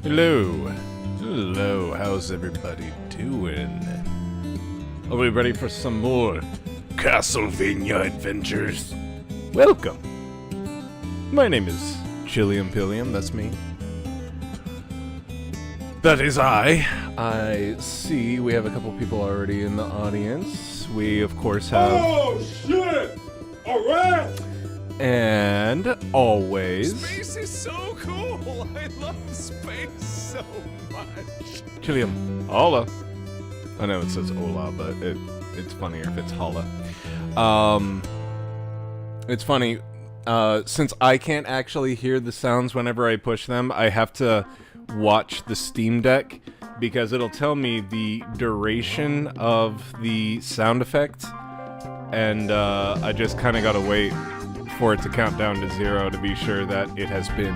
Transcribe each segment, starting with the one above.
Hello. Hello, how's everybody doing? Are we ready for some more Castlevania adventures? Welcome. My name is Chillium Pillium, that's me. That is I see we have a couple people already in the audience. We, of course, have... Oh, shit! Alright! And always... Space is so cool! I love space so much! Chillium. Hola. I know it says hola, but it's funnier if it's holla. It's funny, since I can't actually hear the sounds whenever I push them, I have to watch the Steam Deck, because it'll tell me the duration of the sound effect, and I just kind of gotta wait for it to count down to 0 to be sure that it has been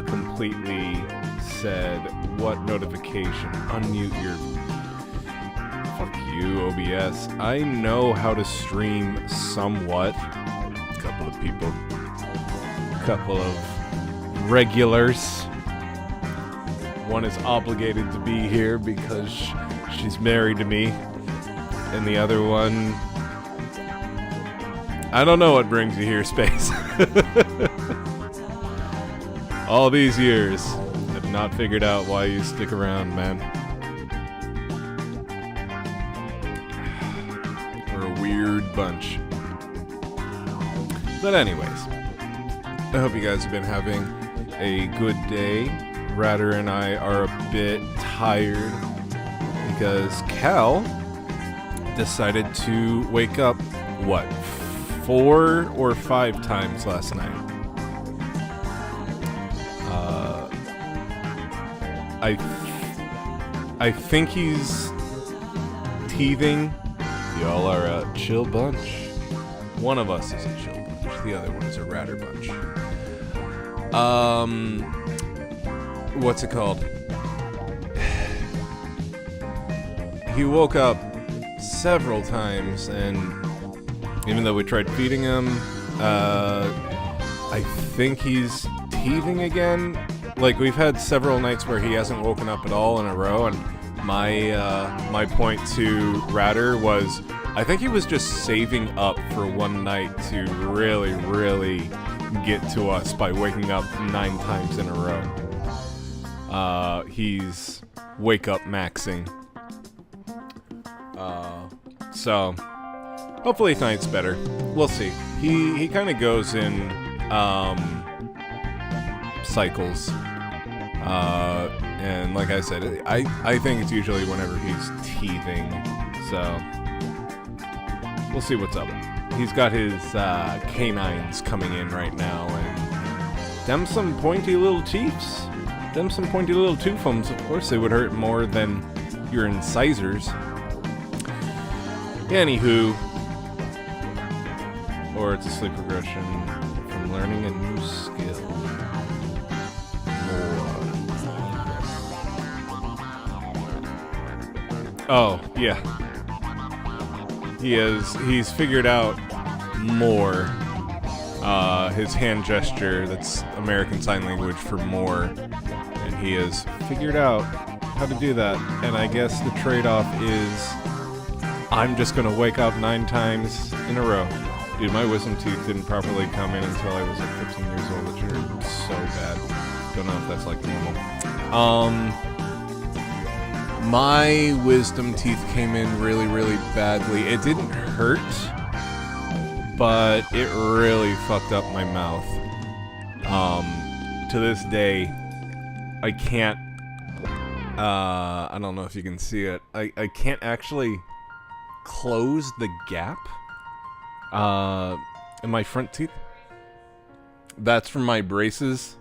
completely said. What notification? Unmute your... Fuck you, OBS. I know how to stream somewhat. A couple of people. A couple of regulars. One is obligated to be here because she's married to me. And the other one... I don't know what brings you here, Space. All these years, have not figured out why you stick around, man. We're a weird bunch. But anyways, I hope you guys have been having a good day. Ratter and I are a bit tired because Cal decided to wake up, what, 4 or 5 times last night. I think he's teething. Y'all are a chill bunch. One of us is a chill bunch. The other one is a ratter bunch. What's it called? He woke up several times, and even though we tried feeding him, I think he's teething again. Like, we've had several nights where he hasn't woken up at all in a row, and my point to Ratter was, I think he was just saving up for one night to really, really get to us by waking up 9 times in a row. He's wake up maxing. So... hopefully tonight's better. We'll see. He kind of goes in cycles. And like I said, I think it's usually whenever he's teething. So we'll see what's up. He's got his canines coming in right now, and them some pointy little teeths. Them some pointy little toothums. Of course they would hurt more than your incisors. Anywho, or it's a sleep regression from learning a new skill. More. Oh, yeah. He's figured out more. His hand gesture, that's American Sign Language for more. And he has figured out how to do that. And I guess the trade-off is I'm just gonna wake up 9 times in a row. Dude, my wisdom teeth didn't properly come in until I was like 15 years old, which hurt so bad. Don't know if that's like normal. My wisdom teeth came in really, really badly. It didn't hurt, but it really fucked up my mouth. To this day, I can't, I don't know if you can see it. I can't actually close the gap in my front teeth. That's from my braces.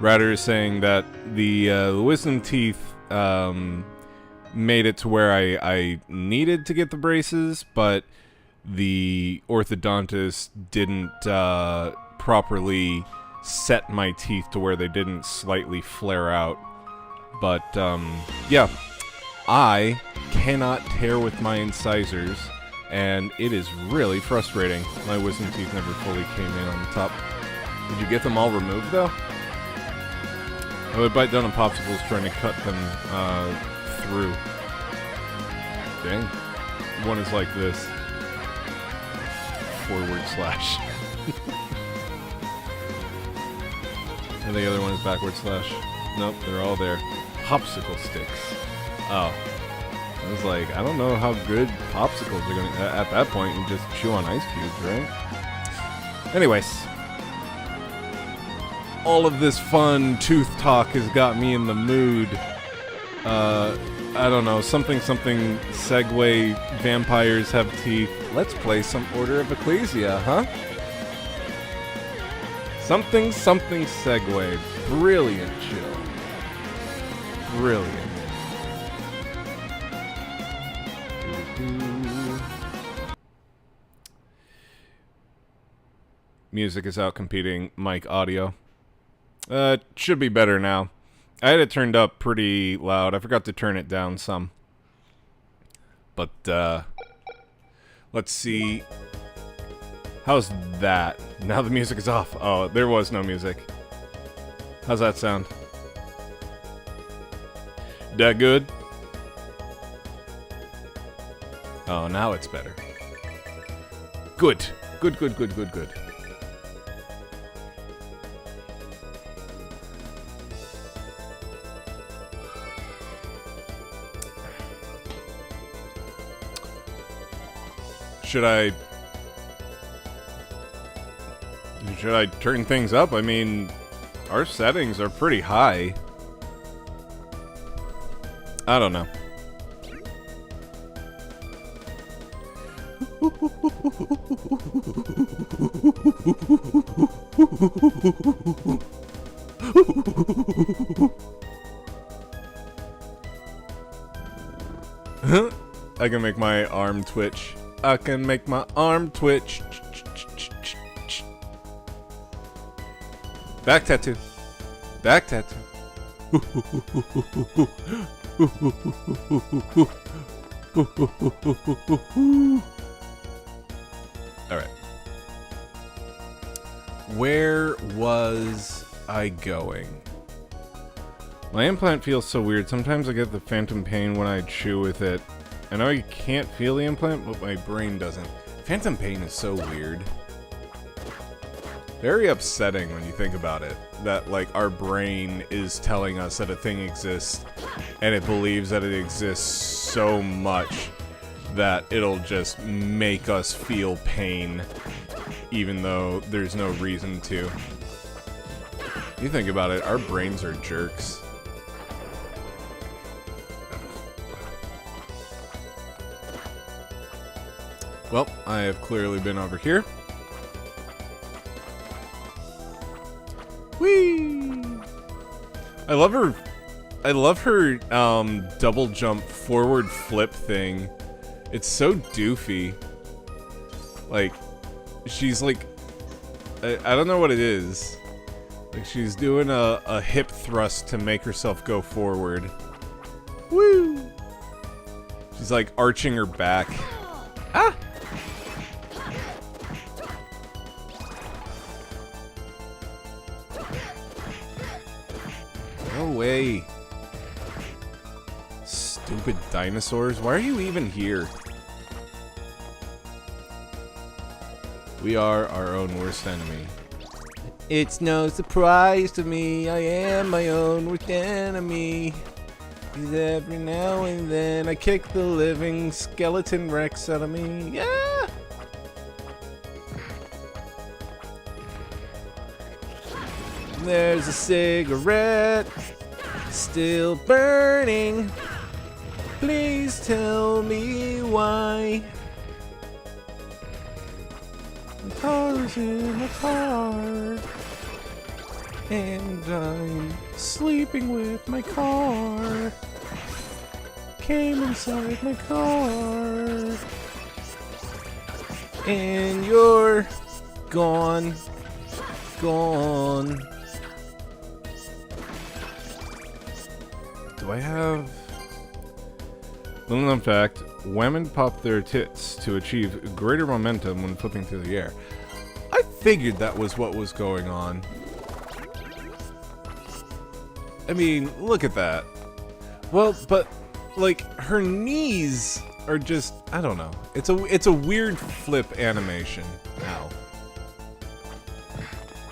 Ratter is saying that the wisdom teeth made it to where I needed to get the braces, but the orthodontist didn't properly set my teeth to where they didn't slightly flare out. But yeah, I cannot tear with my incisors, and it is really frustrating. My wisdom teeth never fully came in on the top. Did you get them all removed, though? I would bite down on popsicles trying to cut them through. Dang. One is like this. / And the other one is /. Nope, they're all there. Popsicle sticks. Oh. I was like, I don't know how good popsicles are going to... At that point, you just chew on ice cubes, right? Anyways. All of this fun tooth talk has got me in the mood. I don't know, something segue, vampires have teeth. Let's play some Order of Ecclesia, huh? Something segue. Brilliant chill. Brilliant. Music is out competing mic audio. Should be better now. I had it turned up pretty loud. I forgot to turn it down some. But, let's see. How's that? Now the music is off. Oh, there was no music. How's that sound? That good? Oh, now it's better. Good. Good. Should I turn things up? I mean, our settings are pretty high. I don't know. I can make my arm twitch. I can make my arm twitch. Back tattoo. Back tattoo. Alright. Where was I going? My implant feels so weird. Sometimes I get the phantom pain when I chew with it. I know you can't feel the implant, but my brain doesn't. Phantom pain is so weird. Very upsetting when you think about it. That, like, our brain is telling us that a thing exists, and it believes that it exists so much that it'll just make us feel pain, even though there's no reason to. You think about it, our brains are jerks. Well, I have clearly been over here. Whee! I love her double jump forward flip thing. It's so doofy. Like, she's like, I don't know what it is. Like, she's doing a hip thrust to make herself go forward. Woo! She's like arching her back. Ah! No way. Stupid dinosaurs. Why are you even here? We are our own worst enemy. It's no surprise to me, I am my own worst enemy. 'Cause every now and then I kick the living skeleton Rex out of me. Yeah! There's a cigarette still burning. Please tell me why. The car's in a car, and I'm sleeping with my car. Came inside my car, and you're gone. Do I have... Little known fact, women pop their tits to achieve greater momentum when flipping through the air. I figured that was what was going on. I mean, look at that. Well, but, like, her knees are just, I don't know. It's a weird flip animation. Ow.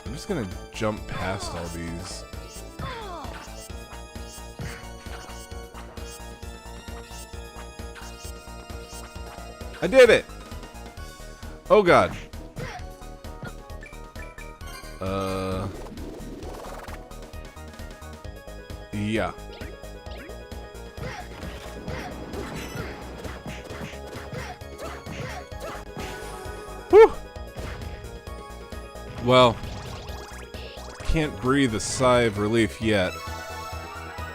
I'm just gonna jump past all these. I did it! Oh god. Yeah. Whew! Well, can't breathe a sigh of relief yet.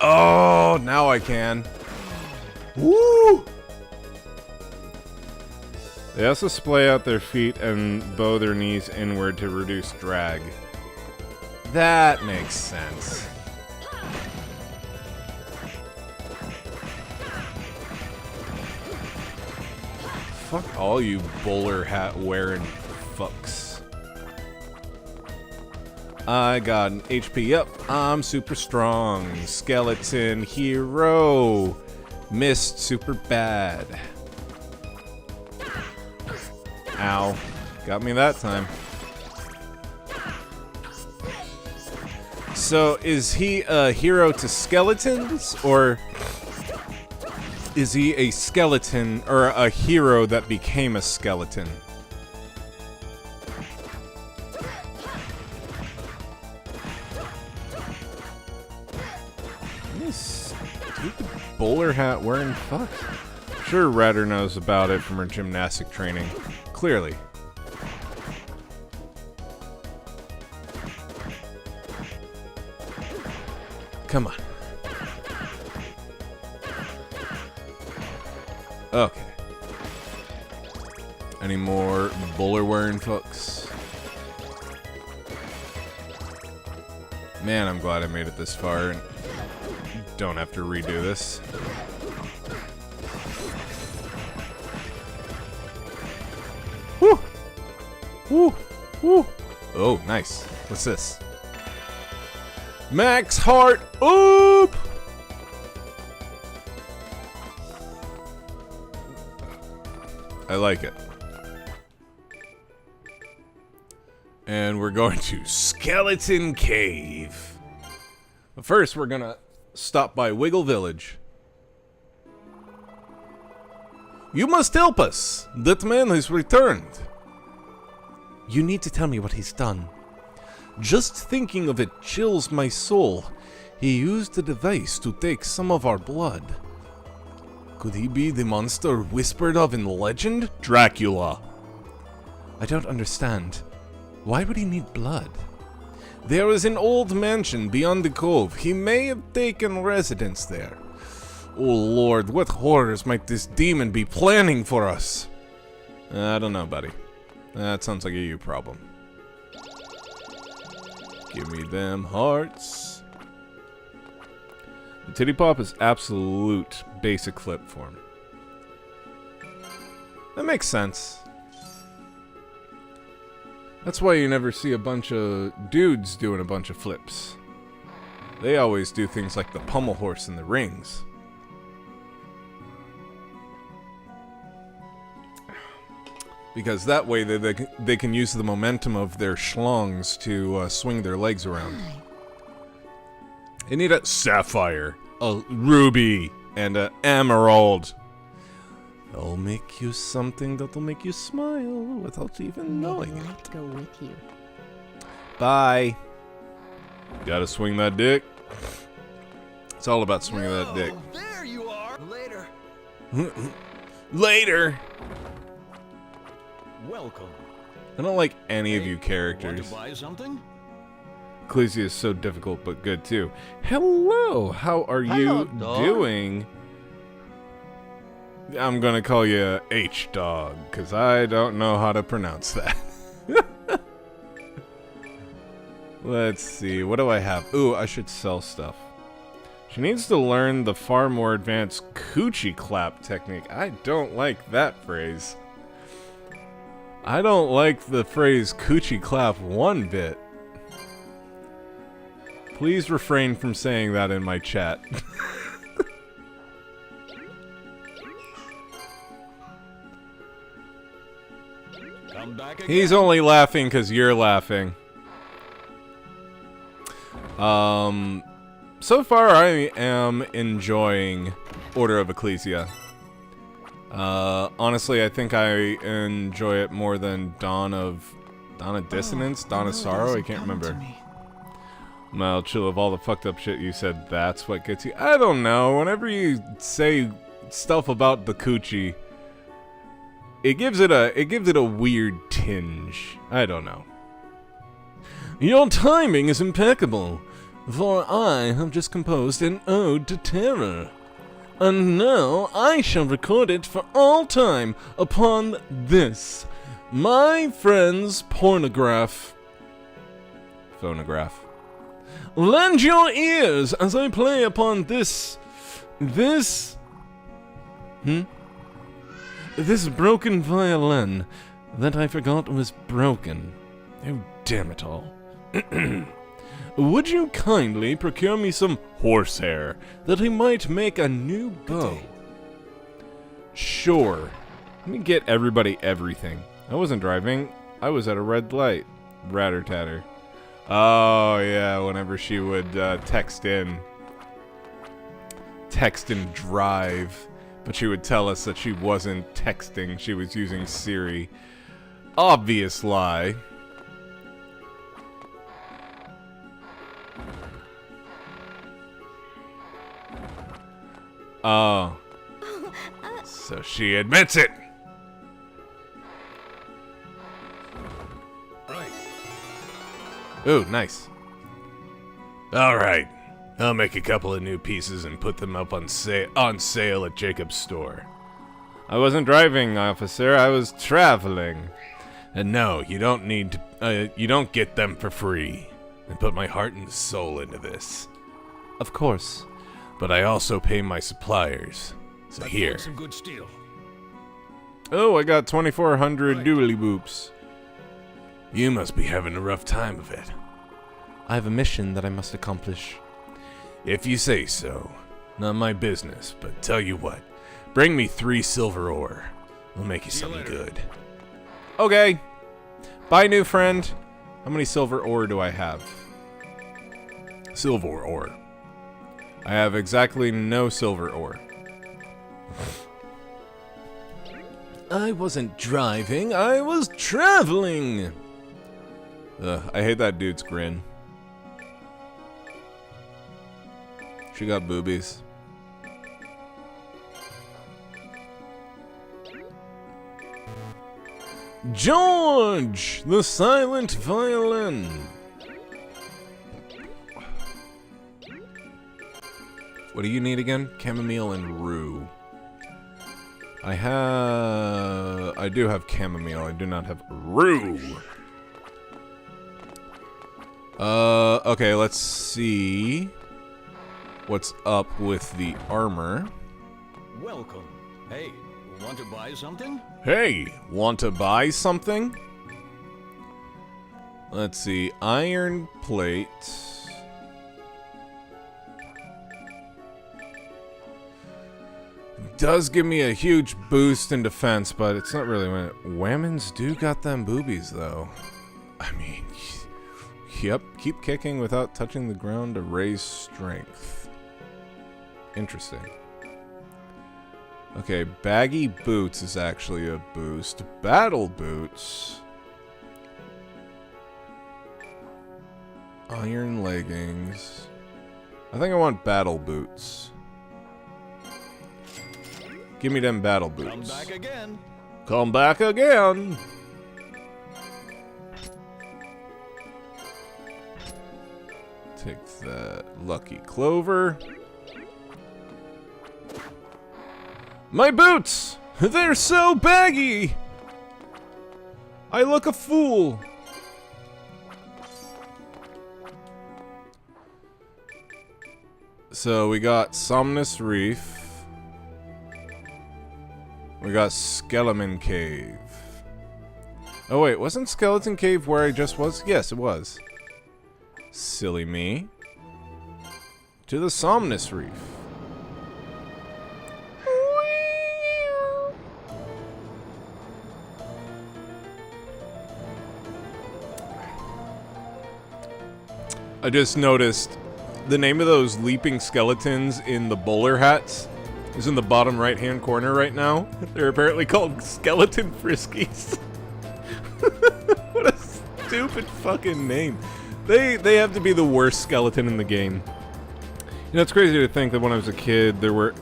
Oh, now I can. Woo! They also splay out their feet and bow their knees inward to reduce drag. That makes sense. Fuck all you bowler hat wearing fucks. I got an HP up. I'm super strong. Skeleton hero. Missed super bad. Ow. Got me that time. So, is he a hero to skeletons, or is he a skeleton, or a hero that became a skeleton? This stupid bowler hat wearing fuck. Sure, Ratter knows about it from her gymnastic training. Clearly. Come on. Okay. Any more bowler wearing folks? Man, I'm glad I made it this far and don't have to redo this. Woo! Woo! Woo! Oh, nice. What's this? Max heart up! I like it. And we're going to Skeleton Cave. But first, we're gonna stop by Wiggle Village. You must help us! That man has returned. You need to tell me what he's done. Just thinking of it chills my soul. He used a device to take some of our blood. Could he be the monster whispered of in legend? Dracula. I don't understand. Why would he need blood? There is an old mansion beyond the cove. He may have taken residence there. Oh lord, what horrors might this demon be planning for us? I don't know, buddy. That sounds like a you problem. Give me them hearts. The titty pop is absolute basic flip form. That makes sense. That's why you never see a bunch of dudes doing a bunch of flips. They always do things like the pommel horse and the rings. Because that way they can use the momentum of their schlongs to swing their legs around. They need a sapphire, a ruby, and an emerald. I'll make you something that'll make you smile without even knowing it. I'd go with you. Bye. Gotta swing that dick. It's all about swinging that dick. There you are. Later. Later. Welcome. I don't like any of you Want characters. to buy something? Ecclesia is so difficult but good too. Hello, how are you doing? I'm gonna call you H-Dog, because I don't know how to pronounce that. Let's see, what do I have? Ooh, I should sell stuff. She needs to learn the far more advanced coochie clap technique. I don't like that phrase. I don't like the phrase coochie clap one bit. Please refrain from saying that in my chat. Come back again. He's only laughing because you're laughing. So far I am enjoying Order of Ecclesia. Honestly, I think I enjoy it more than Dawn of Dissonance? Dawn of Sorrow? I can't remember. Well, chill, of all the fucked up shit you said, that's what gets you. I don't know. Whenever you say stuff about the coochie, it gives it a weird tinge. I don't know. Your timing is impeccable, for I have just composed an ode to terror. And now I shall record it for all time upon this, my friend's phonograph. Lend your ears as I play upon this broken violin that I forgot was broken. Oh, damn it all. Would you kindly procure me some horsehair that I might make a new bow? Sure. Let me get everybody everything. I wasn't driving. I was at a red light. Ratter-tatter. Oh, yeah, whenever she would text and drive. But she would tell us that she wasn't texting, she was using Siri. Obvious lie. Oh. So she admits it! Right. Ooh, nice. Alright. I'll make a couple of new pieces and put them up on sale at Jacob's store. I wasn't driving, officer. I was traveling. And no, you don't need to, you don't get them for free. I put my heart and soul into this. Of course. But I also pay my suppliers. So here. Some good steel. Oh, I got 2,400 doodly boops. You must be having a rough time of it. I have a mission that I must accomplish. If you say so. Not my business, but tell you what. Bring me 3 silver ore. We'll make you something good. Okay. Bye, new friend. How many silver ore do I have? Silver ore. I have exactly no silver ore. I wasn't driving, I was traveling! Ugh, I hate that dude's grin. She got boobies. George! The silent violin! What do you need again? Chamomile and rue. I do have chamomile. I do not have rue. Okay, let's see what's up with the armor. Welcome. Hey, want to buy something? Hey, want to buy something? Let's see, iron plate. Does give me a huge boost in defense, but it's not really when Whammons do got them boobies, though. I mean, yep, keep kicking without touching the ground to raise strength. Interesting. Okay, baggy boots is actually a boost. Battle boots. Iron leggings. I think I want battle boots. Give me them battle boots. Come back again. Come back again. Take that lucky clover. My boots! They're so baggy! I look a fool. So we got Somnus Reef. We got Skeleton Cave. Oh wait, wasn't Skeleton Cave where I just was? Yes, it was. Silly me. To the Somnus Reef. I just noticed the name of those leaping skeletons in the bowler hats is in the bottom right-hand corner right now. They're apparently called Skeleton Friskies. What a stupid fucking name. They have to be the worst skeleton in the game. You know, it's crazy to think that when I was a kid, there were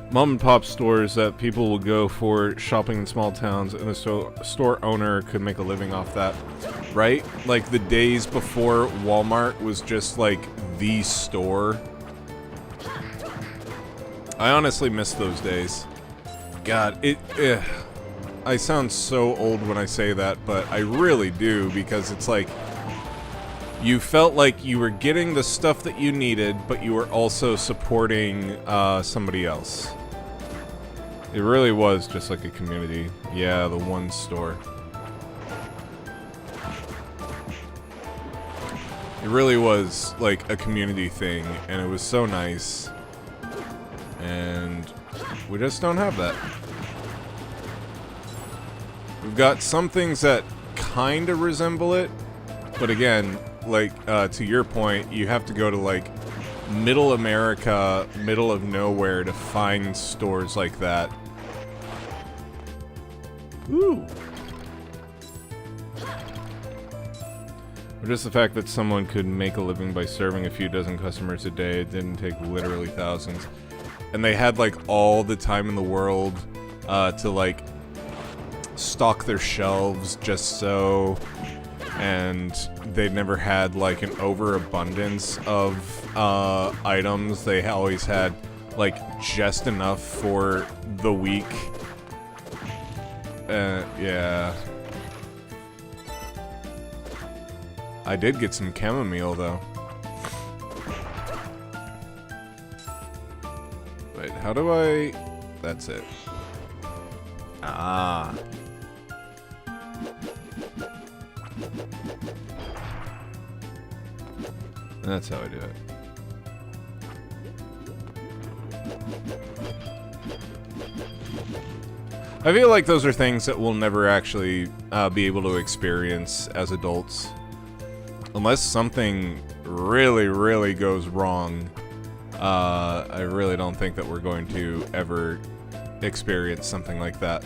mom and pop stores that people would go for shopping in small towns, and the store owner could make a living off that, right? Like the days before Walmart was just like the store. I honestly miss those days. God, I sound so old when I say that, but I really do, because it's like you felt like you were getting the stuff that you needed, but you were also supporting somebody else. It really was just like a community. Yeah, the one store. It really was like a community thing, and it was so nice. And we just don't have that. We've got some things that kind of resemble it, but again, like, to your point, you have to go to, like, middle America, middle of nowhere to find stores like that. Ooh. Or just the fact that someone could make a living by serving a few dozen customers a day. It didn't take literally thousands. And they had, like, all the time in the world to, like, stock their shelves just so, and they never had like an overabundance of items. They always had like just enough for the week. Yeah. I did get some chamomile though. Wait, how do I... That's it. Ah. That's how I do it. I feel like those are things that we'll never actually be able to experience as adults. Unless something really, really goes wrong, I really don't think that we're going to ever experience something like that.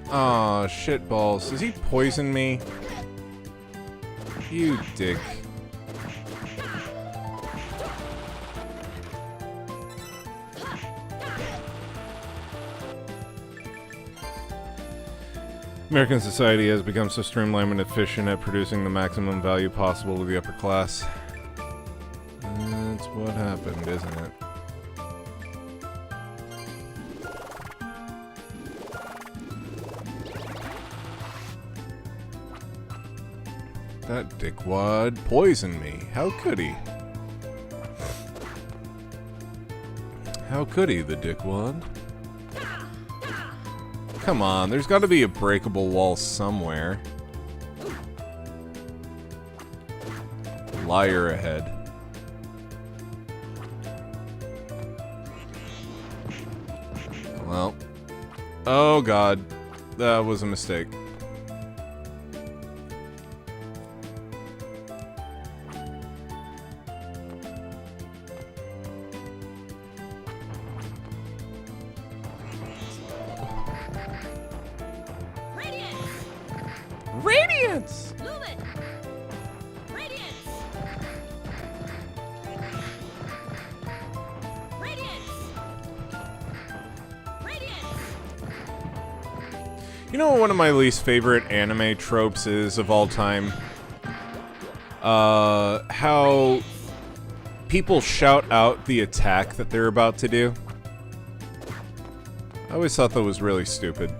Aw, shit balls. Does he poison me? You dick. American society has become so streamlined and efficient at producing the maximum value possible to the upper class. That's what happened, isn't it? That dickwad poisoned me. How could he? How could he, the dickwad? Come on, there's got to be a breakable wall somewhere. Liar ahead. Well. Oh god. That was a mistake. Radiance! Lumen! Radiance! Radiance! Radiance! You know what one of my least favorite anime tropes is of all time? How people shout out the attack that they're about to do. I always thought that was really stupid.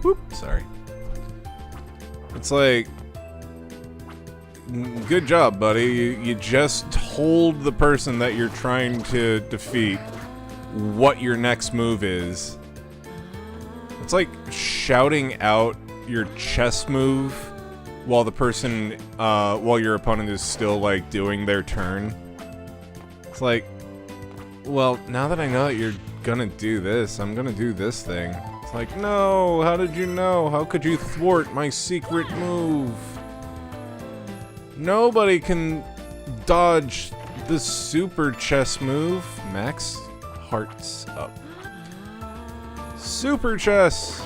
Whoop, sorry. It's like, good job, buddy. You just told the person that you're trying to defeat what your next move is. It's like shouting out your chess move while the person, while your opponent is still, like, doing their turn. It's like, well, now that I know that you're gonna do this, I'm gonna do this thing. It's like, no, how did you know? How could you thwart my secret move? Nobody can dodge the super chess move. Max hearts up. Super chess!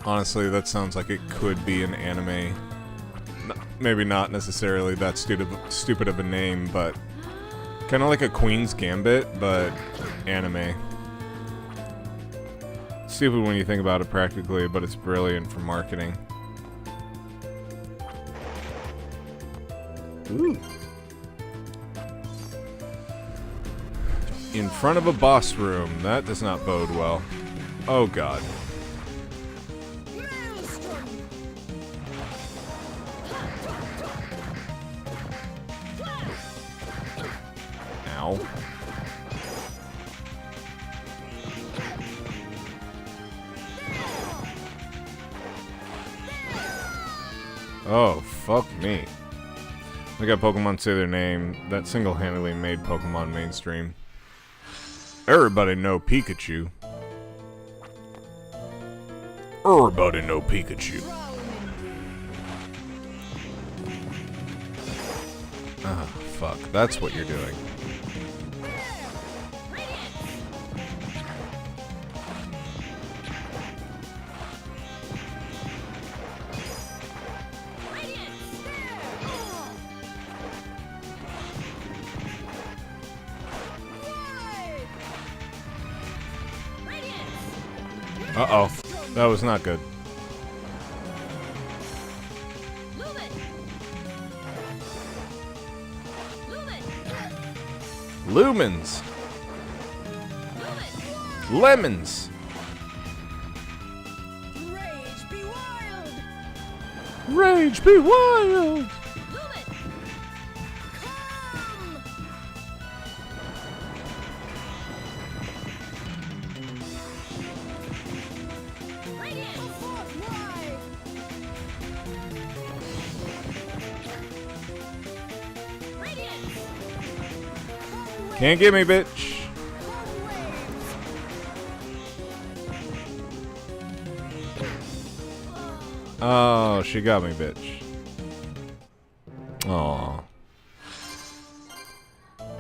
Honestly, that sounds like it could be an anime. Maybe not necessarily that stupid of a name, but kind of like a Queen's Gambit, but anime. Stupid when you think about it practically, but it's brilliant for marketing. Ooh. In front of a boss room. That does not bode well. Oh god. Ow. Oh, fuck me. I got Pokemon say their name. That single-handedly made Pokemon mainstream. Everybody know Pikachu. Everybody know Pikachu. Ah, fuck. That's what you're doing. Uh-oh. That was not good. Lumens. Lemons. Rage be wild. Rage be wild. Can't get me, bitch. Oh, she got me, bitch. Aw.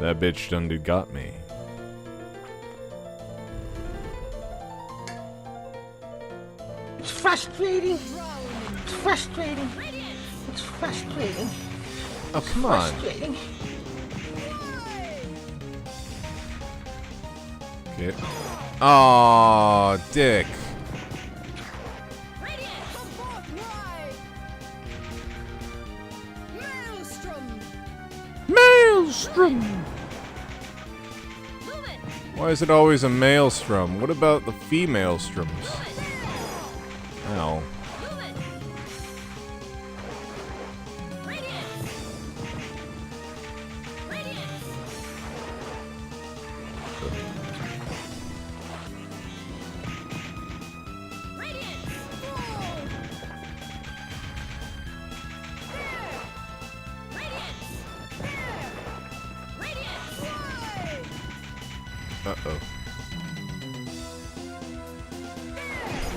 That bitch done got me. It's frustrating. It's frustrating. It's frustrating. Oh, come on. Frustrating. Okay. Aw, dick. Maelstrom! Why is it always a maelstrom? What about the female stroms? Ow. Uh-oh.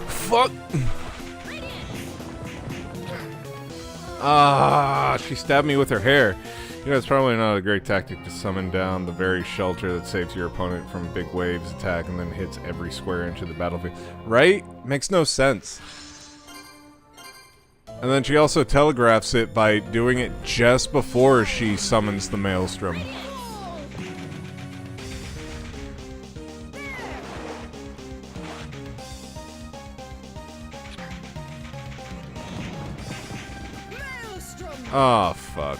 Fuck! Ah, she stabbed me with her hair. You know, it's probably not a great tactic to summon down the very shelter that saves your opponent from big waves attack and then hits every square inch of the battlefield. Right? Makes no sense. And then she also telegraphs it by doing it just before she summons the Maelstrom. Oh, fuck.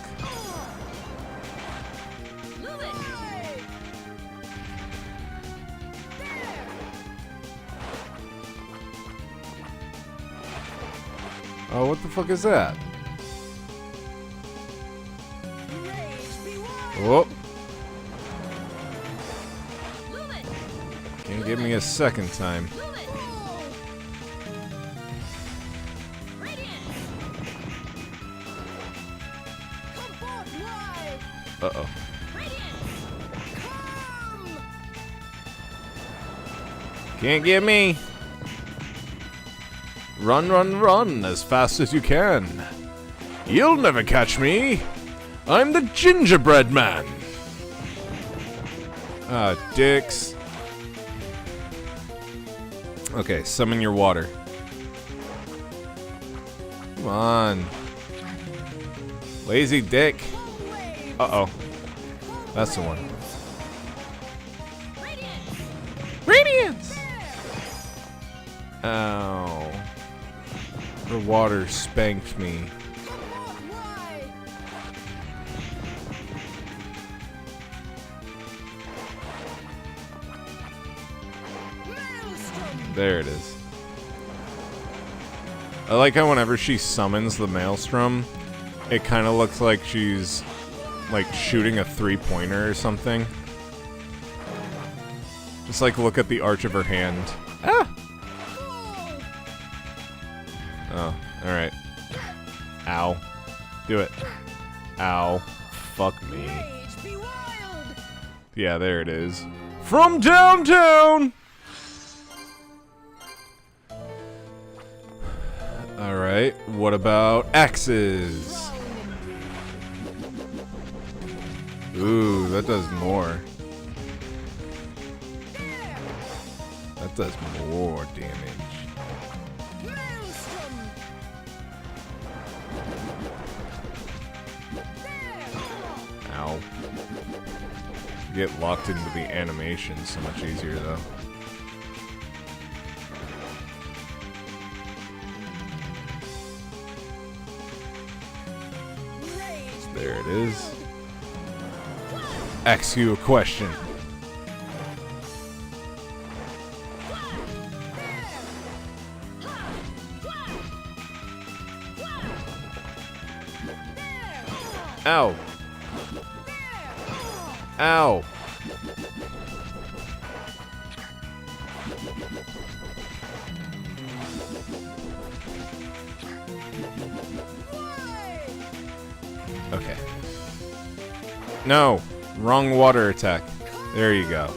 Oh, what the fuck is that? Oh. Can't give me a second time. Uh-oh. Can't get me. Run, run, run as fast as you can. You'll never catch me. I'm the gingerbread man. Ah, dicks. Okay, summon your water. Come on. Lazy dick. Uh-oh. That's the one. Radiance! Ow. The water spanked me. There it is. I like how whenever she summons the Maelstrom, it kind of looks like she's like shooting a three-pointer or something. Just like look at the arch of her hand. Ah! Oh, alright. Ow. Do it. Ow. Fuck me. Yeah, there it is. From downtown! Alright, what about axes? Ooh, that does more. That does more damage. Ow. You get locked into the animation so much easier though. There it is. Ask you a question. Ow. Ow. Okay. No. Wrong water attack. There you go.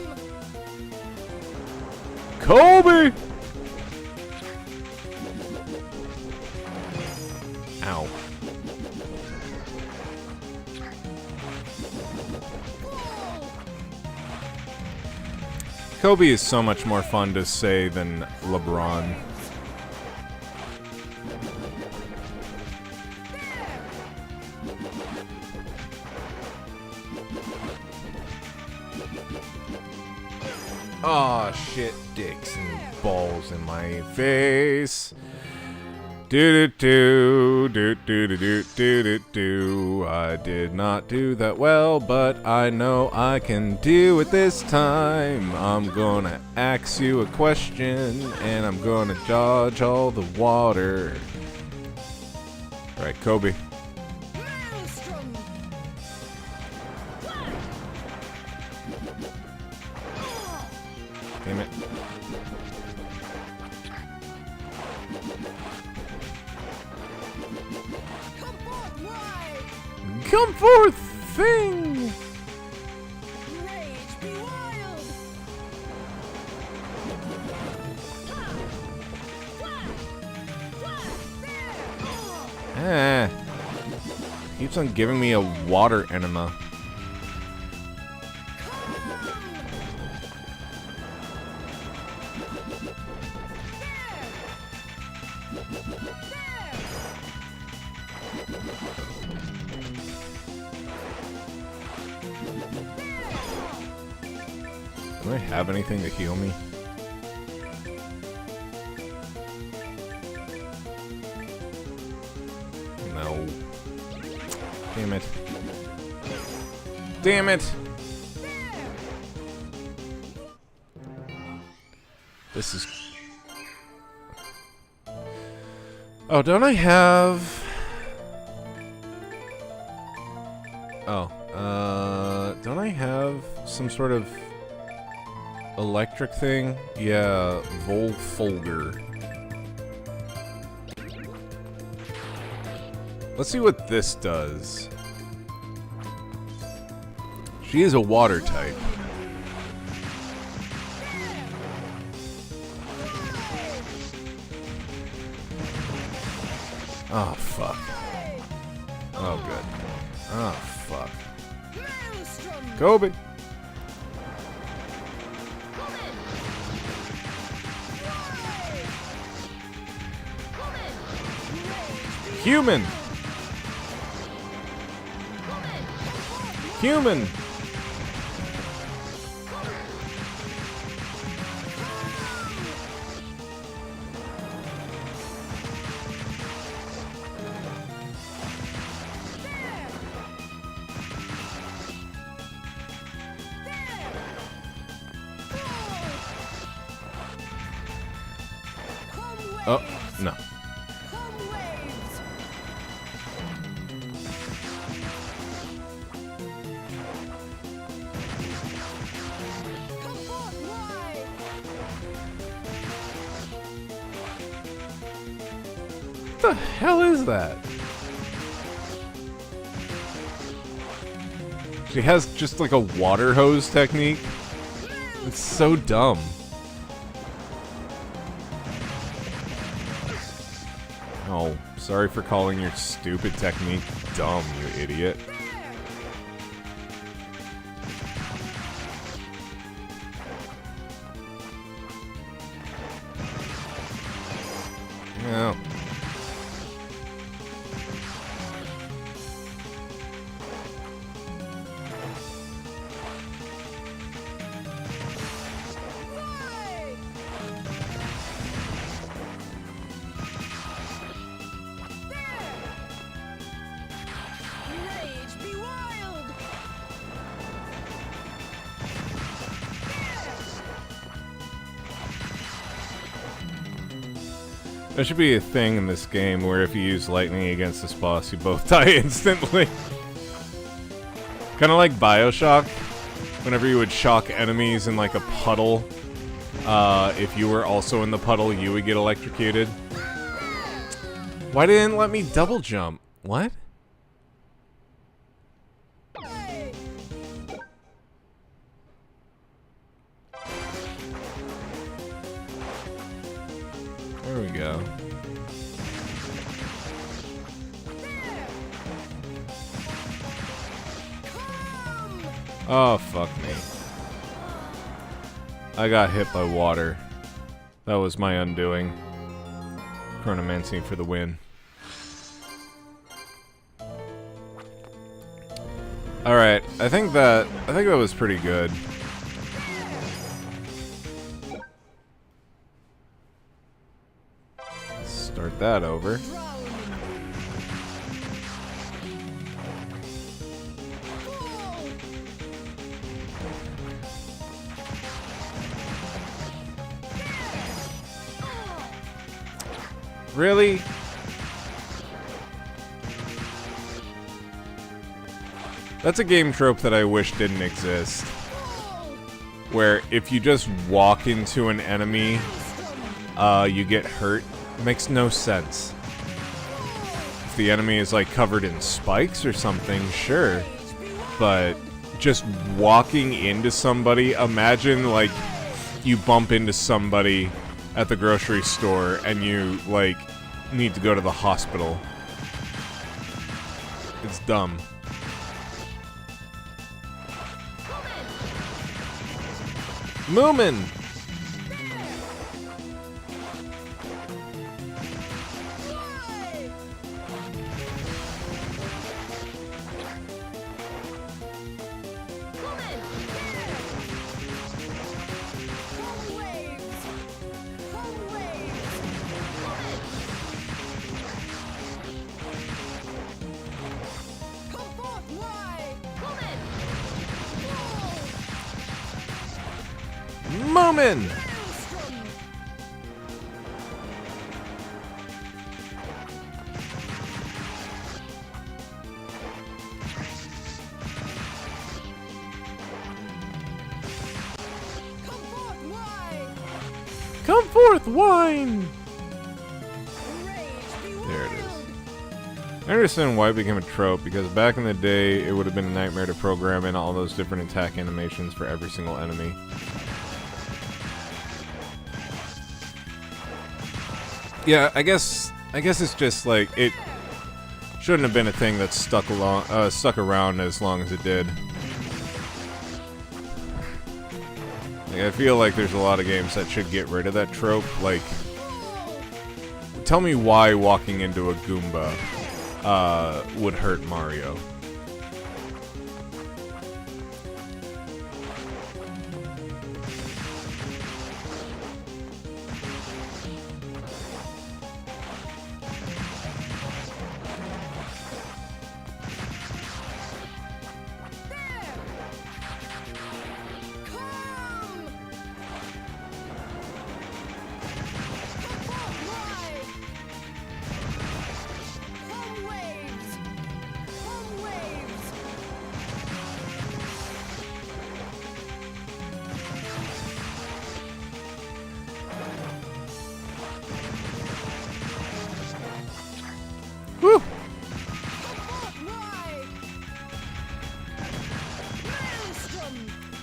Kobe! Ow. Kobe is so much more fun to say than LeBron. Aw, shit, dicks and balls in my face. Do. I did not do that well, but I know I can do it this time. I'm gonna ask you a question, and I'm gonna dodge all the water. Alright, Kobe. Damn it. Come forth, thing! Rage be wild! Keeps on giving me a water enema. Do I have anything to heal me? No. Damn it. Damn it! This is... Oh, don't I have... Oh, don't I have some sort of electric thing? Yeah, Vol Folder. Let's see what this does. She is a water type. Oh, fuck. Oh, good. Oh, fuck. Kobe! Human! Human! Oh, no. What the hell is that? She has just like a water hose technique. It's so dumb. Oh, sorry for calling your stupid technique dumb, you idiot. Yeah. There should be a thing in this game where if you use lightning against this boss, you both die instantly. Kind of like BioShock. Whenever you would shock enemies in like a puddle, if you were also in the puddle, you would get electrocuted. Why didn't it let me double jump? What? There we go. Oh, fuck me. I got hit by water. That was my undoing. Chronomancy for the win. Alright, I think that was pretty good. Start that over. Really? That's a game trope that I wish didn't exist. Where if you just walk into an enemy, you get hurt. Makes no sense. If the enemy is like covered in spikes or something, sure. But just walking into somebody, imagine like you bump into somebody at the grocery store and you like need to go to the hospital. It's dumb. Moomin! human! Come forth, wine! There it is. I understand why it became a trope, because back in the day, it would have been a nightmare to program in all those different attack animations for every single enemy. Yeah, I guess it's just like, it shouldn't have been a thing that stuck around as long as it did. Like, I feel like there's a lot of games that should get rid of that trope. Like, tell me why walking into a Goomba would hurt Mario. Woo!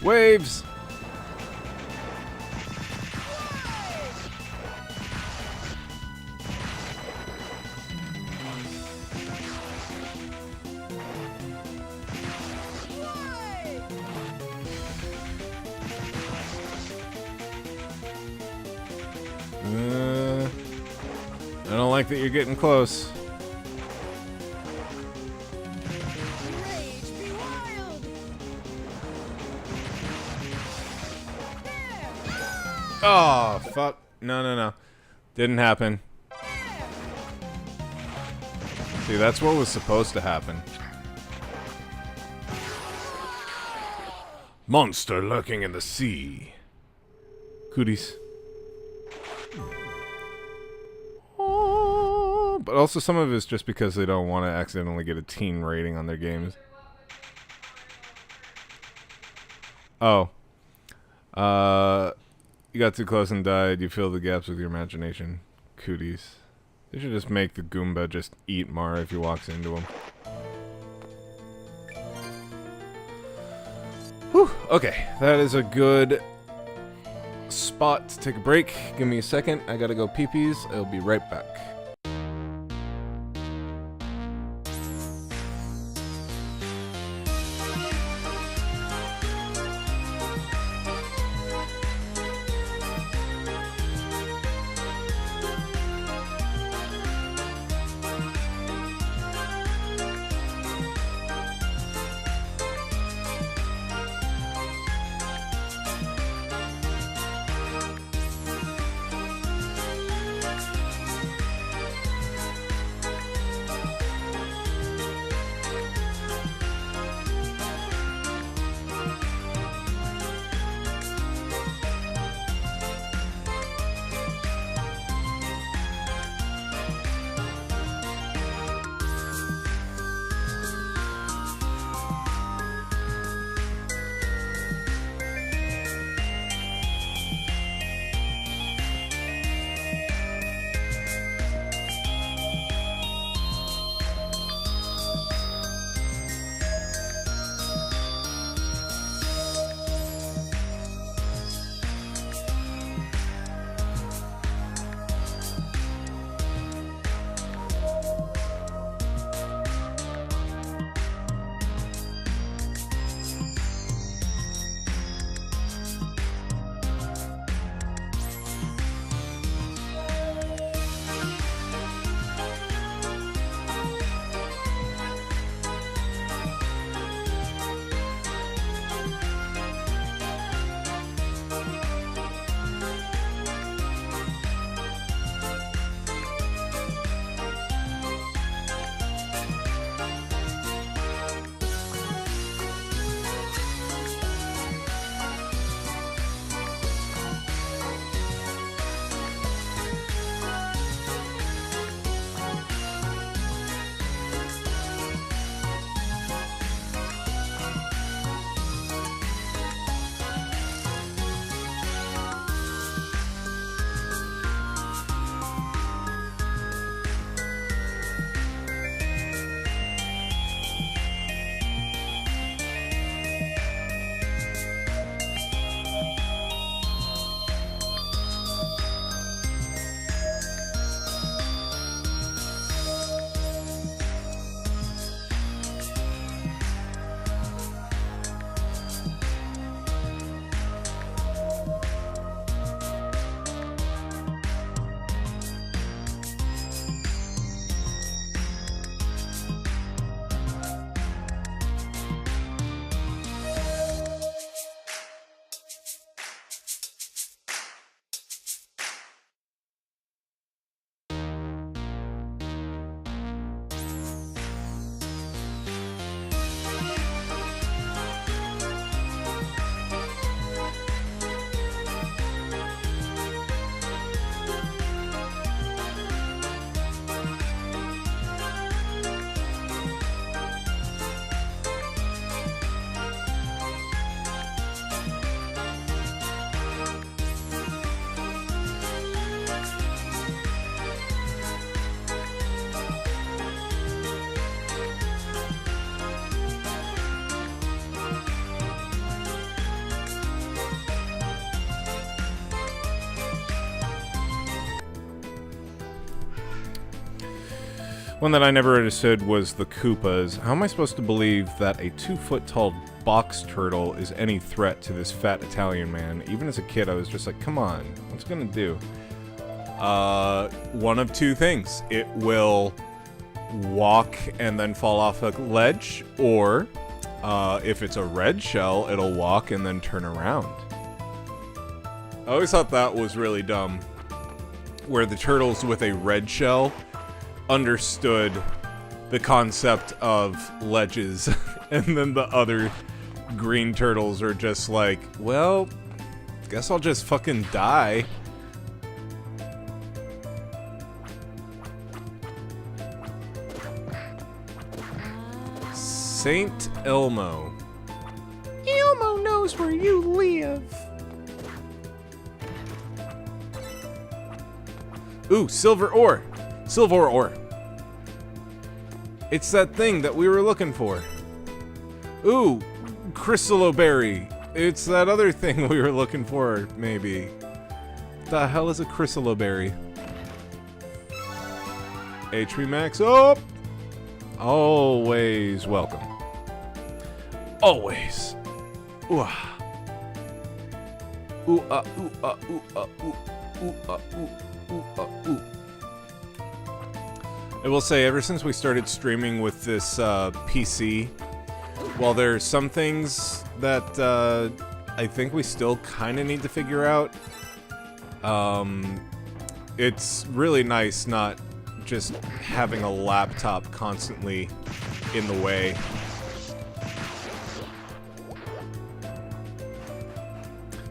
Waves! I don't like that you're getting close. Oh, fuck. No. Didn't happen. See, that's what was supposed to happen. Monster lurking in the sea. Cooties. Oh, but also some of it's just because they don't want to accidentally get a teen rating on their games. Oh. You got too close and died. You fill the gaps with your imagination. Cooties. They should just make the Goomba just eat Mario if he walks into him. Whew. Okay, that is a good spot to take a break. Give me a second. I gotta go pee-pees. I'll be right back. One that I never understood was the Koopas. How am I supposed to believe that a 2-foot-tall box turtle is any threat to this fat Italian man? Even as a kid, I was just like, come on, what's it gonna do? One of two things. It will walk and then fall off a ledge, or if it's a red shell, it'll walk and then turn around. I always thought that was really dumb, where the turtles with a red shell understood the concept of ledges, and then the other green turtles are just like, well, guess I'll just fucking die. Saint Elmo. Elmo knows where you live. Ooh, silver ore. Silver ore. It's that thing that we were looking for. Ooh, chrysalloberry. It's that other thing we were looking for, maybe. The hell is a chrysalloberry? HP max up. Always welcome. Always. Ooh ah. Ooh ah ooh ah ooh ah ooh ooh ah ooh ooh ah ooh. I will say, ever since we started streaming with this PC, while there are some things that I think we still kind of need to figure out, it's really nice not just having a laptop constantly in the way.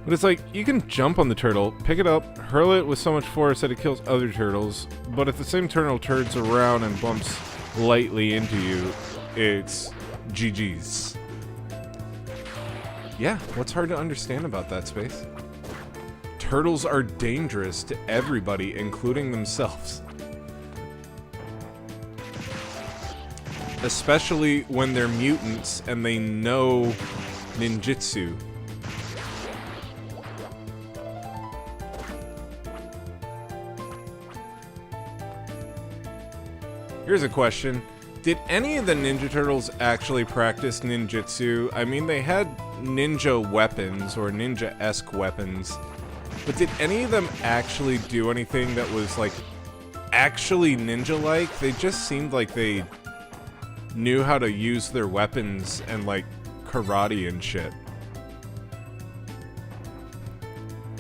But it's like, you can jump on the turtle, pick it up, hurl it with so much force that it kills other turtles, but if the same turtle turns around and bumps lightly into you, it's GG's. Yeah, what's hard to understand about that, Space? Turtles are dangerous to everybody, including themselves. Especially when they're mutants and they know ninjutsu. Here's a question. Did any of the Ninja Turtles actually practice ninjutsu? I mean, they had ninja weapons, or ninja-esque weapons, but did any of them actually do anything that was, like, actually ninja-like? They just seemed like they knew how to use their weapons and, like, karate and shit.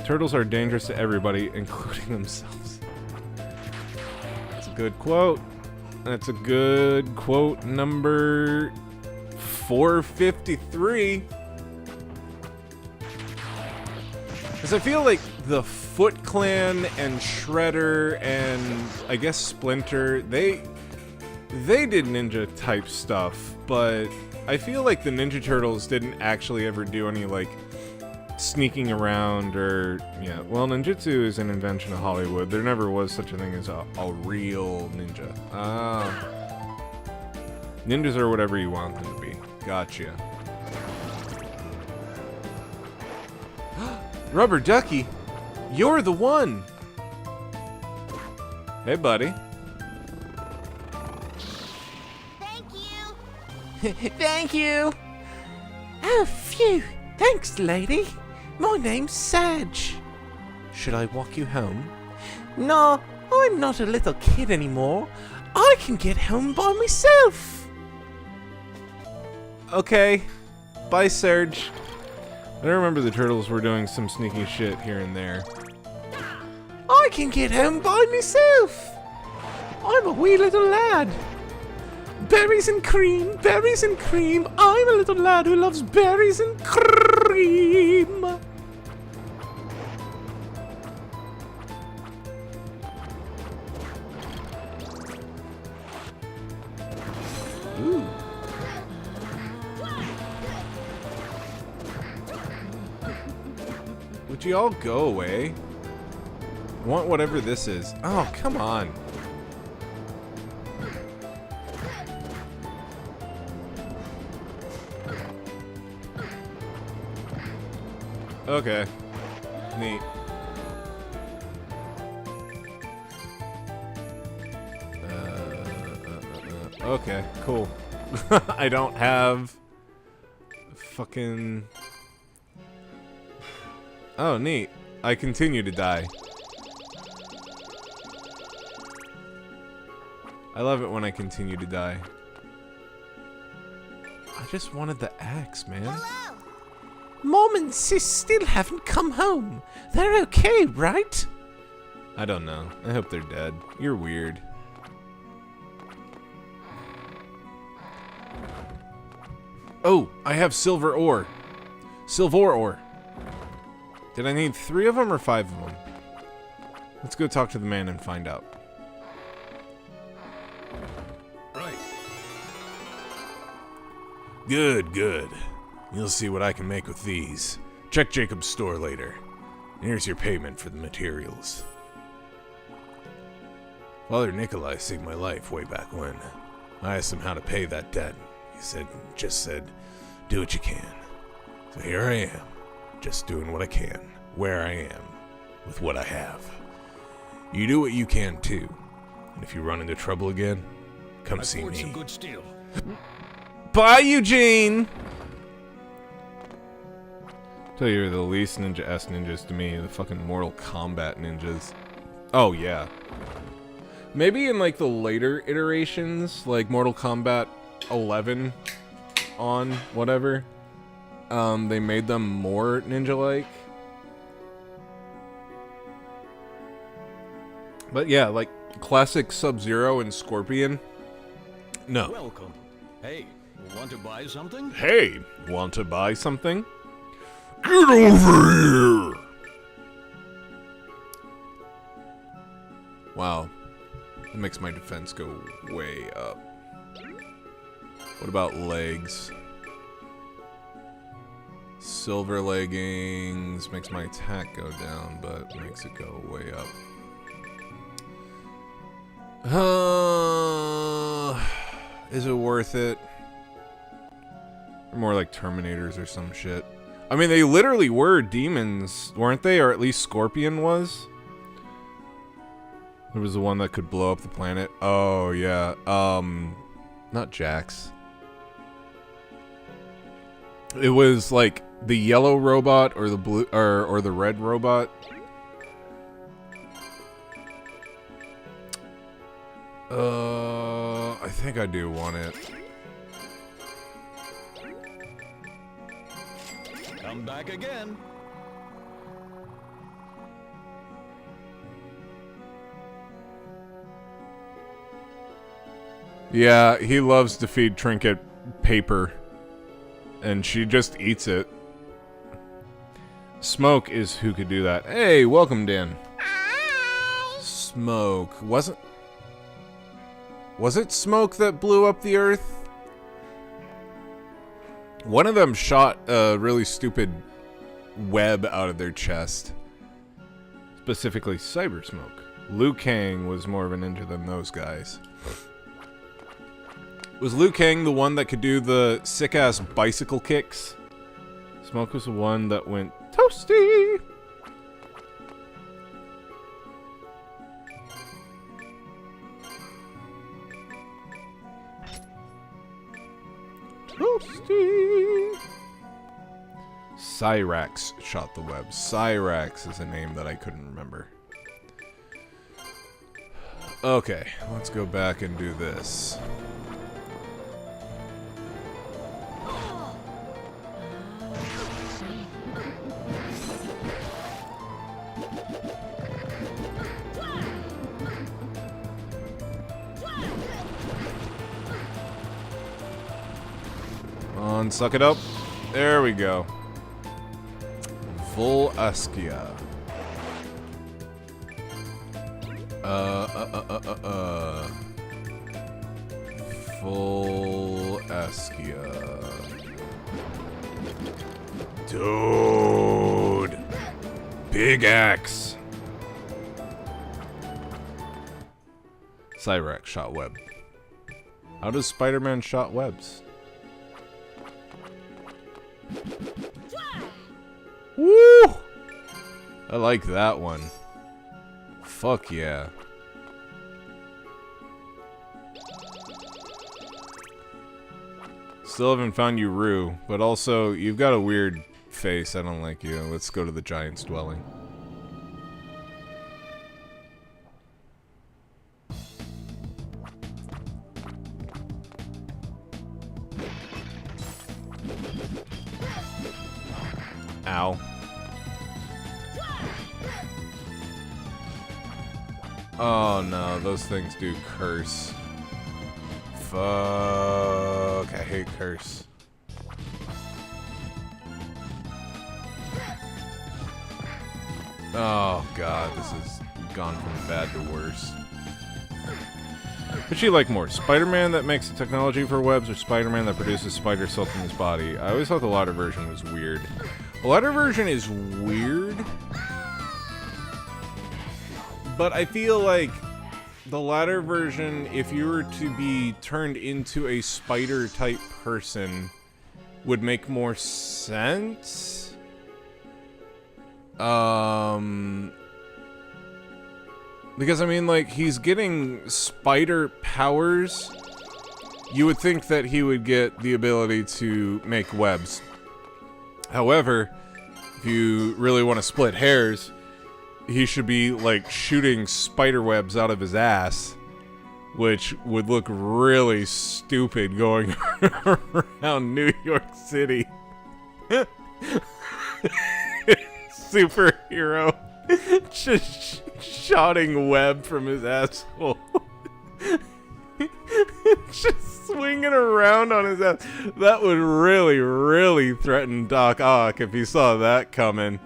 Turtles are dangerous to everybody, including themselves. That's a good quote. That's a good quote number 453. Because I feel like the Foot Clan and Shredder and I guess Splinter, they did ninja type stuff, but I feel like the Ninja Turtles didn't actually ever do any like sneaking around or, yeah, well, ninjutsu is an invention of Hollywood. There never was such a thing as a real ninja. Ninjas are whatever you want them to be. Gotcha. Rubber Ducky, you're the one! Hey, buddy. Thank you. Thank you. Oh, phew. Thanks, lady. My name's Saj. Should I walk you home? No, I'm not a little kid anymore. I can get home by myself. Okay. Bye, Serge. I remember the turtles were doing some sneaky shit here and there. I can get home by myself. I'm a wee little lad. Berries and cream, berries and cream. I'm a little lad who loves berries and cream. Ooh. Would you all go away? Want whatever this is. Oh, come on. Okay. Neat. Okay, cool. I don't have fucking... Oh, neat. I continue to die. I love it when I continue to die. I just wanted the axe, man. Hello. Mom and Sis still haven't come home. They're okay, right? I don't know. I hope they're dead. You're weird. Oh, I have silver ore. Silver ore. Did I need 3 of them or 5 of them? Let's go talk to the man and find out. Right. Good, good. You'll see what I can make with these. Check Jacob's store later. And here's your payment for the materials. Father Nikolai saved my life way back when. I asked him how to pay that debt. He just said, do what you can. So here I am, just doing what I can, where I am, with what I have. You do what you can too. And if you run into trouble again, come see me. Some good steel. Bye, Eugene! Tell you, the least ninja-esque ninjas to me, the fucking Mortal Kombat ninjas. Oh, yeah. Maybe in, like, the later iterations, like Mortal Kombat 11 on whatever, they made them more ninja-like. But yeah, like, classic Sub-Zero and Scorpion. No. Welcome. Hey, want to buy something? Hey, want to buy something? Get over here! Wow. That makes my defense go way up. What about legs? Silver leggings makes my attack go down, but makes it go way up. Is it worth it? Or more like Terminators or some shit. I mean, they literally were demons, weren't they? Or at least Scorpion was? There was the one that could blow up the planet. Oh, yeah. Not Jax. It was like the yellow robot or the blue or the red robot. I think I do want it. Come back again. Yeah, he loves to feed Trinket paper. And she just eats it. Smoke is who could do that. Hey, welcome, Dan. Smoke. Was it Smoke that blew up the Earth? One of them shot a really stupid web out of their chest. Specifically, Cyber Smoke. Liu Kang was more of a ninja than those guys. Was Liu Kang the one that could do the sick-ass bicycle kicks? Smoke was the one that went toasty! Toasty! Cyrax shot the web. Cyrax is a name that I couldn't remember. Okay, let's go back and do this. On, suck it up. There we go. Volskia. Volskia. Dude. Big axe. Cyrax shot web. How does Spider-Man shot webs? Woo! I like that one. Fuck yeah. Still haven't found you, Rue. But also, you've got a weird face. I don't like you. Let's go to the Giant's dwelling. Ow. Oh no, those things do curse. Fuck, I hate curse. Oh god, this has gone from bad to worse. Which do you like more? Spider-Man that makes the technology for webs, or Spider-Man that produces spider silk in his body? I always thought the latter version was weird. The latter version is weird, but I feel like the latter version, if you were to be turned into a spider-type person, would make more sense. Because, I mean, like, he's getting spider powers. You would think that he would get the ability to make webs. However, if you really want to split hairs, he should be, like, shooting spider webs out of his ass, which would look really stupid going around New York City. Superhero just shotting web from his asshole. Just swinging around on his ass. That would really, really threaten Doc Ock if he saw that coming.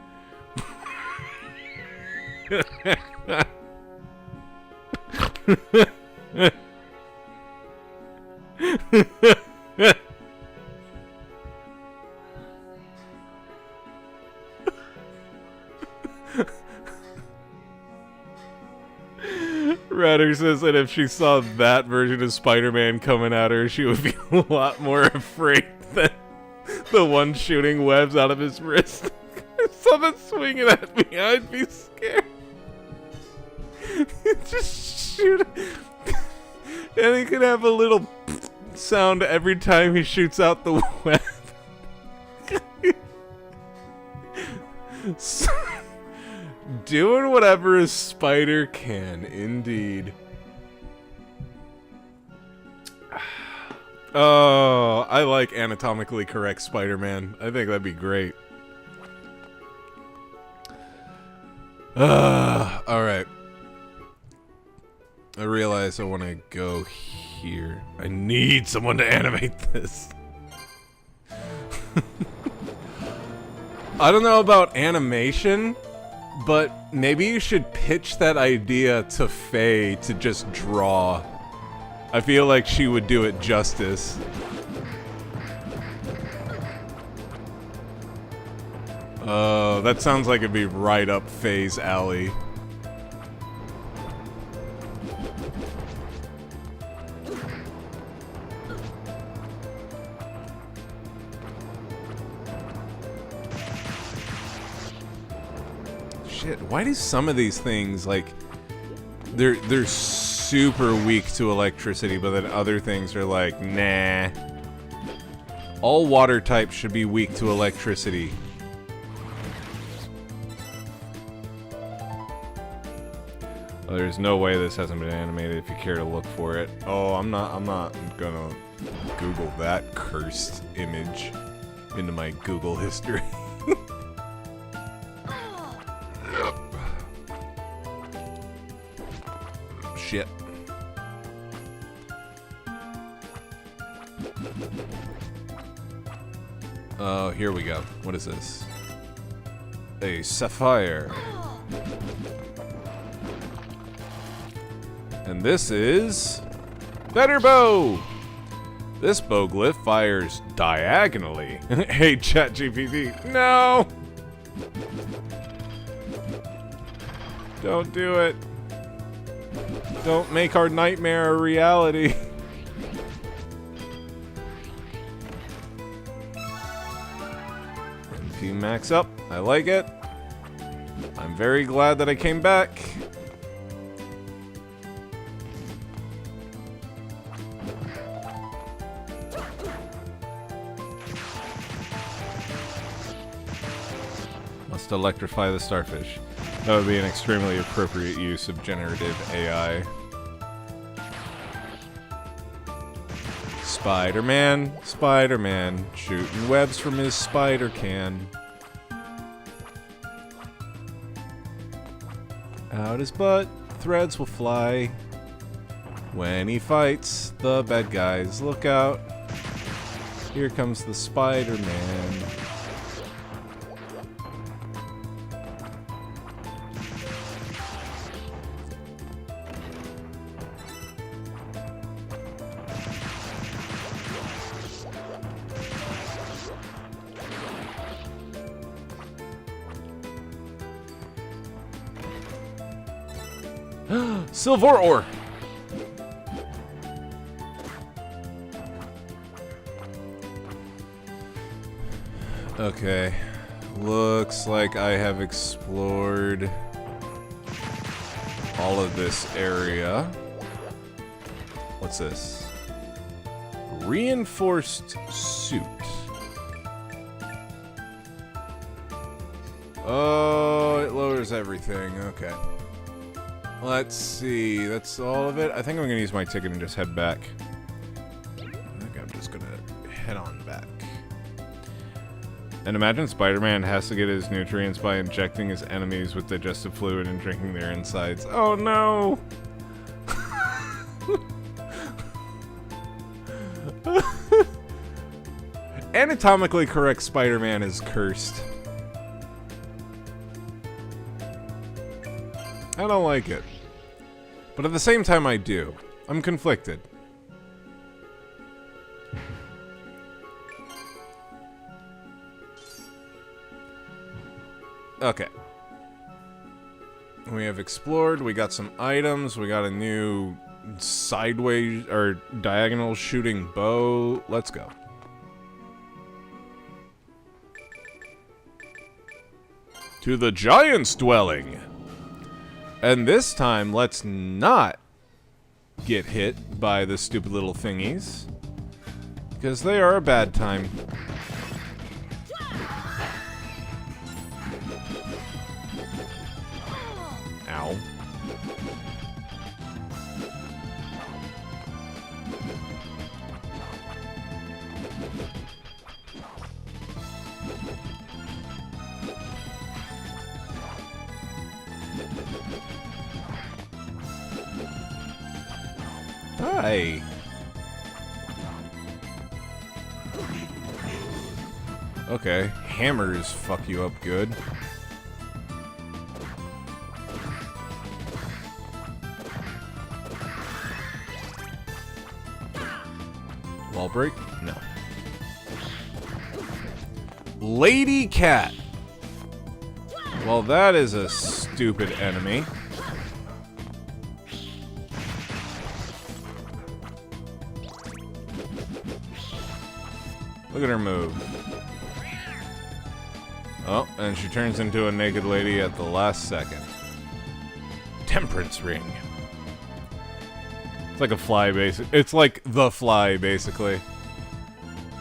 Ratter says that if she saw that version of Spider-Man coming at her, she would be a lot more afraid than the one shooting webs out of his wrist. If someone swinging at me, I'd be scared. Just shoot. And he could have a little sound every time he shoots out the web. So, doing whatever a spider can, indeed. Oh, I like anatomically correct Spider-Man. I think that'd be great. Alright. I realize I want to go here. I need someone to animate this. I don't know about animation, but maybe you should pitch that idea to Faye to just draw. I feel like she would do it justice. That sounds like it'd be right up Faye's alley. Shit, why do some of these things, like, they're super weak to electricity, but then other things are like, nah. All water types should be weak to electricity. Oh, there's no way this hasn't been animated if you care to look for it. Oh, I'm not gonna Google that cursed image into my Google history. Shit. Oh, here we go. What is this? A sapphire. And this is... Better bow! This bow glyph fires diagonally. Hey, ChatGPT. No! Don't do it. Don't make our nightmare a reality. MP max up. I like it. I'm very glad that I came back. must electrify the starfish. That would be an extremely appropriate use of generative AI. Spider-Man, Spider-Man, shooting webs from his spider can. Out his butt, threads will fly. When he fights the bad guys, look out. Here comes the Spider-Man. Silver ore! Okay. Looks like I have explored all of this area. What's this? Reinforced suit. Oh, it lowers everything. Okay. Let's see. That's all of it. I think I'm gonna use my ticket and just head back. I think I'm just gonna head on back. And imagine Spider-Man has to get his nutrients by injecting his enemies with digestive fluid and drinking their insides. Oh no! Anatomically correct Spider-Man is cursed. I don't like it. But at the same time, I do. I'm conflicted. Okay. We have explored, we got some items, we got a new sideways or diagonal shooting bow. Let's go. To the giant's dwelling. And this time, let's not get hit by the stupid little thingies. Because they are a bad time. Ow. Hi. Okay, hammers fuck you up good. Wall break? No. Lady Cat. Well, that is a stupid enemy. Look at her move. Oh, and she turns into a naked lady at the last second. Temperance ring. It's like a fly, it's like the fly, basically.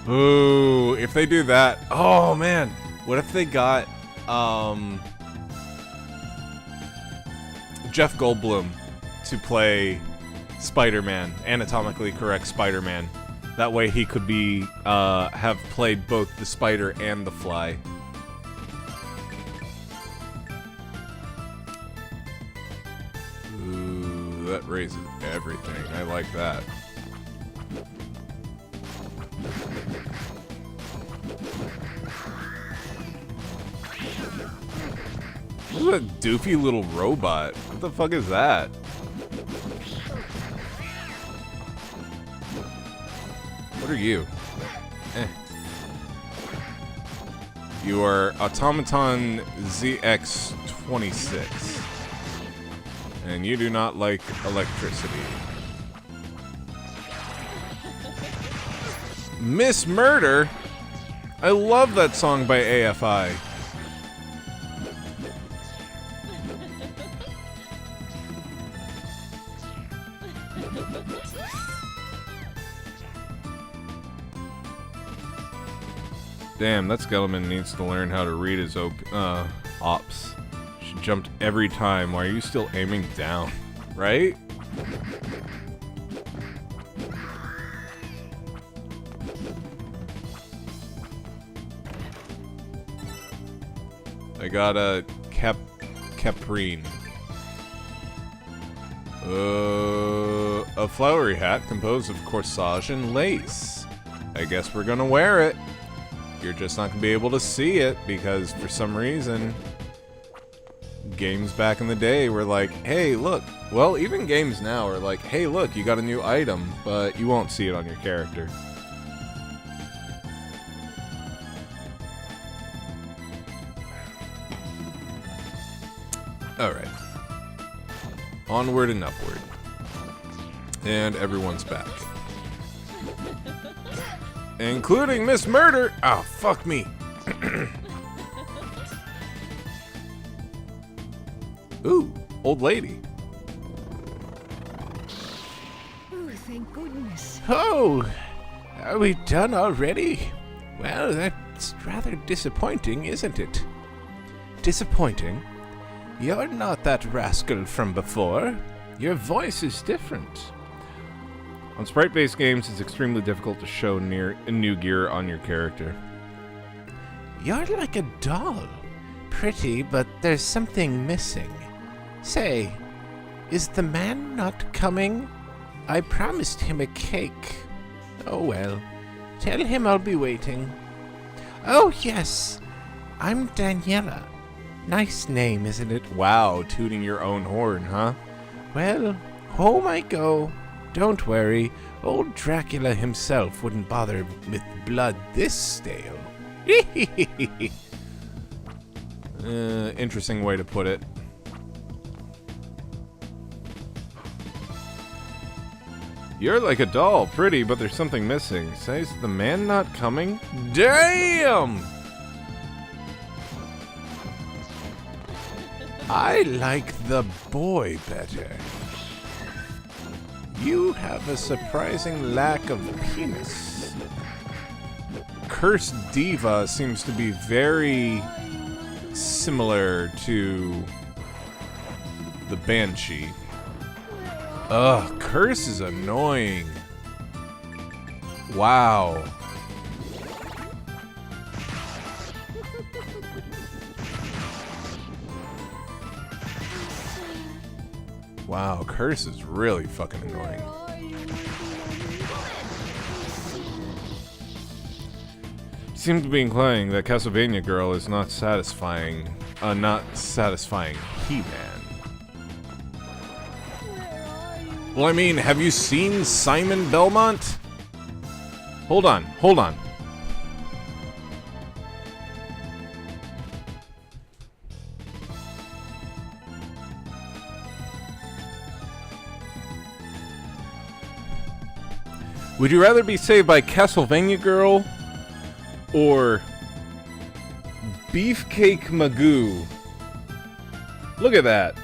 Ooh, if they do that... Oh, man. What if they got, Jeff Goldblum to play Spider-Man, anatomically correct Spider-Man. That way he could be, have played both the spider and the fly. Ooh, that raises everything. I like that. This is a doofy little robot. What the fuck is that? What are you? You are Automaton ZX26. And you do not like electricity. Miss Murder? I love that song by AFI. Damn, that skeleton needs to learn how to read his Ops. She jumped every time. Why are you still aiming down? Right? I got a caprine. A flowery hat composed of corsage and lace. I guess we're gonna wear it. You're just not gonna be able to see it because for some reason games back in the day were like, hey look, well even games now are like, hey look, you got a new item, but you won't see it on your character. Alright. Onward and upward. And everyone's back. Including Miss Murder! Oh, fuck me. Ooh, old lady. Oh, thank goodness. Oh, are we done already? Well, that's rather disappointing, isn't it? Disappointing? You're not that rascal from before. Your voice is different. On sprite-based games, it's extremely difficult to show new gear on your character. You're like a doll. Pretty, but there's something missing. Say, is the man not coming? I promised him a cake. Oh well, tell him I'll be waiting. Oh yes, I'm Daniela. Nice name, isn't it? Wow, tooting your own horn, huh? Well, home I go. Don't worry, old Dracula himself wouldn't bother with blood this stale. Interesting way to put it. You're like a doll, pretty, but there's something missing. Says the man not coming? Damn! I like the boy better. You have a surprising lack of penis. Cursed Diva seems to be very similar to the Banshee. Ugh, Curse is annoying. Wow. Wow, Curse is really fucking annoying. Seems to be implying that Castlevania Girl is not satisfying He-Man. Well, I mean, have you seen Simon Belmont? Hold on. Would you rather be saved by Castlevania Girl or Beefcake Magoo? Look at that.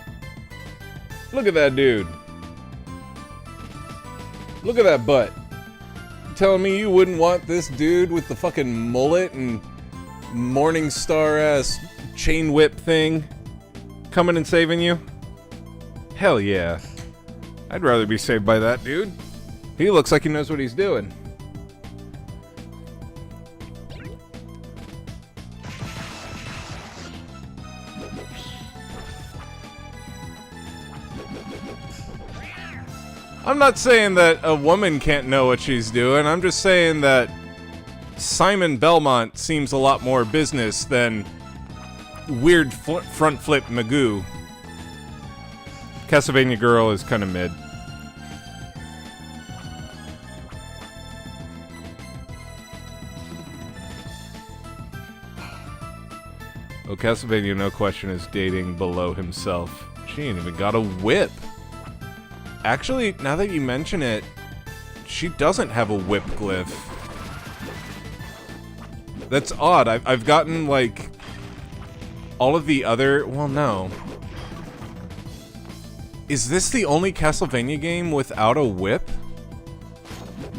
Look at that dude. Look at that butt. You telling me you wouldn't want this dude with the fucking mullet and Morningstar ass chain whip thing coming and saving you? Hell yeah. I'd rather be saved by that dude. He looks like he knows what he's doing. I'm not saying that a woman can't know what she's doing. I'm just saying that Simon Belmont seems a lot more business than weird front flip Magoo. Castlevania Girl is kind of mid. Oh, Castlevania, no question, is dating below himself. She ain't even got a whip. Actually, now that you mention it, she doesn't have a whip glyph. That's odd. I've gotten, like, all of the other... Well, no. Is this the only Castlevania game without a whip?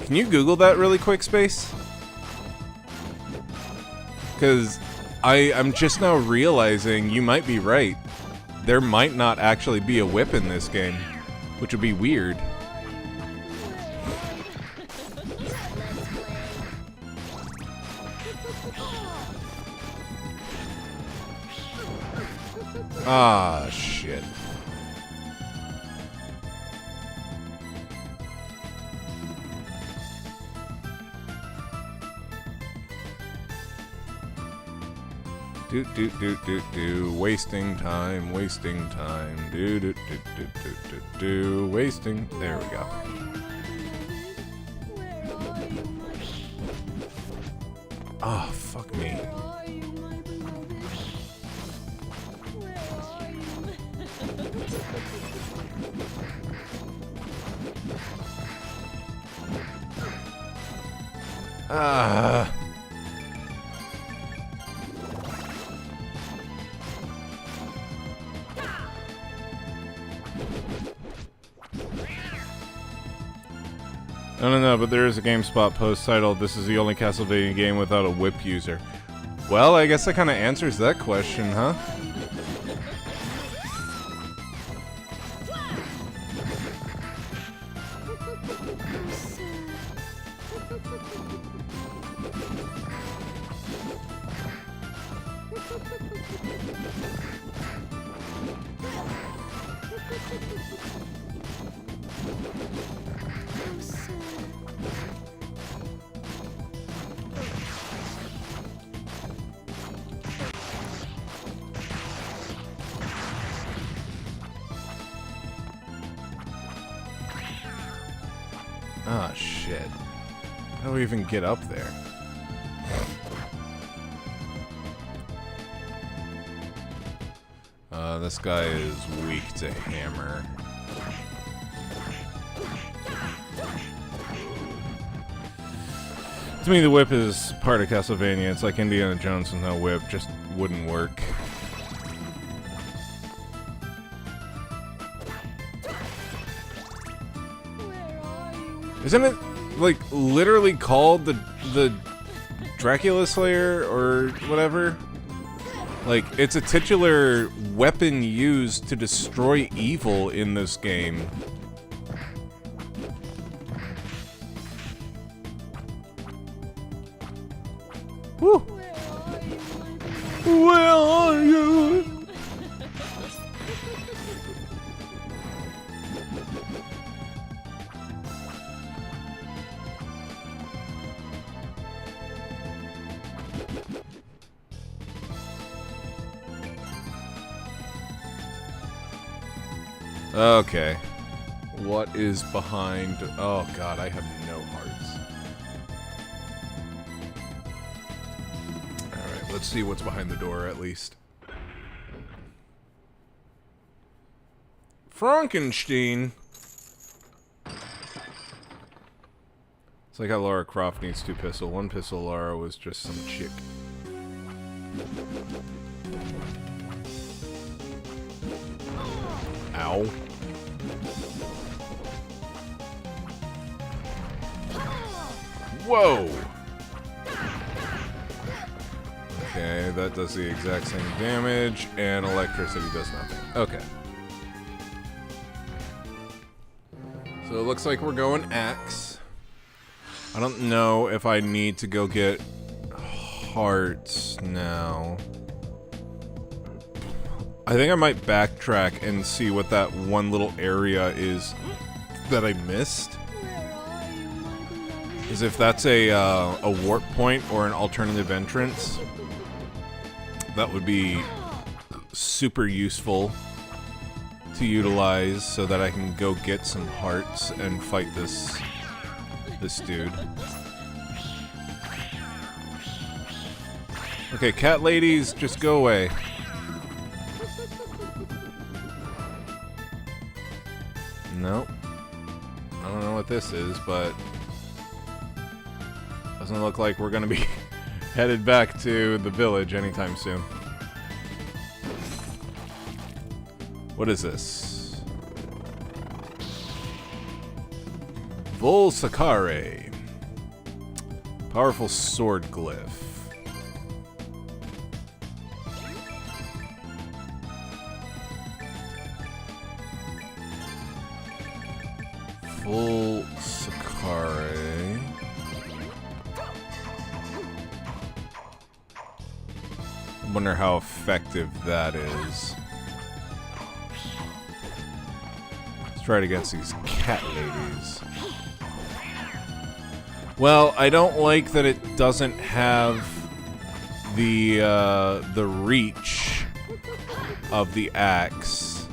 Can you Google that really quick, Space? Because I'm just now realizing you might be right. There might not actually be a whip in this game, which would be weird. Ah, shit. Wasting time, wasting time. Wasting. There we go. Oh, fuck me. Ah. No, but there is a GameSpot post titled, "This is the only Castlevania game without a whip user." Well, I guess that kind of answers that question, huh? Ah, shit. How do we even get up there? This guy is weak to hammer. To me, the whip is part of Castlevania. It's like Indiana Jones with no whip. Just wouldn't work. Isn't it, like, literally called the Dracula Slayer or whatever? Like, it's a titular weapon used to destroy evil in this game. Woo! Where are you? Okay. What is behind... Oh god, I have no hearts. Alright, let's see what's behind the door at least. Frankenstein! It's like how Lara Croft needs 2 pistols. 1 pistol Lara was just some chick. Ow. Whoa! Okay, that does the exact same damage, and electricity does nothing. Okay. So it looks like we're going axe. I don't know if I need to go get hearts now. I think I might backtrack and see what that one little area is that I missed. Is if that's a warp point or an alternative entrance. That would be super useful to utilize so that I can go get some hearts and fight this dude. Okay, cat ladies, just go away. Nope. I don't know what this is, but doesn't look like we're gonna be headed back to the village anytime soon. What is this? Vol Sakare. Powerful sword glyph. Full Sakare. I wonder how effective that is. Let's try it against these cat ladies. Well, I don't like that it doesn't have the reach of the axe,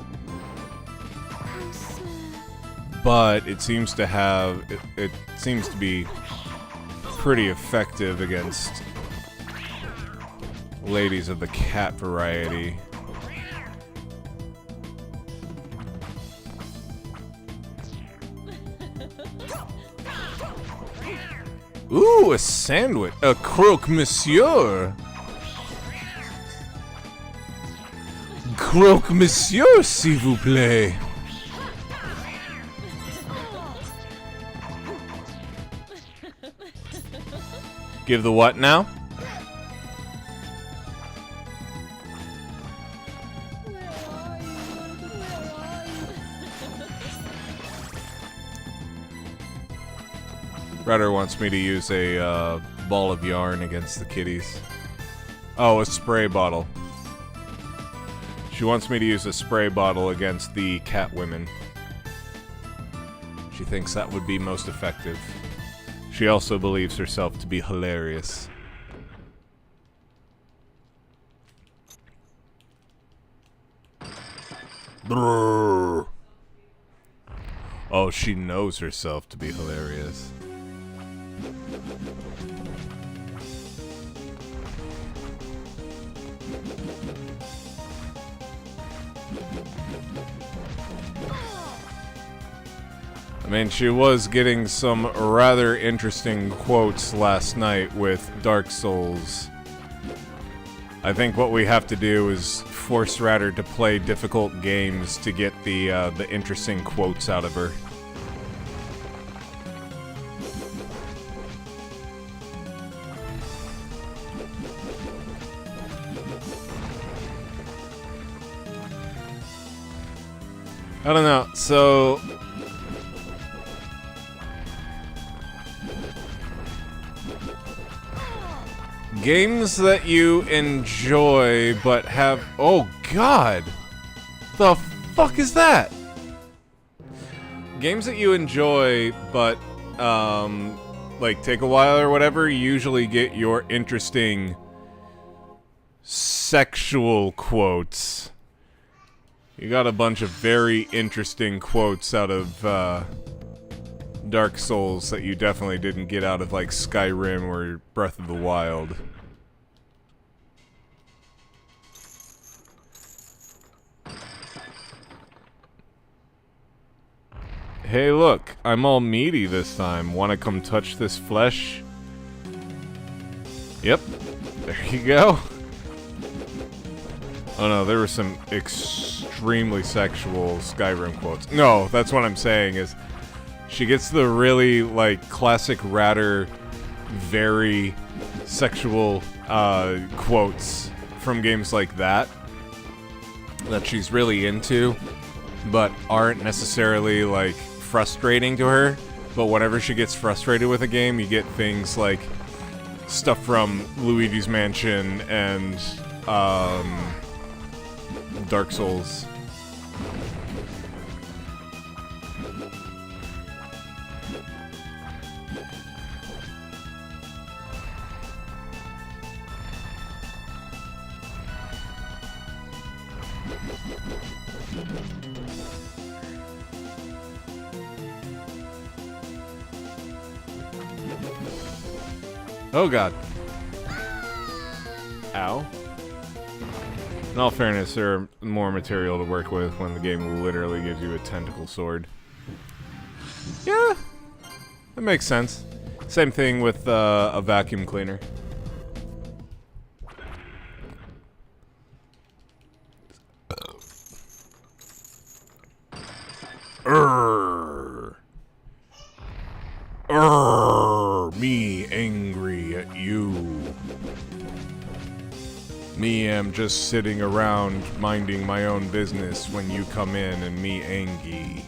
but it seems to have it seems to be pretty effective against ladies of the cat variety. Ooh, a sandwich. A croque monsieur. Croque monsieur, s'il vous plaît. Give the what now? Rudder wants me to use a ball of yarn against the kitties. Oh, a spray bottle. She wants me to use a spray bottle against the cat women. She thinks that would be most effective. She also believes herself to be hilarious. Brrr. Oh, she knows herself to be hilarious. I mean, she was getting some rather interesting quotes last night with Dark Souls. I think what we have to do is force Radder to play difficult games to get the interesting quotes out of her. I don't know, so games that you enjoy but have... Oh god! The fuck is that? Games that you enjoy but, like, take a while or whatever, usually get your interesting sexual quotes. You got a bunch of very interesting quotes out of, Dark Souls that you definitely didn't get out of, like, Skyrim or Breath of the Wild. Hey, look, I'm all meaty this time. Wanna come touch this flesh? Yep, there you go. Oh no, there were some extremely sexual Skyrim quotes. No, that's what I'm saying is she gets the really, like, classic Radder, very sexual quotes from games like that she's really into, but aren't necessarily, like, frustrating to her. But whenever she gets frustrated with a game, you get things like stuff from Luigi's Mansion and Dark Souls. Oh god. Ow. In all fairness, there are more material to work with when the game literally gives you a tentacle sword. Yeah, that makes sense. Same thing with a vacuum cleaner. Me angry at you. Me am just sitting around minding my own business when you come in and me angry.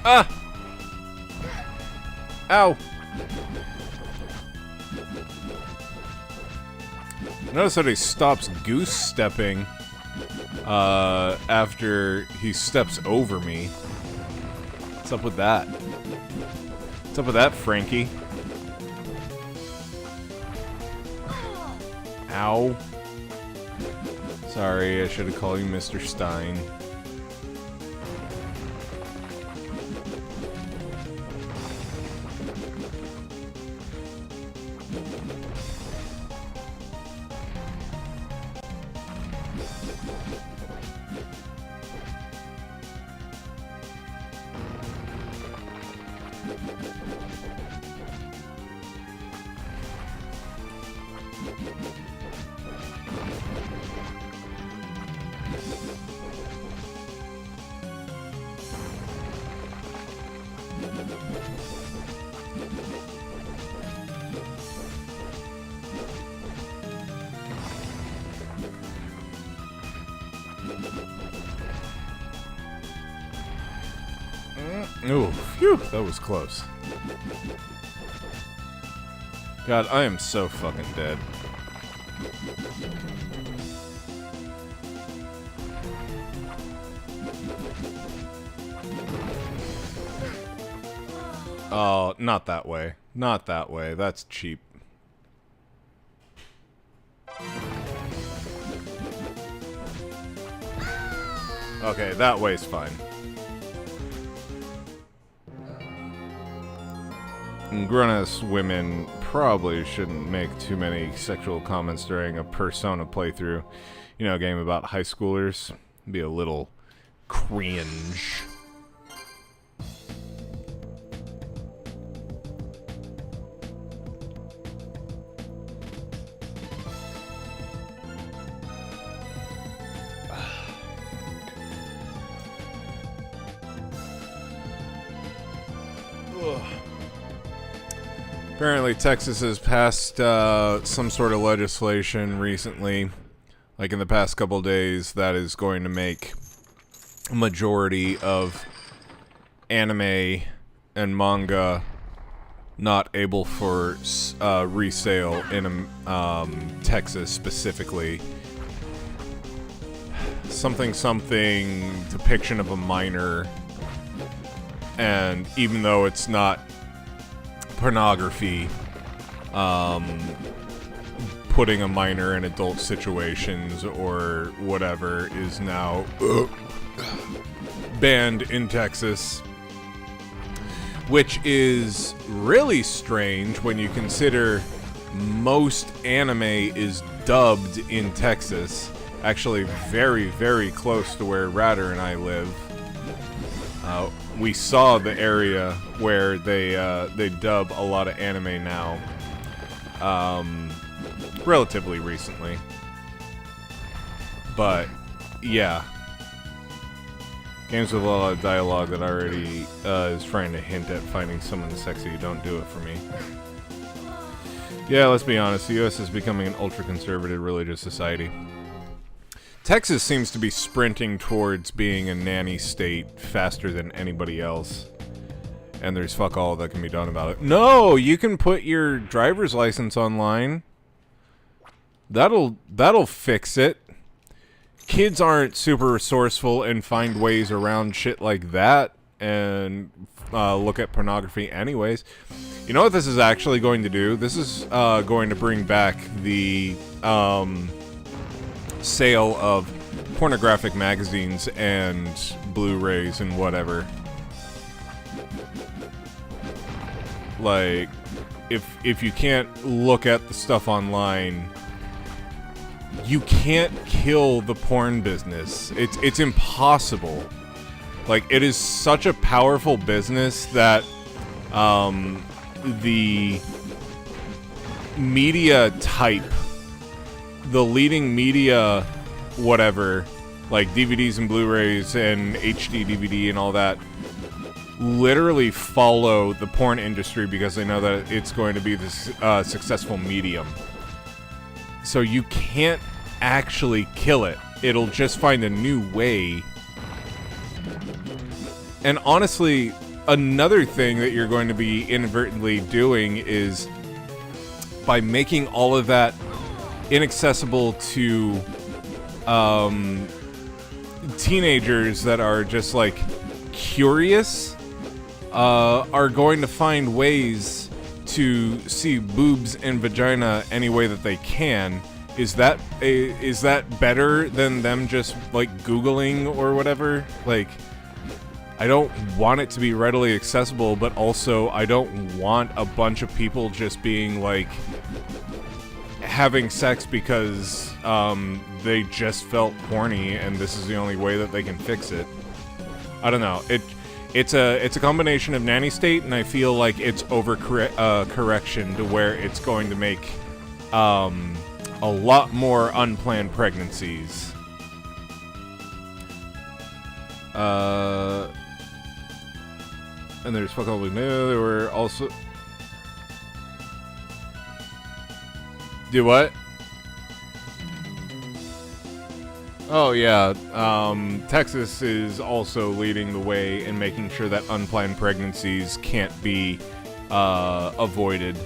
Ah! Ow! Notice that he stops goose stepping after he steps over me. What's up with that? What's up with that, Frankie? Ow. Sorry, I should have called you Mr. Stein. Ooh, phew, that was close. God, I am so fucking dead. Oh, not that way. Not that way. That's cheap. Okay, that way's fine. Grown-ass women probably shouldn't make too many sexual comments during a Persona playthrough. You know, a game about high schoolers. It'd be a little cringe. Apparently, Texas has passed some sort of legislation recently, like in the past couple days, that is going to make a majority of anime and manga not able for resale in Texas specifically. Something depiction of a minor, and even though it's not pornography, putting a minor in adult situations or whatever is now banned in Texas, which is really strange when you consider most anime is dubbed in Texas. Actually, very, very close to where Ratter and I live. We saw the area where they dub a lot of anime now, relatively recently. But yeah, games with a lot of dialogue that already is trying to hint at finding someone sexy. Don't do it for me. Yeah, let's be honest. The U.S. is becoming an ultra-conservative religious society. Texas seems to be sprinting towards being a nanny state faster than anybody else. And there's fuck all that can be done about it. No, you can put your driver's license online. That'll fix it. Kids aren't super resourceful and find ways around shit like that and look at pornography anyways. You know what this is actually going to do? This is going to bring back the sale of pornographic magazines and Blu-rays and whatever. Like, if you can't look at the stuff online, you can't kill the porn business. It's impossible. Like, it is such a powerful business that the media type, the leading media, whatever, like DVDs and Blu-rays and HD DVD and all that, literally follow the porn industry because they know that it's going to be this successful medium. So you can't actually kill it. It'll just find a new way. And honestly, another thing that you're going to be inadvertently doing is by making all of that inaccessible to teenagers that are just like curious, are going to find ways to see boobs and vagina any way that they can. Is that better than them just like Googling or whatever? Like, I don't want it to be readily accessible, but also I don't want a bunch of people just being like having sex because they just felt horny and this is the only way that they can fix it. I don't know. It's a combination of nanny state, and I feel like it's correction to where it's going to make a lot more unplanned pregnancies. And there's fuck all we knew. There were also. Do what? Oh yeah, Texas is also leading the way in making sure that unplanned pregnancies can't be avoided.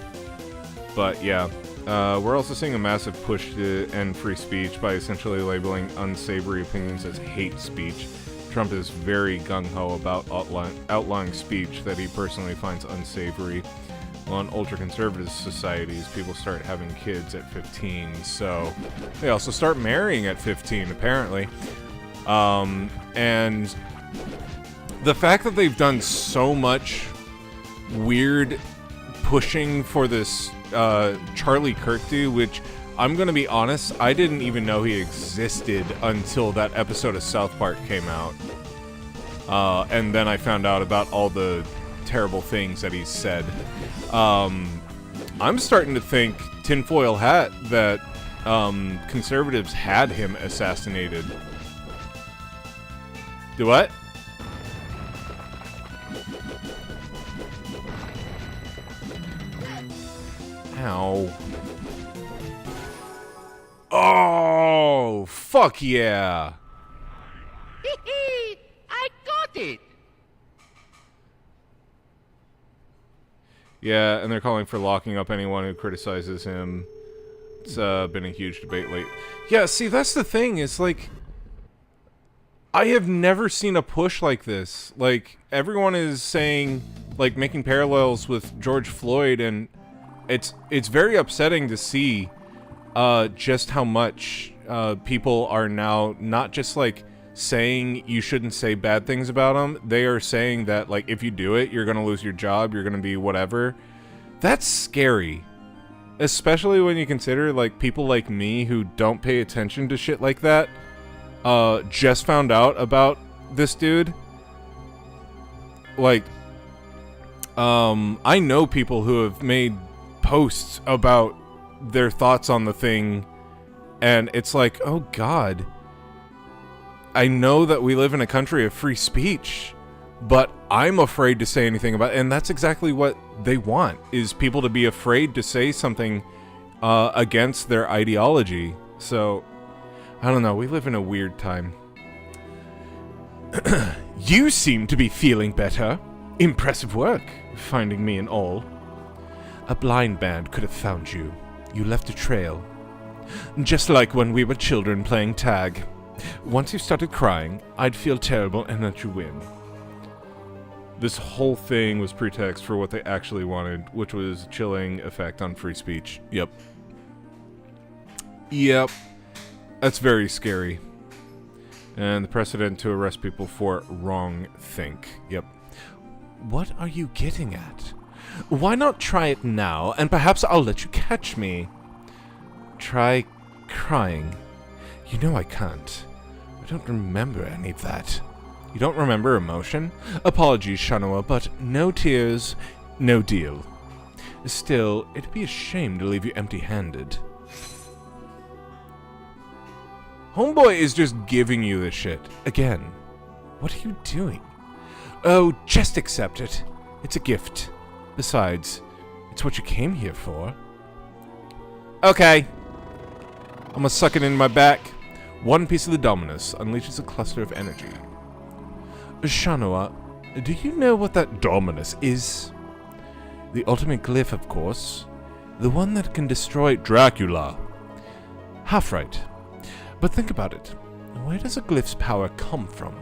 But yeah, we're also seeing a massive push to end free speech by essentially labeling unsavory opinions as hate speech. Trump is very gung-ho about outlawing speech that he personally finds unsavory. Well, in ultra-conservative societies, people start having kids at 15, so they also start marrying at 15, apparently. And the fact that they've done so much weird pushing for this Charlie Kirk dude, which, I'm gonna be honest, I didn't even know he existed until that episode of South Park came out. And then I found out about all the terrible things that he's said. I'm starting to think tinfoil hat that conservatives had him assassinated. Do what? Ow. Oh, fuck yeah. I got it! Yeah, and they're calling for locking up anyone who criticizes him. It's been a huge debate lately. Yeah, see, that's the thing. It's like, I have never seen a push like this. Like, everyone is saying, like, making parallels with George Floyd, and it's very upsetting to see just how much people are now not just, like, saying you shouldn't say bad things about them. They are saying that, like, if you do it, you're gonna lose your job, you're gonna be whatever. That's scary. Especially when you consider, like, people like me who don't pay attention to shit like that, just found out about this dude. Like, I know people who have made posts about their thoughts on the thing, and it's like, oh god, I know that we live in a country of free speech, but I'm afraid to say anything about it, and that's exactly what they want, is people to be afraid to say something against their ideology. So, I don't know, we live in a weird time. You seem to be feeling better. Impressive work, finding me and all. A blind man could have found you. You left a trail. Just like when we were children playing tag. Once you started crying, I'd feel terrible and let you win. This whole thing was pretext for what they actually wanted, which was chilling effect on free speech. Yep. Yep. That's very scary. And the precedent to arrest people for wrong think. Yep. What are you getting at? Why not try it now, and perhaps I'll let you catch me? Try crying. You know I can't. I don't remember any of that. You don't remember emotion? Apologies, Shanoa, but no tears, no deal. Still, it'd be a shame to leave you empty-handed. Homeboy is just giving you this shit. Again. What are you doing? Oh, just accept it. It's a gift. Besides, it's what you came here for. Okay. I'm gonna suck it in my back. One piece of the Dominus unleashes a cluster of energy. Shanoa, Do you know what that Dominus is? The ultimate glyph, of course. The one that can destroy Dracula. Half right. But think about it. Where does a glyph's power come from?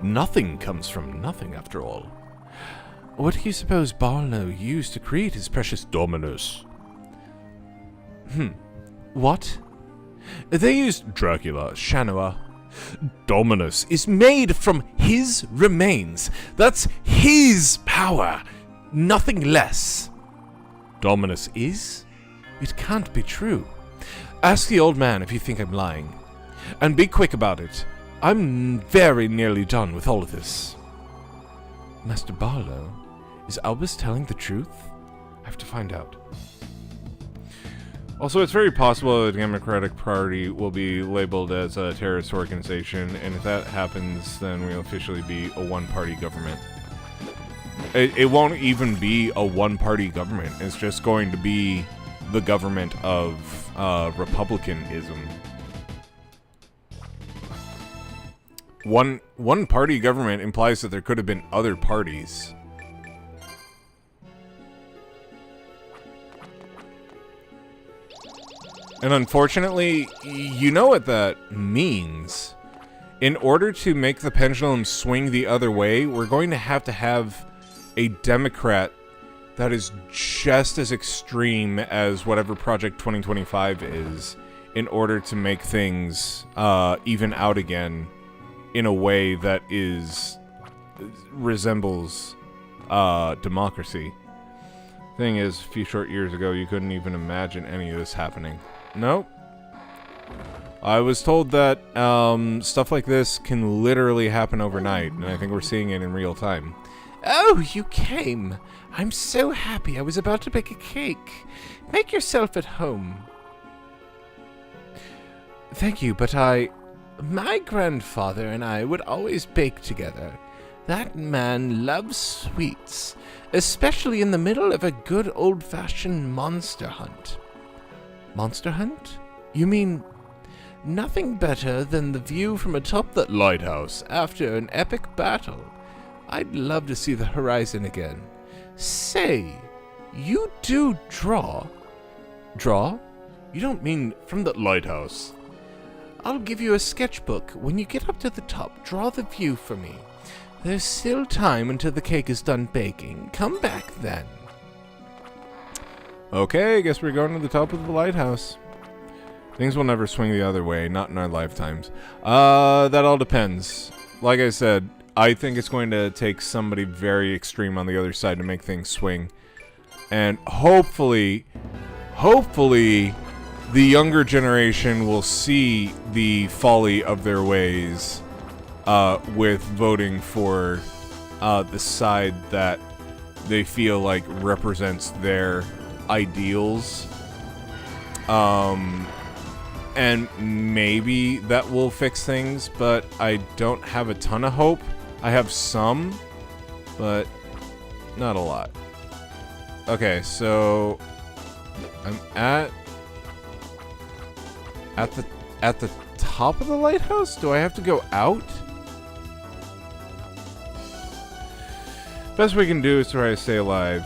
Nothing comes from nothing, after all. What do you suppose Barlow used to create his precious Dominus? What? They used Dracula, Shanoa. Dominus is made from his remains. That's his power. Nothing less. Dominus is? It can't be true. Ask the old man if you think I'm lying. And be quick about it. I'm very nearly done with all of this. Master Barlow, is Albus telling the truth? I have to find out. Also, it's very possible that the Democratic Party will be labeled as a terrorist organization, and if that happens, then we'll officially be a one-party government. It won't even be a one-party government. It's just going to be the government of Republicanism. One-party government implies that there could have been other parties. And unfortunately, you know what that means. In order to make the pendulum swing the other way, we're going to have a Democrat that is just as extreme as whatever Project 2025 is, in order to make things even out again in a way that resembles democracy. Thing is, a few short years ago, you couldn't even imagine any of this happening. Nope. I was told that stuff like this can literally happen overnight, and I think we're seeing it in real time. Oh, you came. I'm so happy. I was about to bake a cake. Make yourself at home. Thank you, but my grandfather and I would always bake together. That man loves sweets, especially in the middle of a good old-fashioned monster hunt. Monster hunt? You mean nothing better than the view from atop that lighthouse after an epic battle? I'd love to see the horizon again. Say, you do draw? Draw? You don't mean from that lighthouse? I'll give you a sketchbook. When you get up to the top, draw the view for me. There's still time until the cake is done baking. Come back then. Okay, I guess we're going to the top of the lighthouse. Things will never swing the other way, not in our lifetimes. That all depends. Like I said, I think it's going to take somebody very extreme on the other side to make things swing. And hopefully, the younger generation will see the folly of their ways with voting for the side that they feel like represents their ideals. And maybe that will fix things, but I don't have a ton of hope. I have some, but not a lot. Okay, so I'm at the top of the lighthouse? Do I have to go out? Best we can do is try to stay alive.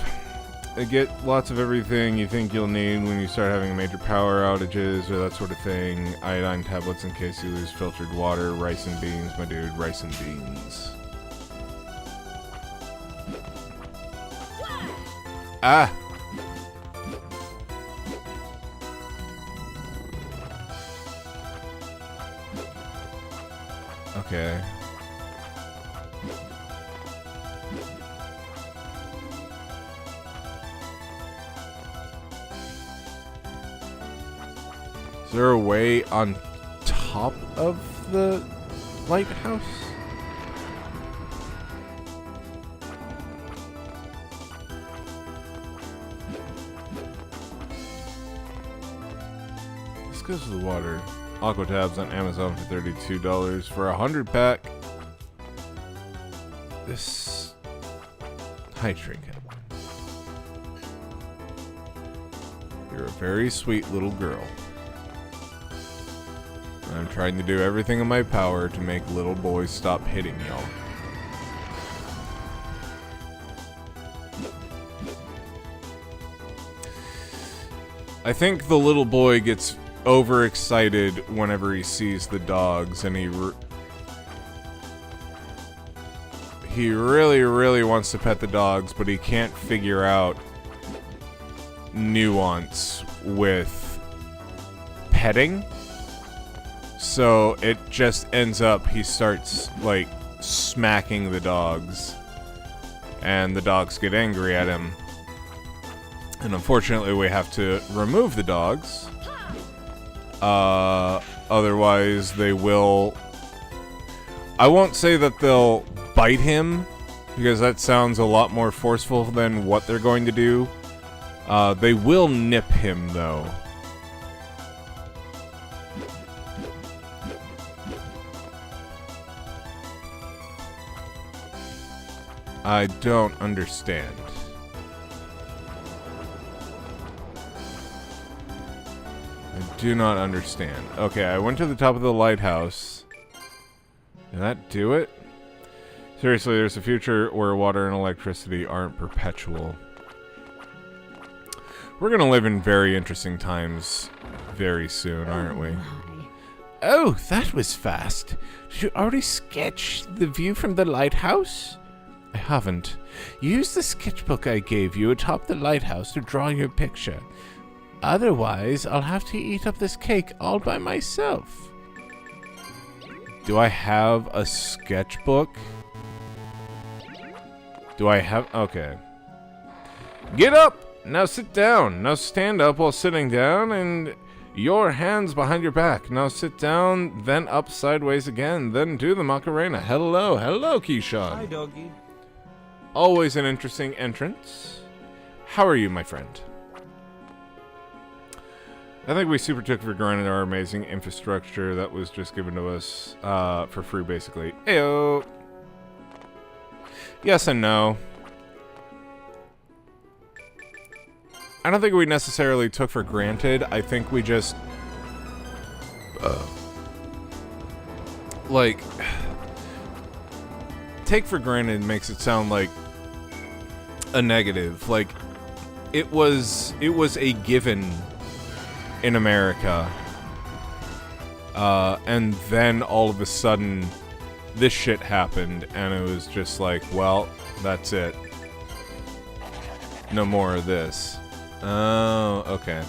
Get lots of everything you think you'll need when you start having major power outages or that sort of thing. Iodine tablets in case you lose filtered water. Rice and beans, my dude. Rice and beans. Ah! Okay. Is there a way on top of the lighthouse? This goes to the water. Aqua tabs on Amazon for $32 for a 100-pack. This high trinket. You're a very sweet little girl. I'm trying to do everything in my power to make little boys stop hitting y'all. I think the little boy gets overexcited whenever he sees the dogs, and he really, really wants to pet the dogs, but he can't figure out nuance with petting. So it just ends up he starts, like, smacking the dogs, and the dogs get angry at him. And unfortunately, we have to remove the dogs. Otherwise, they will... I won't say that they'll bite him, because that sounds a lot more forceful than what they're going to do. They will nip him, though. I don't understand. I do not understand. Okay, I went to the top of the lighthouse. Did that do it? Seriously, there's a future where water and electricity aren't perpetual. We're gonna live in very interesting times very soon, aren't we? Oh, that was fast. Did you already sketch the view from the lighthouse? I haven't. Use the sketchbook I gave you atop the lighthouse to draw your picture. Otherwise, I'll have to eat up this cake all by myself. Do I have a sketchbook? Do I have... Okay. Get up! Now sit down. Now stand up while sitting down, and your hands behind your back. Now sit down, then up sideways again, then do the Macarena. Hello, hello, Keyshawn. Hi, doggy. Always an interesting entrance. How are you, my friend? I think we super took for granted our amazing infrastructure that was just given to us for free, basically. Ayo. Yes and no. I don't think we necessarily took for granted. I think we just... like... take for granted makes it sound like a negative. Like, it was a given in America. And then all of a sudden, this shit happened, and it was just like, well, that's it. No more of this. Oh, okay.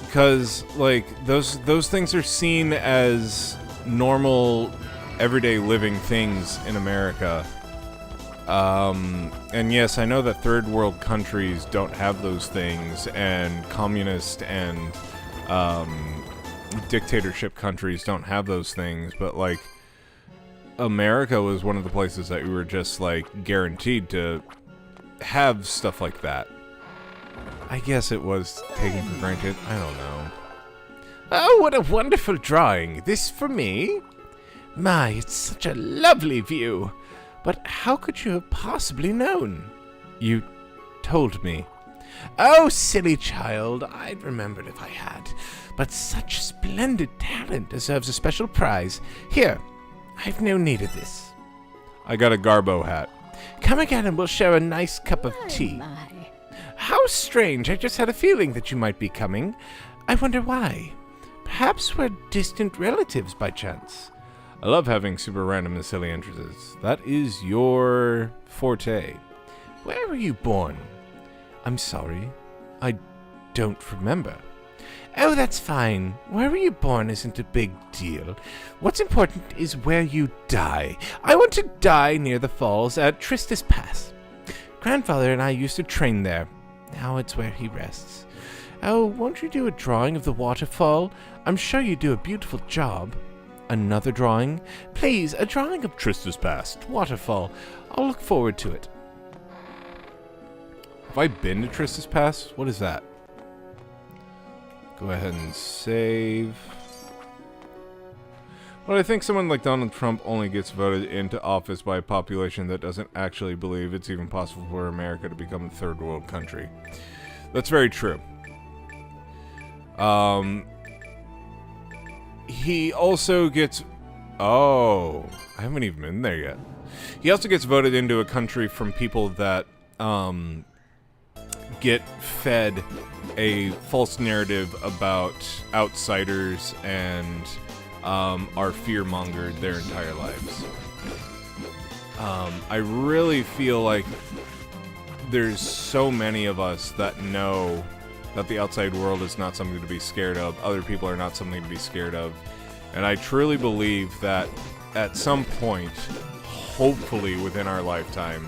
Because, like, those things are seen as normal, everyday living things in America. And yes, I know that third world countries don't have those things, and communist and dictatorship countries don't have those things, but, like, America was one of the places that we were just, like, guaranteed to have stuff like that. I guess it was taken for granted. I don't know. Oh, what a wonderful drawing. This for me? My, it's such a lovely view. But how could you have possibly known? You told me. Oh, silly child. I'd remembered if I had. But such splendid talent deserves a special prize. Here, I've no need of this. I got a Garbo hat. Come again and we'll share a nice cup of tea. My. How strange. I just had a feeling that you might be coming. I wonder why. Perhaps we're distant relatives by chance. I love having super random and silly entrances. That is your forte. Where were you born? I'm sorry. I don't remember. Oh, that's fine. Where were you born isn't a big deal. What's important is where you die. I want to die near the falls at Tristis Pass. Grandfather and I used to train there. Now it's where he rests. Oh, won't you do a drawing of the waterfall? I'm sure you do a beautiful job. Another drawing? Please, a drawing of Tristis Pass, waterfall. I'll look forward to it. Have I been to Tristis Pass? What is that? Go ahead and save. Well, I think someone like Donald Trump only gets voted into office by a population that doesn't actually believe it's even possible for America to become a third world country. That's very true. He also gets... Oh, I haven't even been there yet. He also gets voted into a country from people that get fed a false narrative about outsiders and are fear-mongered their entire lives. I really feel like there's so many of us that know that the outside world is not something to be scared of, other people are not something to be scared of, and I truly believe that at some point, hopefully within our lifetime,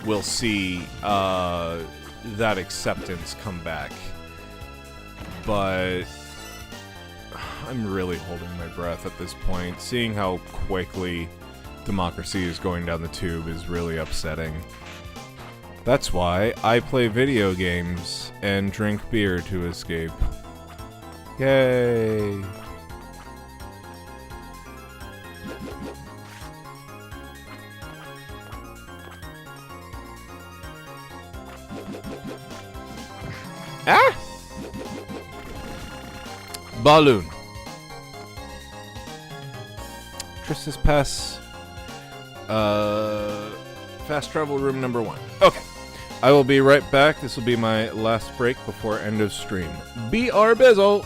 we'll see that acceptance come back. But I'm really holding my breath at this point. Seeing how quickly democracy is going down the tube is really upsetting. That's why I play video games and drink beer to escape. Yay! Ah! Balloon. Tristis Pass. Fast travel room number 1. Okay. I will be right back. This will be my last break before end of stream. BR Bizzle!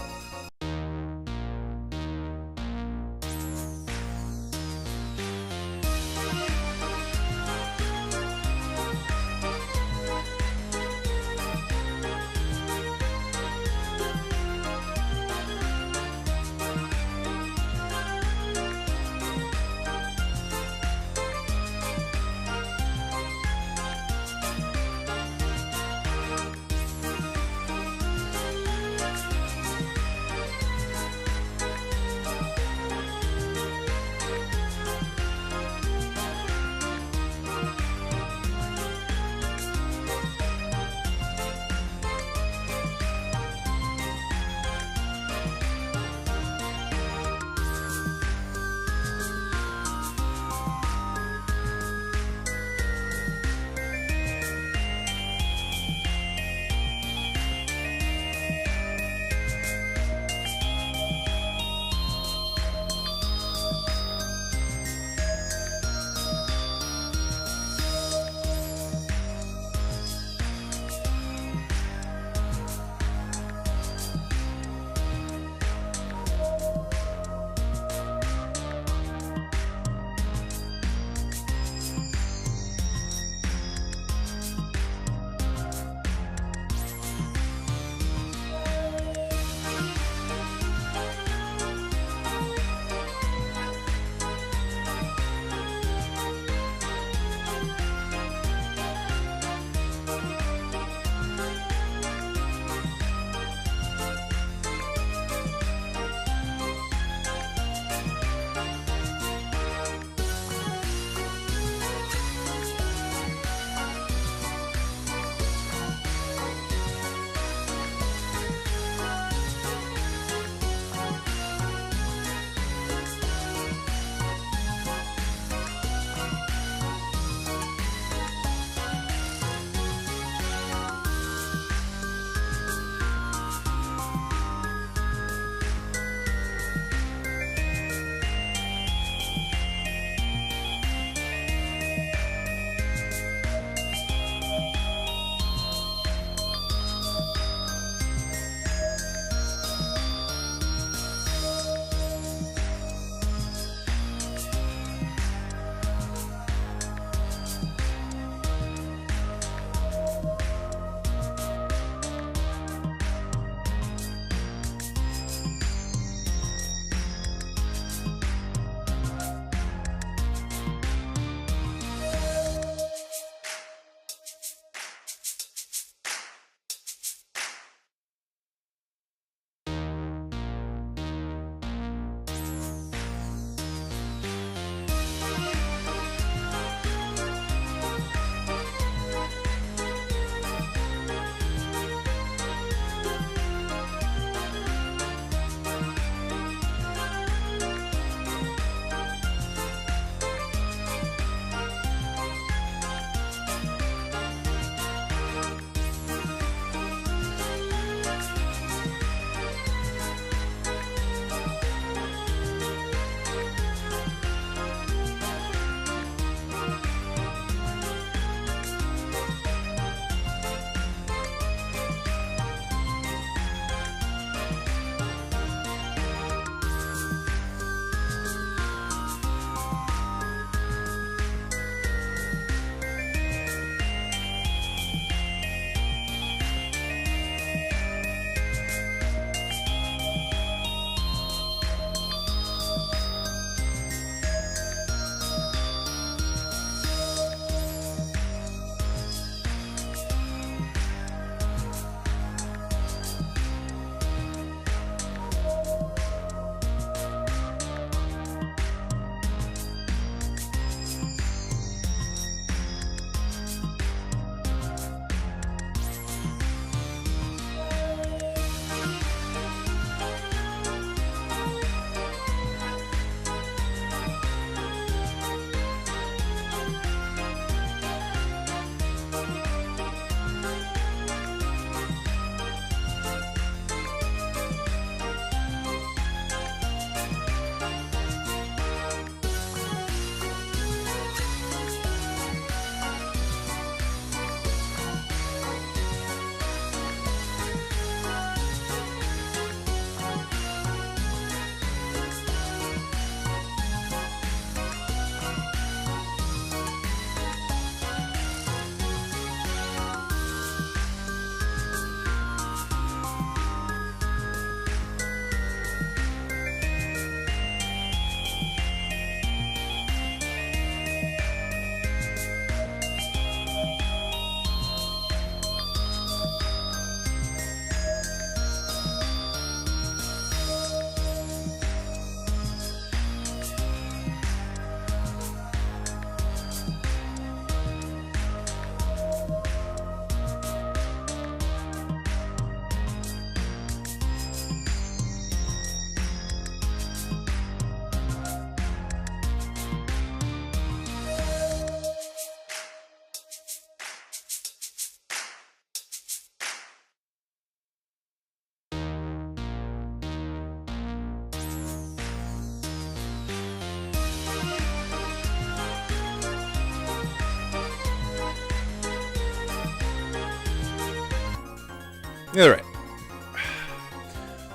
Alright.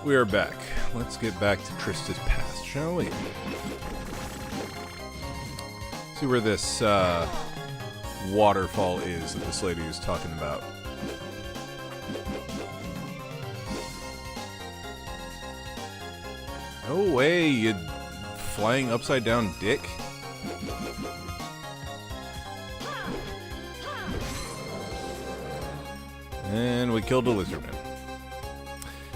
We are back. Let's get back to Trista's past, shall we? See where this waterfall is that this lady is talking about. No way, you flying upside down dick. And we killed a lizardman.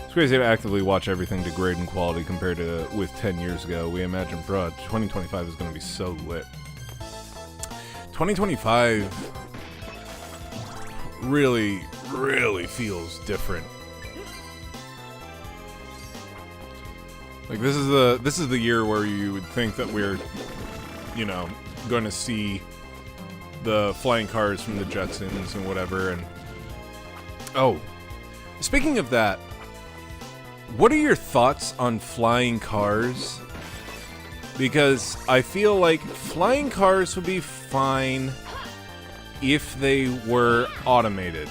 It's crazy to actively watch everything degrade in quality compared to with 10 years ago. We imagine, bro, 2025 is going to be so lit. 2025 really, really feels different. Like this is the year where you would think that we're, you know, going to see the flying cars from the Jetsons and whatever. And oh, speaking of that, what are your thoughts on flying cars? Because I feel like flying cars would be fine if they were automated.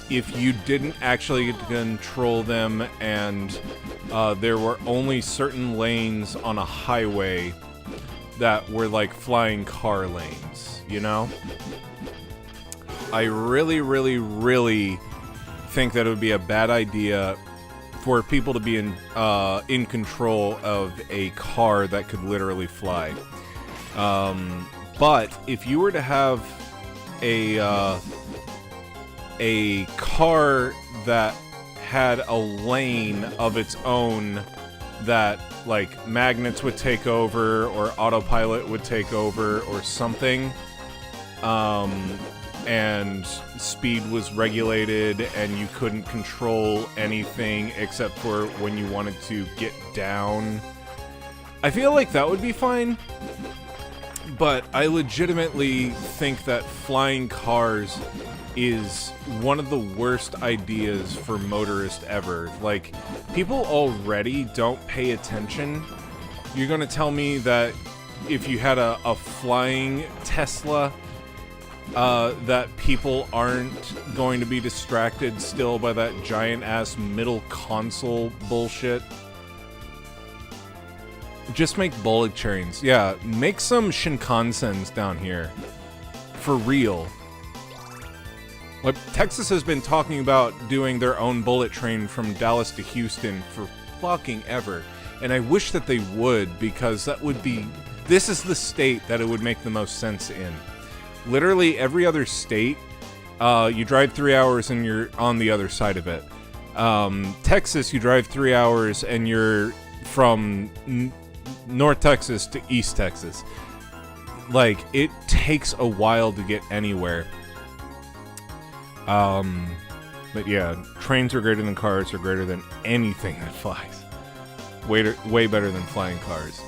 If you didn't actually get to control them and there were only certain lanes on a highway that were like flying car lanes, you know? I really, really, really think that it would be a bad idea for people to be in control of a car that could literally fly. But if you were to have a car that had a lane of its own that like magnets would take over or autopilot would take over or something, and speed was regulated and you couldn't control anything except for when you wanted to get down, I feel like that would be fine. But I legitimately think that flying cars is one of the worst ideas for motorists ever. Like, people already don't pay attention. You're gonna tell me that if you had a flying Tesla, that people aren't going to be distracted still by that giant-ass middle console bullshit? Just make bullet trains. Yeah, make some Shinkansens down here. For real. Like, Texas has been talking about doing their own bullet train from Dallas to Houston for fucking ever. And I wish that they would, because that would be... This is the state that it would make the most sense in. Literally every other state, you drive 3 hours and you're on the other side of it. Texas, you drive 3 hours and you're from North Texas to East Texas. Like, it takes a while to get anywhere. But yeah, trains are greater than cars, are greater than anything that flies. Way better than flying cars.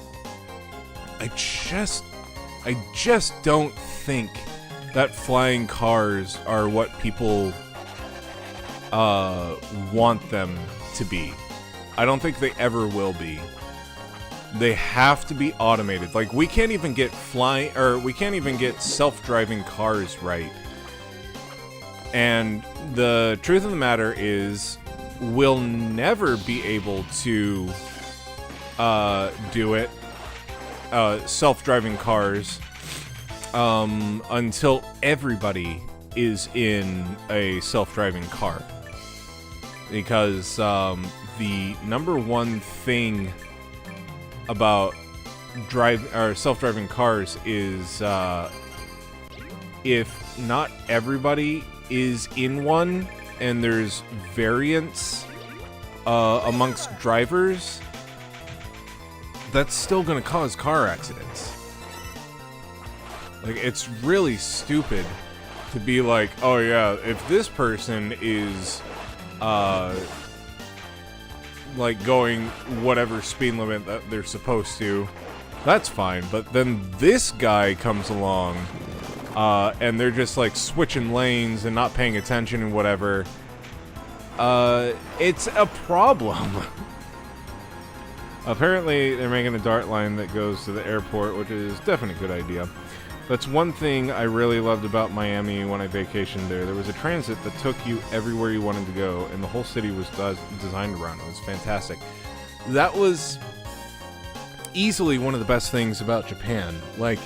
I just don't think that flying cars are what people want them to be. I don't think they ever will be. They have to be automated. Like, we can't even get self-driving cars right. And the truth of the matter is, we'll never be able to do it. Self-driving cars until everybody is in a self-driving car, because the number one thing about self-driving cars is if not everybody is in one and there's variance amongst drivers, that's still going to cause car accidents. Like, it's really stupid to be like, oh yeah, if this person is like going whatever speed limit that they're supposed to, that's fine. But then this guy comes along and they're just like switching lanes and not paying attention and whatever. It's a problem. Apparently, they're making a dart line that goes to the airport, which is definitely a good idea. That's one thing I really loved about Miami when I vacationed there. There was a transit that took you everywhere you wanted to go, and the whole city was designed around it. It was fantastic. That was easily one of the best things about Japan. Like,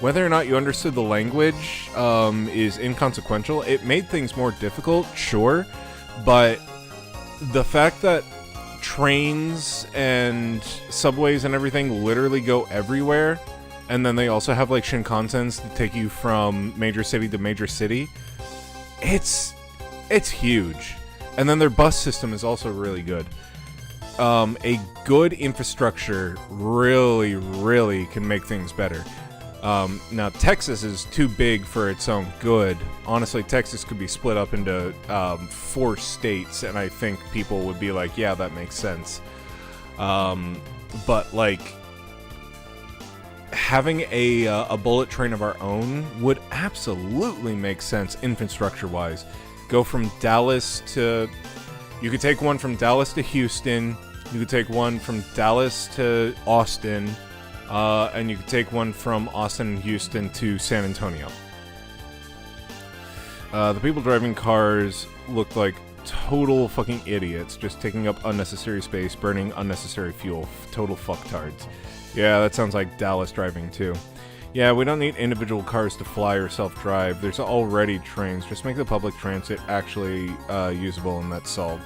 whether or not you understood the language is inconsequential. It made things more difficult, sure, but the fact that trains and subways and everything literally go everywhere, and then they also have like Shinkansens that take you from major city to major city, it's huge. And then their bus system is also really good. A good infrastructure really can make things better. Now, Texas is too big for its own good. Honestly, Texas could be split up into 4 states, and I think people would be like, yeah, that makes sense. But, like, having a bullet train of our own would absolutely make sense infrastructure-wise. Go from Dallas to... You could take one from Dallas to Houston. You could take one from Dallas to Austin. And you could take one from Austin and Houston to San Antonio. The people driving cars looked like total fucking idiots, just taking up unnecessary space, burning unnecessary fuel. Total fucktards. Yeah, that sounds like Dallas driving too. Yeah, we don't need individual cars to fly or self-drive. There's already trains. Just make the public transit actually usable, and that's solved.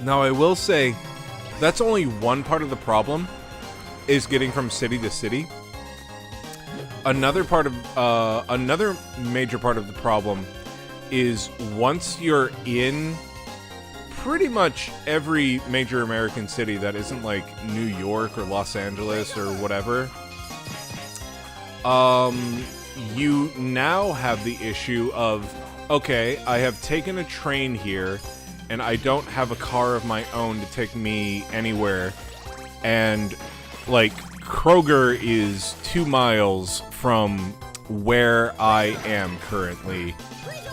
Now, I will say, that's only one part of the problem, is getting from city to city. Another major part of the problem is once you're in pretty much every major American city that isn't like New York or Los Angeles or whatever, you now have the issue of, okay, I have taken a train here, and I don't have a car of my own to take me anywhere, and, like, Kroger is 2 miles from where I am currently,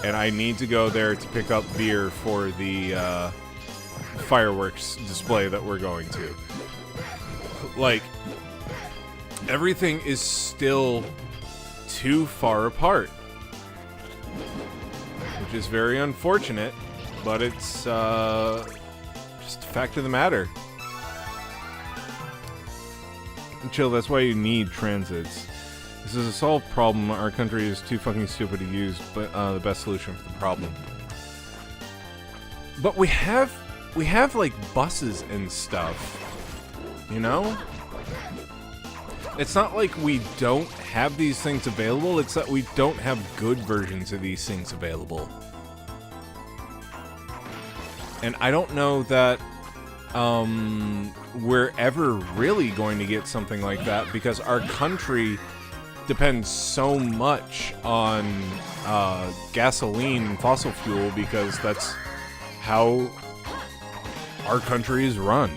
and I need to go there to pick up beer for the, fireworks display that we're going to. Like, everything is still too far apart, which is very unfortunate. But it's just a fact of the matter. And chill, that's why you need transits. This is a solved problem. Our country is too fucking stupid to use, but the best solution for the problem. But we have like buses and stuff, you know? It's not like we don't have these things available, it's that we don't have good versions of these things available. And I don't know that we're ever really going to get something like that, because our country depends so much on gasoline and fossil fuel, because that's how our country is run.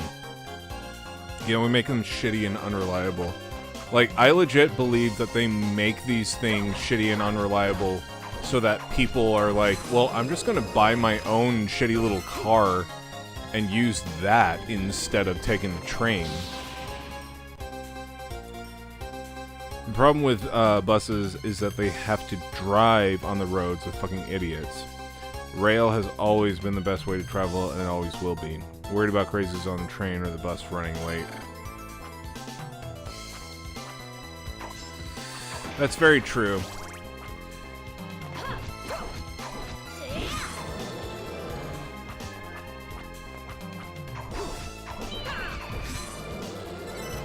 You know, we make them shitty and unreliable. Like, I legit believe that they make these things shitty and unreliable so that people are like, well, I'm just gonna buy my own shitty little car and use that instead of taking the train. The problem with buses is that they have to drive on the roads with fucking idiots. Rail has always been the best way to travel, and it always will be. Worried about crazies on the train or the bus running late. That's very true.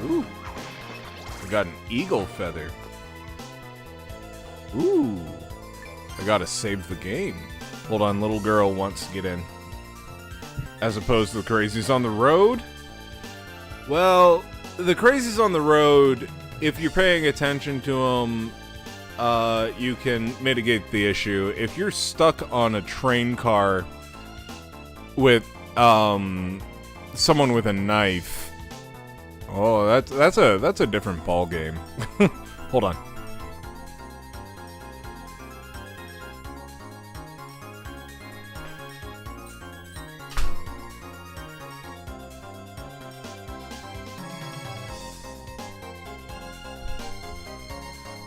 Ooh. I got an eagle feather. Ooh. I gotta save the game. Hold on, little girl wants to get in. As opposed to the crazies on the road? Well, the crazies on the road, if you're paying attention to them, you can mitigate the issue. If you're stuck on a train car with someone with a knife, oh, that's a different ball game. Hold on.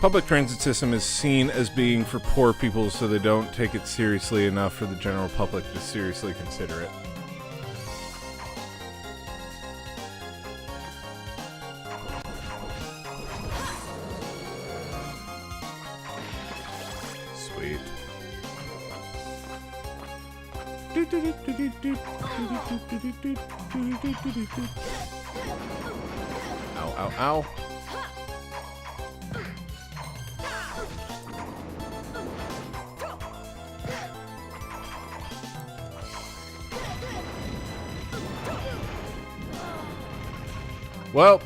public transit system is seen as being for poor people, so they don't take it seriously enough for the general public to seriously consider it. Sweet. Ow, ow, ow. Well,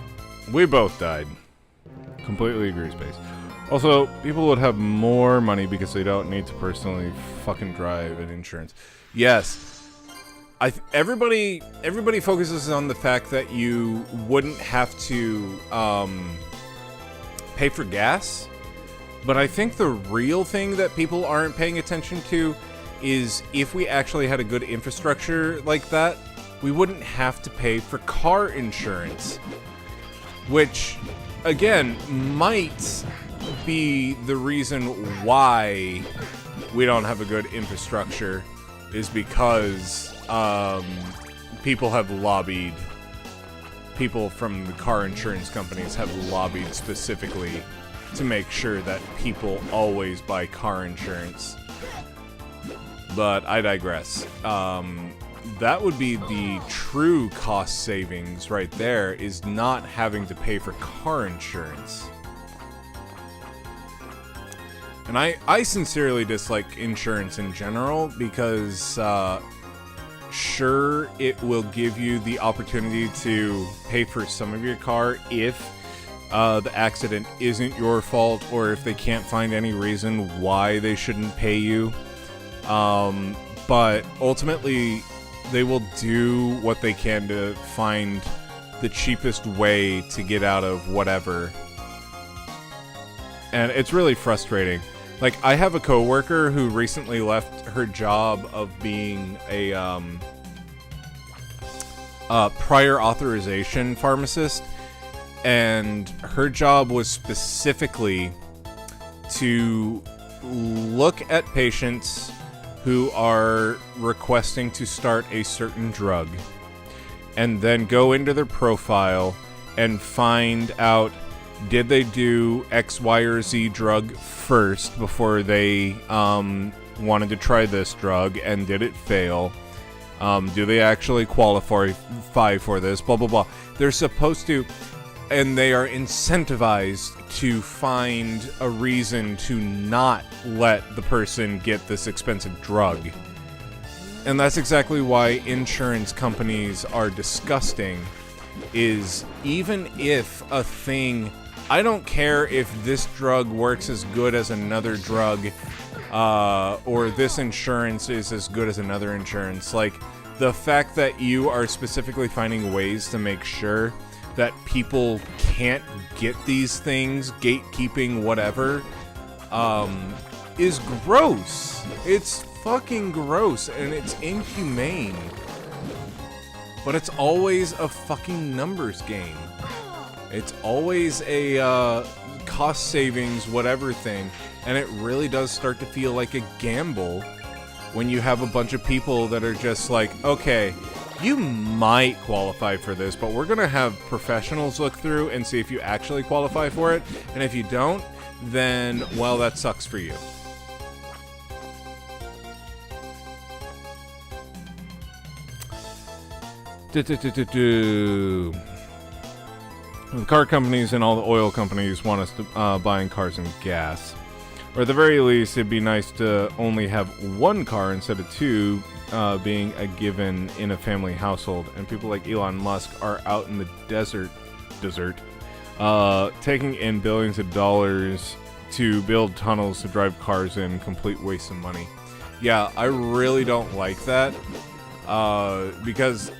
we both died. Completely agree, Space. Also, people would have more money because they don't need to personally fucking drive and insurance. Yes. Everybody focuses on the fact that you wouldn't have to pay for gas, but I think the real thing that people aren't paying attention to is if we actually had a good infrastructure like that, we wouldn't have to pay for car insurance, which, again, might be the reason why we don't have a good infrastructure, is because people have lobbied, people from the car insurance companies have lobbied specifically to make sure that people always buy car insurance. But I digress. That would be the true cost savings right there, is not having to pay for car insurance. And I sincerely dislike insurance in general because, sure, it will give you the opportunity to pay for some of your car if the accident isn't your fault, or if they can't find any reason why they shouldn't pay you. But ultimately, they will do what they can to find the cheapest way to get out of whatever. And it's really frustrating. Like, I have a coworker who recently left her job of being a prior authorization pharmacist, and her job was specifically to look at patients who are requesting to start a certain drug, and then go into their profile and find out, did they do X, Y, or Z drug first before they wanted to try this drug, and did it fail? Do they actually qualify for this? Blah, blah, blah. They're supposed to, and they are incentivized to find a reason to not let the person get this expensive drug. And that's exactly why insurance companies are disgusting, is even if a thing, I don't care if this drug works as good as another drug, or this insurance is as good as another insurance. Like, the fact that you are specifically finding ways to make sure that people can't get these things, gatekeeping, whatever, is gross. It's fucking gross, and it's inhumane. But it's always a fucking numbers game. It's always a cost savings, whatever thing, and it really does start to feel like a gamble when you have a bunch of people that are just like, okay, you might qualify for this, but we're going to have professionals look through and see if you actually qualify for it, and if you don't, then, well, that sucks for you. The car companies and all the oil companies want us to buying cars and gas. Or at the very least, it'd be nice to only have one car instead of two, being a given in a family household. And people like Elon Musk are out in the desert, taking in billions of dollars to build tunnels to drive cars in. Complete waste of money. Yeah, I really don't like that, because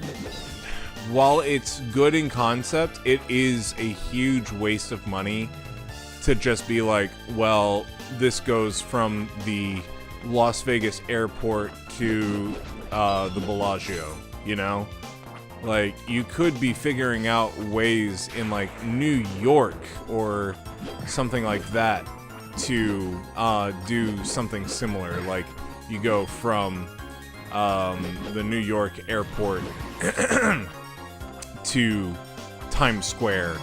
while it's good in concept, it is a huge waste of money to just be like, well, this goes from the Las Vegas airport to the Bellagio, you know? Like, you could be figuring out ways in, like, New York or something like that to do something similar. Like, you go from the New York airport to Times Square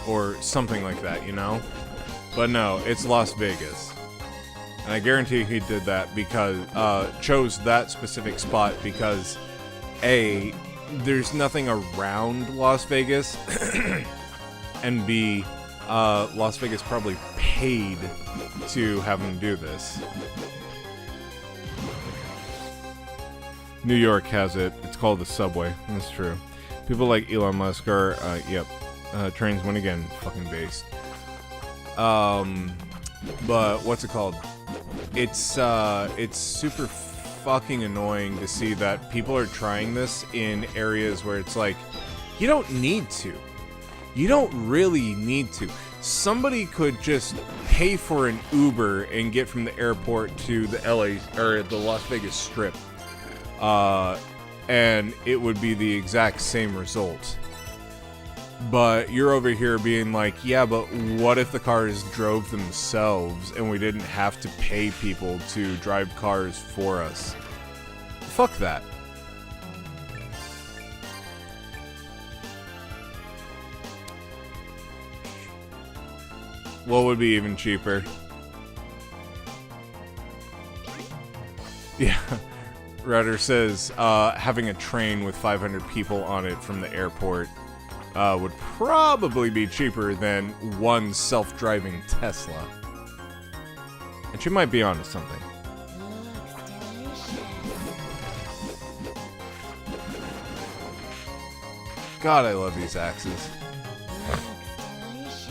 or something like that, you know? But no, it's Las Vegas. And I guarantee he did that because, chose that specific spot because, A, there's nothing around Las Vegas, and B, Las Vegas probably paid to have him do this. New York has it. It's called the subway. That's true. People like Elon Musk are, trains win again, fucking based. But what's it called? It's super fucking annoying to see that people are trying this in areas where it's like, you don't need to. You don't really need to. Somebody could just pay for an Uber and get from the airport to the LA or the Las Vegas Strip. And it would be the exact same result. But you're over here being like, yeah, but what if the cars drove themselves and we didn't have to pay people to drive cars for us? Fuck that. What would be even cheaper? Yeah. Rudder says, having a train with 500 people on it from the airport would probably be cheaper than one self-driving Tesla. And she might be onto something. Looks delicious. God, I love these axes. Looks delicious.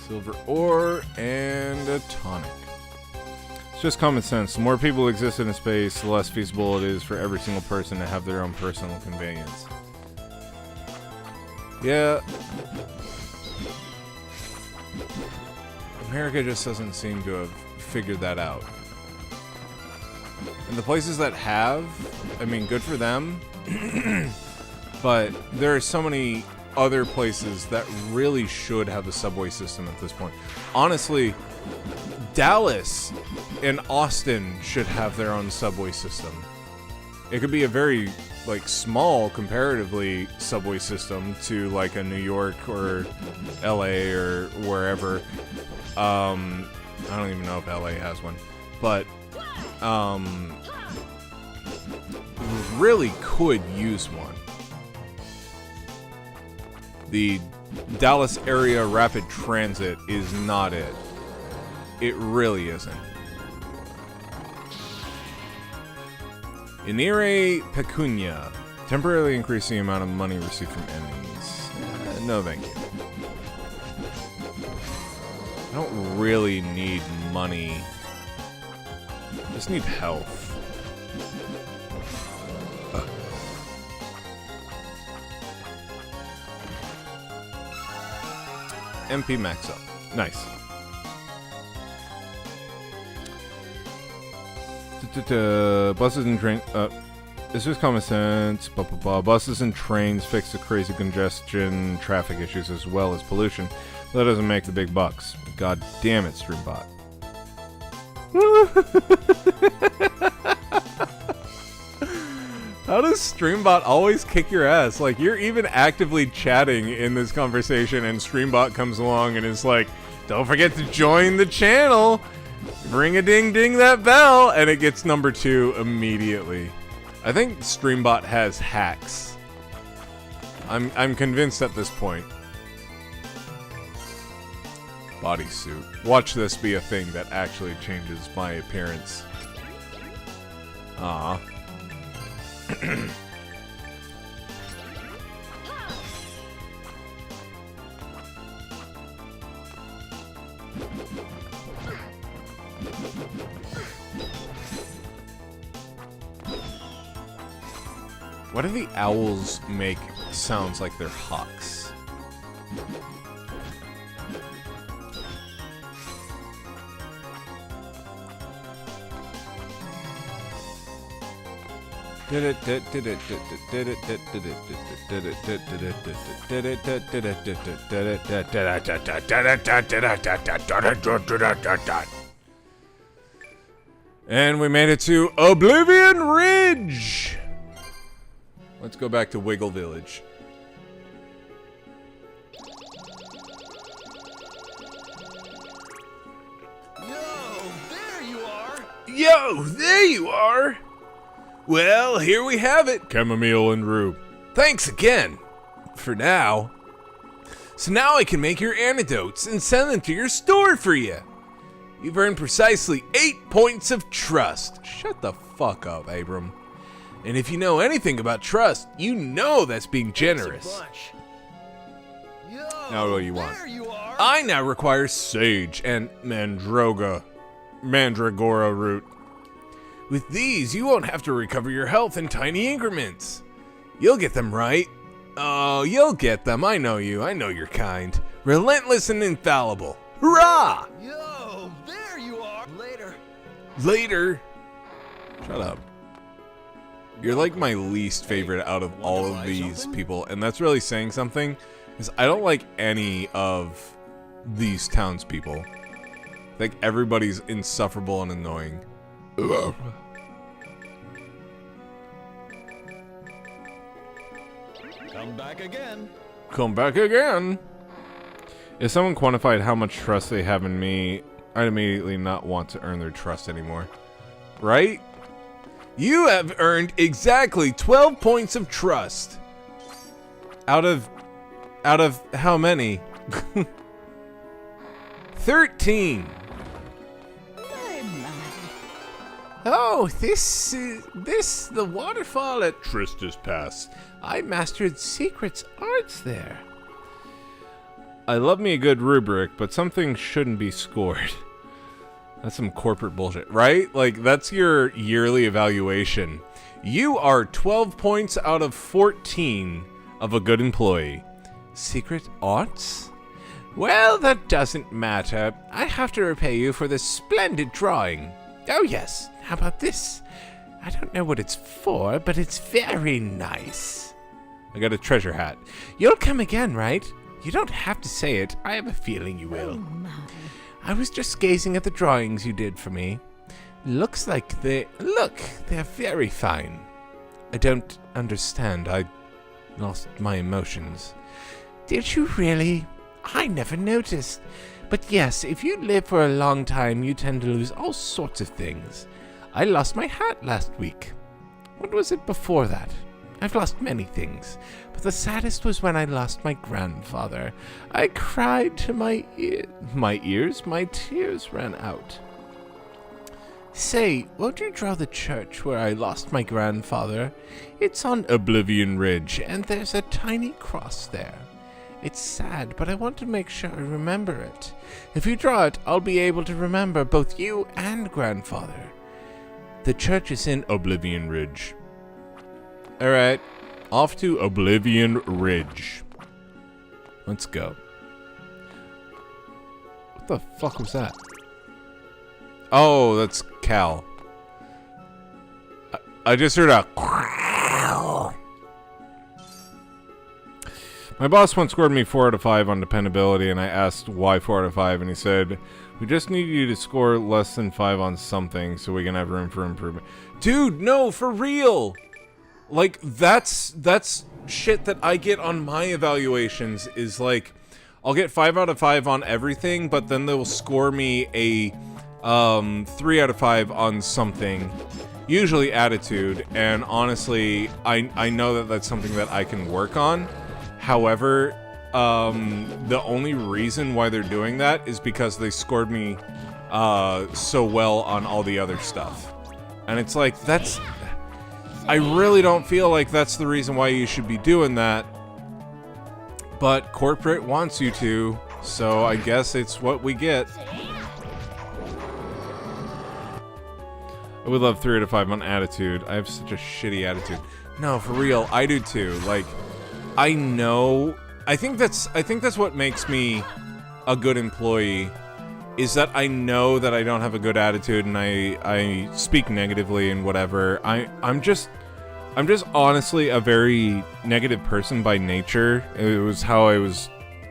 Silver ore and a tonic. It's just common sense. The more people exist in a space, the less feasible it is for every single person to have their own personal convenience. Yeah. America just doesn't seem to have figured that out. And the places that have, I mean, good for them. But there are so many other places that really should have a subway system at this point. Honestly, Dallas and Austin should have their own subway system. It could be a very, like, small, comparatively, subway system to, like, a New York or LA or wherever. I don't even know if LA has one. But, really could use one. The Dallas area rapid transit is not it. It really isn't. Inire pecunia. Temporarily increase the amount of money received from enemies. No thank you. I don't really need money. I just need health. MP max up. Nice. Buses and trains. This is common sense. Blah, blah, blah. Buses and trains fix the crazy congestion, traffic issues, as well as pollution. But that doesn't make the big bucks. God damn it, Streambot. How does Streambot always kick your ass? Like, you're even actively chatting in this conversation, and Streambot comes along and is like, don't forget to join the channel. Ring-a-ding-ding that bell. And it gets number 2 immediately. I think Streambot has hacks. I'm convinced at this point. Bodysuit. Watch this be a thing that actually changes my appearance. Aww. Why do the owls make sounds like they're hawks? And we made it to Oblivion Ridge! Let's go back to Wiggle Village. Yo, there you are! Well, here we have it, Chamomile and Rue. Thanks again. For now. So now I can make your antidotes and send them to your store for you. You've earned precisely 8 points of trust. Shut the fuck up, Abram. And if you know anything about trust, you know that's being generous. Now what do you want? I now require Sage and Mandragora root. With these, you won't have to recover your health in tiny increments. You'll get them right. Oh, you'll get them. I know you. I know you're kind. Relentless and infallible. Hurrah! Yo, there you are. Later. Later. Shut up. You're like my least favorite out of all of these people, and that's really saying something, because I don't like any of these townspeople. Like, everybody's insufferable and annoying. Ugh. Come back again. Come back again. If someone quantified how much trust they have in me, I'd immediately not want to earn their trust anymore. Right? You have earned exactly 12 points of trust. Out of how many? 13. Oh, the waterfall at Trista's Pass. I mastered secrets arts there. I love me a good rubric, but some things shouldn't be scored. That's some corporate bullshit, right? Like, that's your yearly evaluation. You are 12 points out of 14 of a good employee. Secret arts? Well, that doesn't matter. I have to repay you for this splendid drawing. Oh yes, how about this? I don't know what it's for, but it's very nice. I got a treasure hat. You'll come again, right? You don't have to say it. I have a feeling you will. Oh, my. I was just gazing at the drawings you did for me. Looks like they're very fine. I don't understand. I lost my emotions. Did you really? I never noticed. But yes, if you live for a long time, you tend to lose all sorts of things. I lost my hat last week. What was it before that? I've lost many things, but the saddest was when I lost my grandfather. I cried to my ears, my tears ran out. Say, won't you draw the church where I lost my grandfather? It's on Oblivion Ridge, and there's a tiny cross there. It's sad, but I want to make sure I remember it. If you draw it, I'll be able to remember both you and grandfather. The church is in Oblivion Ridge. Alright, off to Oblivion Ridge. Let's go. What the fuck was that? Oh, that's Cal. I just heard a... My boss once scored me 4 out of 5 on dependability, and I asked why 4 out of 5, and he said, we just need you to score less than 5 on something so we can have room for improvement. Dude, no, for real! Like, that's shit that I get on my evaluations, is like, I'll get 5 out of 5 on everything, but then they'll score me a 3 out of 5 on something, usually attitude, and honestly, I know that that's something that I can work on. However, the only reason why they're doing that is because they scored me so well on all the other stuff. And it's like, I really don't feel like that's the reason why you should be doing that. But corporate wants you to, so I guess it's what we get. I would love 3 out of 5 on attitude. I have such a shitty attitude. No, for real, I do too. Like, I know. I think that's what makes me a good employee. Is that I know that I don't have a good attitude and I speak negatively and whatever. I'm just honestly a very negative person by nature. It was how I was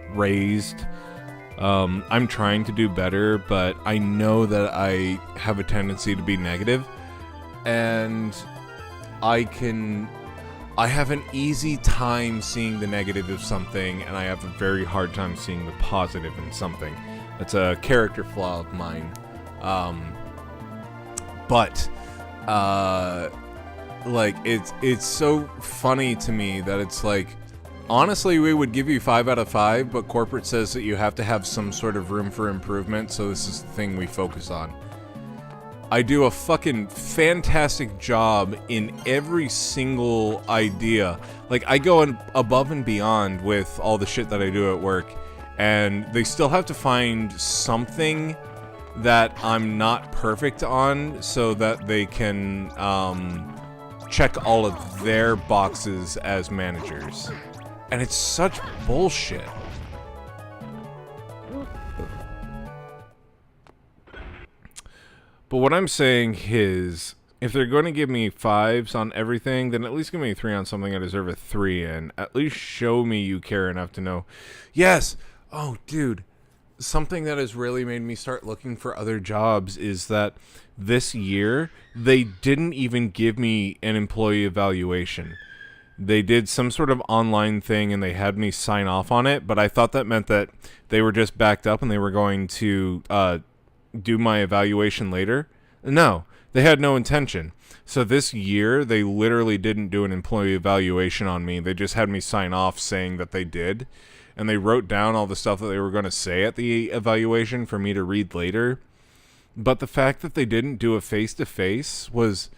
raised. I'm trying to do better, but I know that I have a tendency to be negative, and I have an easy time seeing the negative of something, and I have a very hard time seeing the positive in something. That's a character flaw of mine. But like, it's so funny to me that it's like, honestly, we would give you 5 out of 5, but corporate says that you have to have some sort of room for improvement, so this is the thing we focus on. I do a fucking fantastic job in every single idea. Like, I go above and beyond with all the shit that I do at work, and they still have to find something that I'm not perfect on so that they can check all of their boxes as managers. And it's such bullshit. But what I'm saying is, if they're going to give me 5s on everything, then at least give me a 3 on something I deserve a 3 in. At least show me you care enough to know, yes. Oh, dude, something that has really made me start looking for other jobs is that this year, they didn't even give me an employee evaluation. They did some sort of online thing and they had me sign off on it, but I thought that meant that they were just backed up and they were going to do my evaluation later. No, they had no intention. So this year, they literally didn't do an employee evaluation on me. They just had me sign off saying that they did. And they wrote down all the stuff that they were going to say at the evaluation for me to read later. But the fact that they didn't do a face-to-face was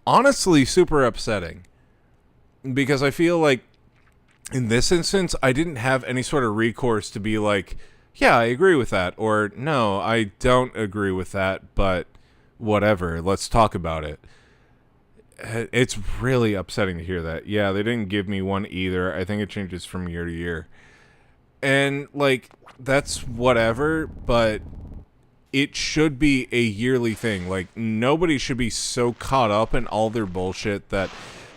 honestly super upsetting. Because I feel like, in this instance, I didn't have any sort of recourse to be like, yeah, I agree with that. Or, no, I don't agree with that, but whatever, let's talk about it. It's really upsetting to hear that. Yeah, they didn't give me one either. I think it changes from year to year. And, like, that's whatever, but it should be a yearly thing. Like, nobody should be so caught up in all their bullshit that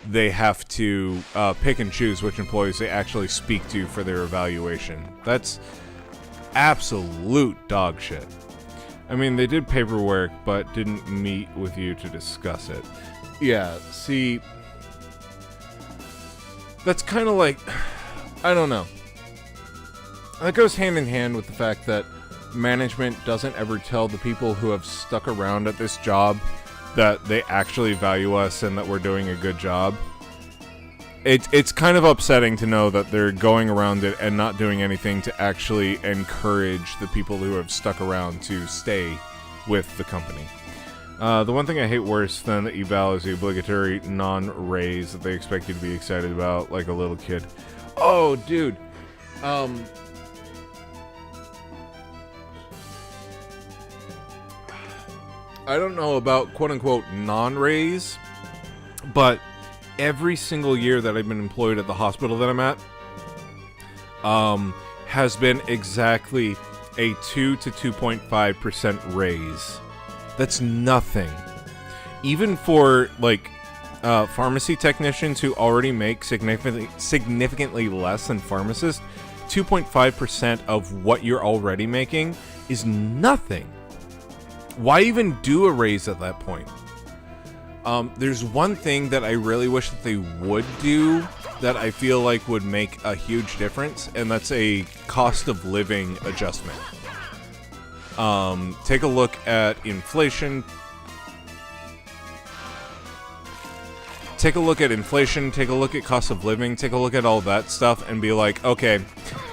they have to pick and choose which employees they actually speak to for their evaluation. That's absolute dog shit. I mean, they did paperwork, but didn't meet with you to discuss it. Yeah, see, that's kind of like, I don't know. That goes hand in hand with the fact that management doesn't ever tell the people who have stuck around at this job that they actually value us and that we're doing a good job. It's kind of upsetting to know that they're going around it and not doing anything to actually encourage the people who have stuck around to stay with the company. The one thing I hate worse than the eval is the obligatory non-raise that they expect you to be excited about like a little kid. Oh, dude. I don't know about quote-unquote non-raise, but every single year that I've been employed at the hospital that I'm at has been exactly a 2 to 2.5% raise. That's nothing. Even for, like, pharmacy technicians who already make significantly less than pharmacists, 2.5% of what you're already making is nothing. Why even do a raise at that point? There's one thing that I really wish that they would do that I feel like would make a huge difference, and that's a cost of living adjustment. Take a look at inflation. Take a look at inflation, take a look at cost of living, take a look at all that stuff, and be like, okay,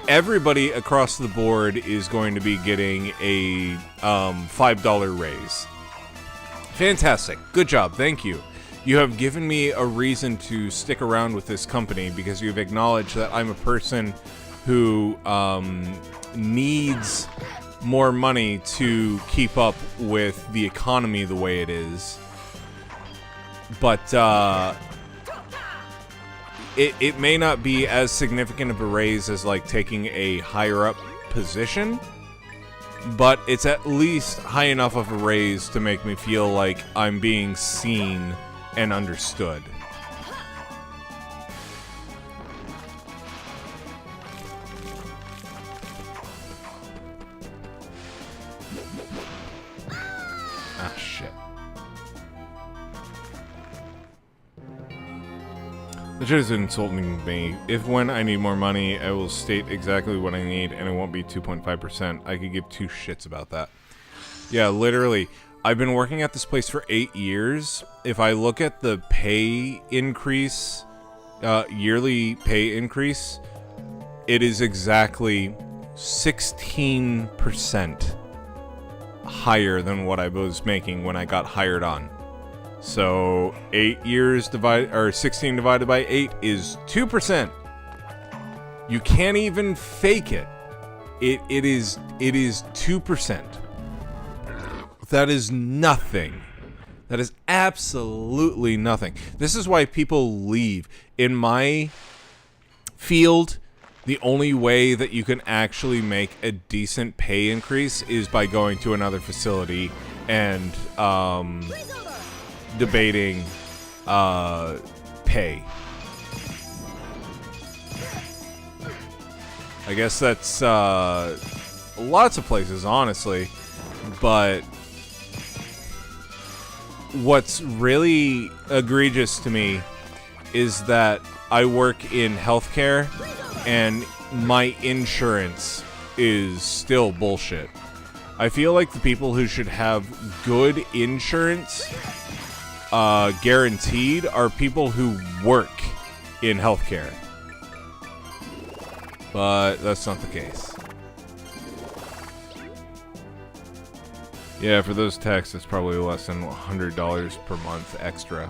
everybody across the board is going to be getting a $5 raise. Fantastic. Good job. Thank you. You have given me a reason to stick around with this company because you've acknowledged that I'm a person who needs more money to keep up with the economy the way it is. But it may not be as significant of a raise as like taking a higher up position, but it's at least high enough of a raise to make me feel like I'm being seen and understood. Ah, shit. The shit is insulting me. If when I need more money, I will state exactly what I need, and it won't be 2.5%. I could give two shits about that. Yeah, literally. I've been working at this place for 8 years. If I look at the pay increase, yearly pay increase, it is exactly 16% higher than what I was making when I got hired on. So 8 years divided, or 16 divided by 8 is 2%. You can't even fake it. It is 2%. That is nothing. That is absolutely nothing. This is why people leave. In my field, the only way that you can actually make a decent pay increase is by going to another facility and debating pay. I guess that's lots of places, honestly, but what's really egregious to me is that I work in healthcare and my insurance is still bullshit. I feel like the people who should have good insurance guaranteed are people who work in healthcare. But that's not the case. Yeah, for those techs, it's probably less than $100 per month extra.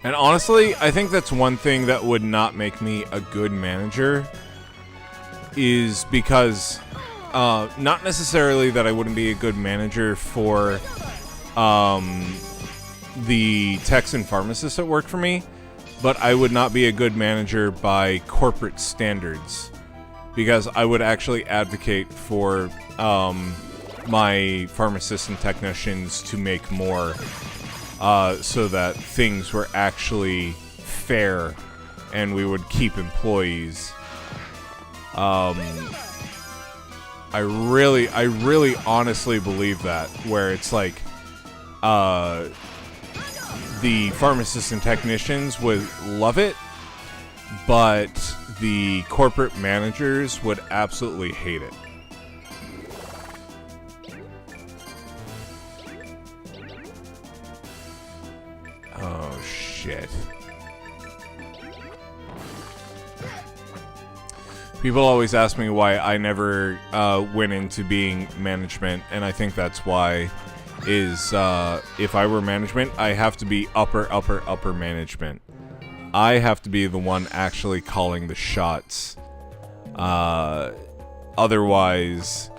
And honestly, I think that's one thing that would not make me a good manager, is because, not necessarily that I wouldn't be a good manager for the techs and pharmacists that work for me, but I would not be a good manager by corporate standards, because I would actually advocate for my pharmacists and technicians to make more, so that things were actually fair and we would keep employees. I really honestly believe that, where it's like the pharmacists and technicians would love it, but the corporate managers would absolutely hate it. Oh, shit. People always ask me why I never went into being management, and I think that's why is if I were management, I have to be upper management. I have to be the one actually calling the shots. Otherwise,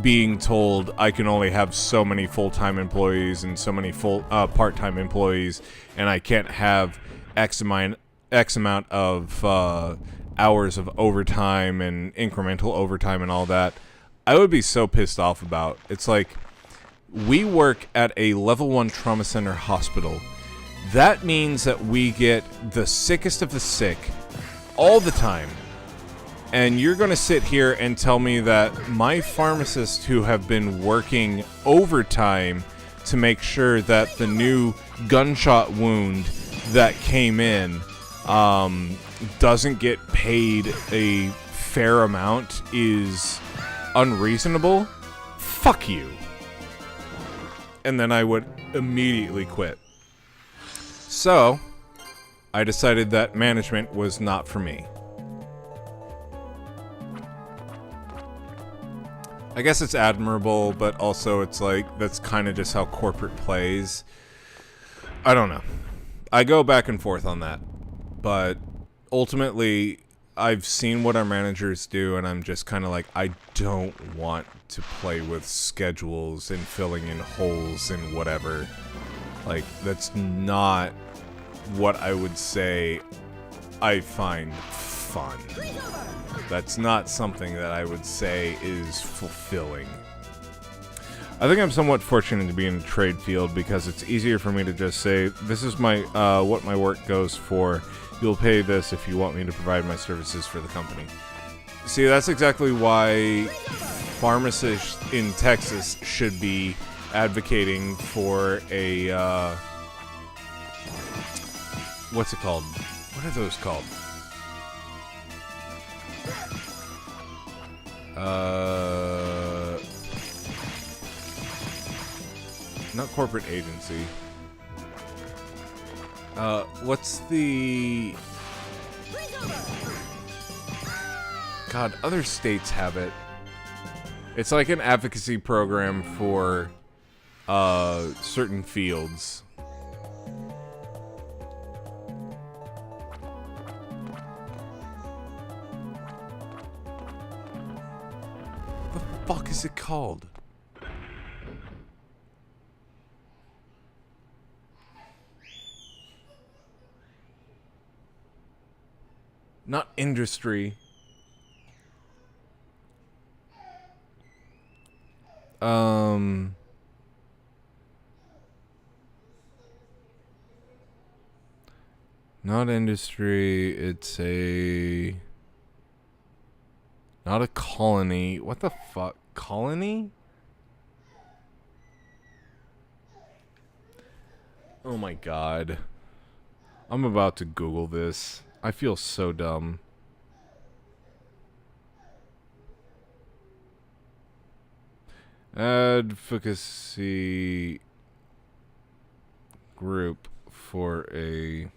being told I can only have so many full-time employees and so many part-time employees, and I can't have X amount of hours of overtime and incremental overtime and all that, I would be so pissed off about. It's like, we work at a level 1 trauma center hospital. That means that we get the sickest of the sick all the time. And you're going to sit here and tell me that my pharmacists who have been working overtime to make sure that the new gunshot wound that came in doesn't get paid a fair amount is unreasonable? Fuck you. And then I would immediately quit. So, I decided that management was not for me. I guess it's admirable, but also it's like, that's kind of just how corporate plays. I don't know. I go back and forth on that. But ultimately, I've seen what our managers do, and I'm just kind of like, I don't want to play with schedules and filling in holes and whatever. Like, that's not what I would say I find fun. That's not something that I would say is fulfilling. I think I'm somewhat fortunate to be in the trade field because it's easier for me to just say, this is my what my work goes for. You'll pay this if you want me to provide my services for the company. See, that's exactly why pharmacists in Texas should be advocating for a, what's it called? What are those called? Not corporate agency. What's the... God, other states have it. It's like an advocacy program for, certain fields. What the fuck is it called? Not industry. Not industry, it's a... Not a colony. What the fuck? Colony? Oh my god. I'm about to Google this. I feel so dumb. Advocacy group for a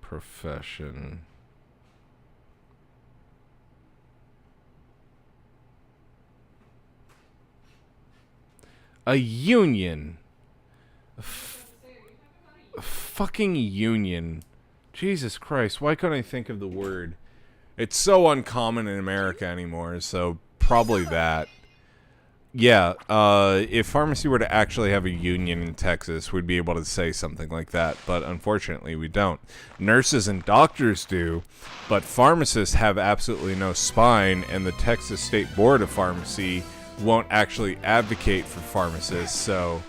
profession. A union. A fucking union. Jesus Christ, why couldn't I think of the word? It's so uncommon in America anymore, so probably that. Yeah, if pharmacy were to actually have a union in Texas, we'd be able to say something like that, but unfortunately we don't. Nurses and doctors do, but pharmacists have absolutely no spine, and the Texas State Board of Pharmacy won't actually advocate for pharmacists, so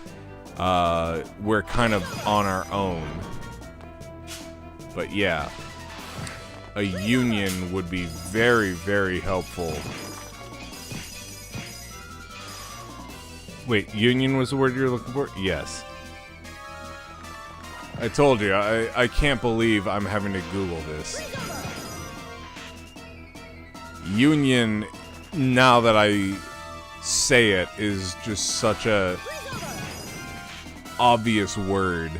we're kind of on our own. But yeah, a union would be very, very helpful. Wait, union was the word you were looking for? Yes. I told you, I can't believe I'm having to Google this. Union, now that I say it, is just such a obvious word,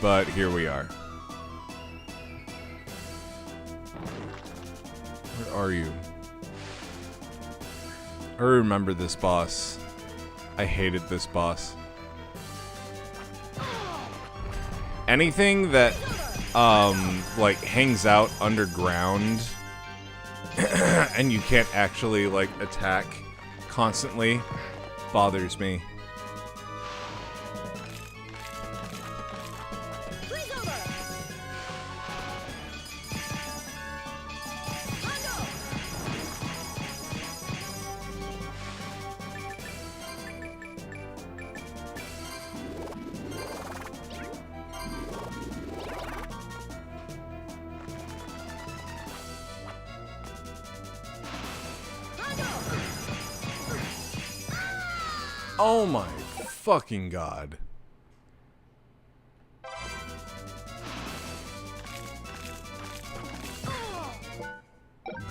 but here we are. Where are you? I remember this boss. I hated this boss. Anything that, like, hangs out underground and you can't actually, like, attack constantly bothers me. Oh my fucking god.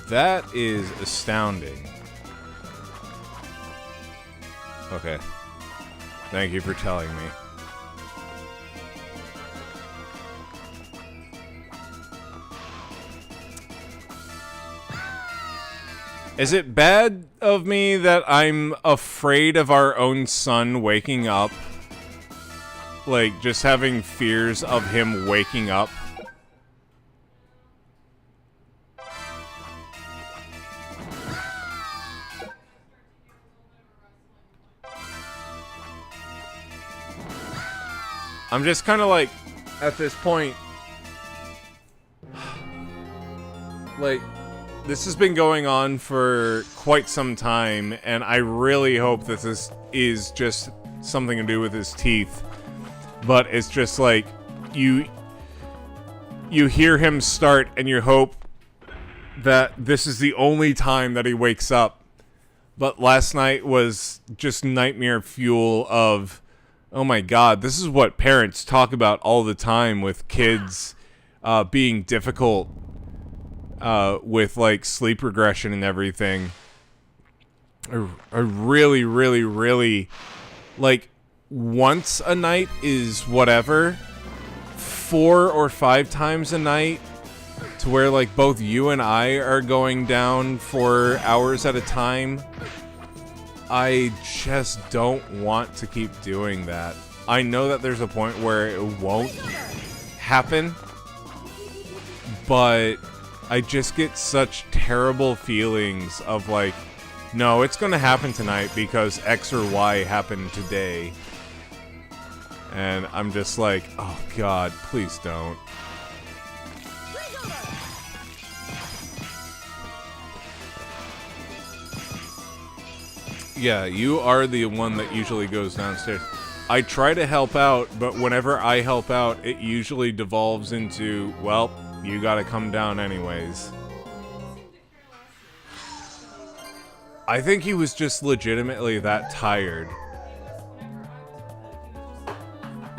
That is astounding. Okay. Thank you for telling me. Is it bad of me that I'm afraid of our own son waking up? like, just having fears of him waking up. I'm just kind of like, at this point, like, this has been going on for quite some time, and I really hope that this is just something to do with his teeth. But it's just like, you hear him start, and you hope that this is the only time that he wakes up. But last night was just nightmare fuel of, oh my god, this is what parents talk about all the time with kids being difficult with, like, sleep regression and everything. I really, really, really, like, once a night is whatever. 4 or 5 times a night, to where, like, both you and I are going down for hours at a time. I just don't want to keep doing that. I know that there's a point where it won't happen, but I just get such terrible feelings of like, no, it's gonna happen tonight because X or Y happened today. And I'm just like, oh god, please don't. Yeah, you are the one that usually goes downstairs. I try to help out, but whenever I help out, it usually devolves into, well, you gotta come down anyways. I think he was just legitimately that tired.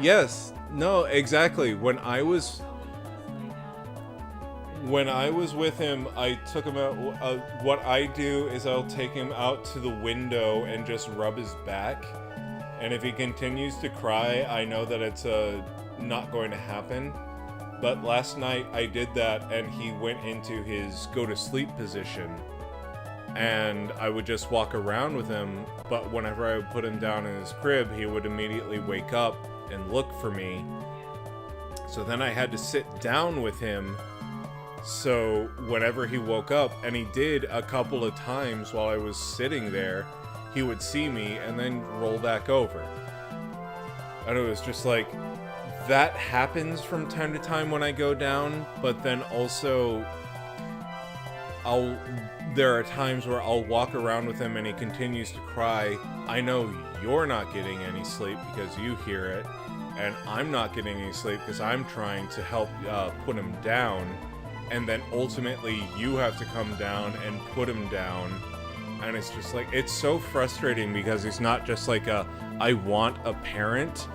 Yes, no, exactly. When I was with him, I took him out. What I do is I'll take him out to the window and just rub his back. And if he continues to cry, I know that it's not going to happen. But last night I did that, and he went into his go-to-sleep position. And I would just walk around with him, but whenever I would put him down in his crib, he would immediately wake up and look for me. So then I had to sit down with him, so whenever he woke up, and he did a couple of times while I was sitting there, he would see me and then roll back over. And it was just like, that happens from time to time when I go down, but then also there are times where I'll walk around with him and he continues to cry. I know you're not getting any sleep because you hear it, and I'm not getting any sleep because I'm trying to help put him down, and then ultimately you have to come down and put him down. And it's just like, it's so frustrating because he's not just like I want a parent.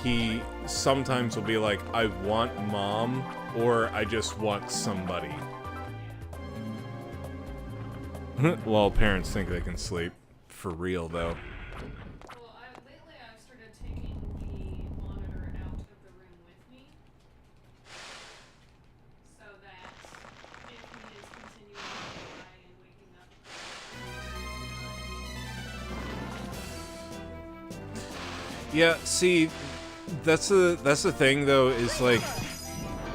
He sometimes will be like, I want mom, or I just want somebody. Well, parents think they can sleep. For real, though. Well, lately I've started taking the monitor out of the room with me, so that if he is continuing to cry and waking up. Yeah, see, that's the thing though, is like,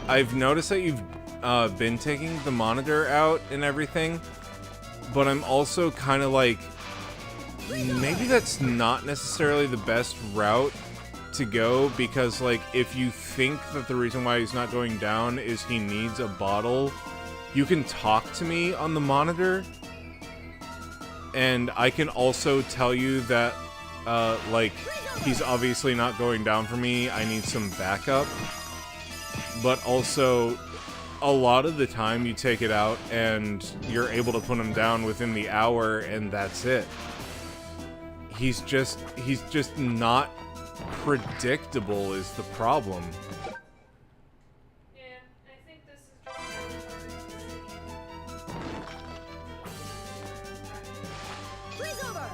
I've noticed that you've been taking the monitor out and everything, but I'm also kind of like, maybe that's not necessarily the best route to go, because like, if you think that the reason why he's not going down is he needs a bottle, you can talk to me on the monitor, and I can also tell you that like, he's obviously not going down for me, I need some backup. But also, a lot of the time you take it out and you're able to put him down within the hour, and that's it. He's just not predictable is the problem. Yeah, I think this is Freeze over!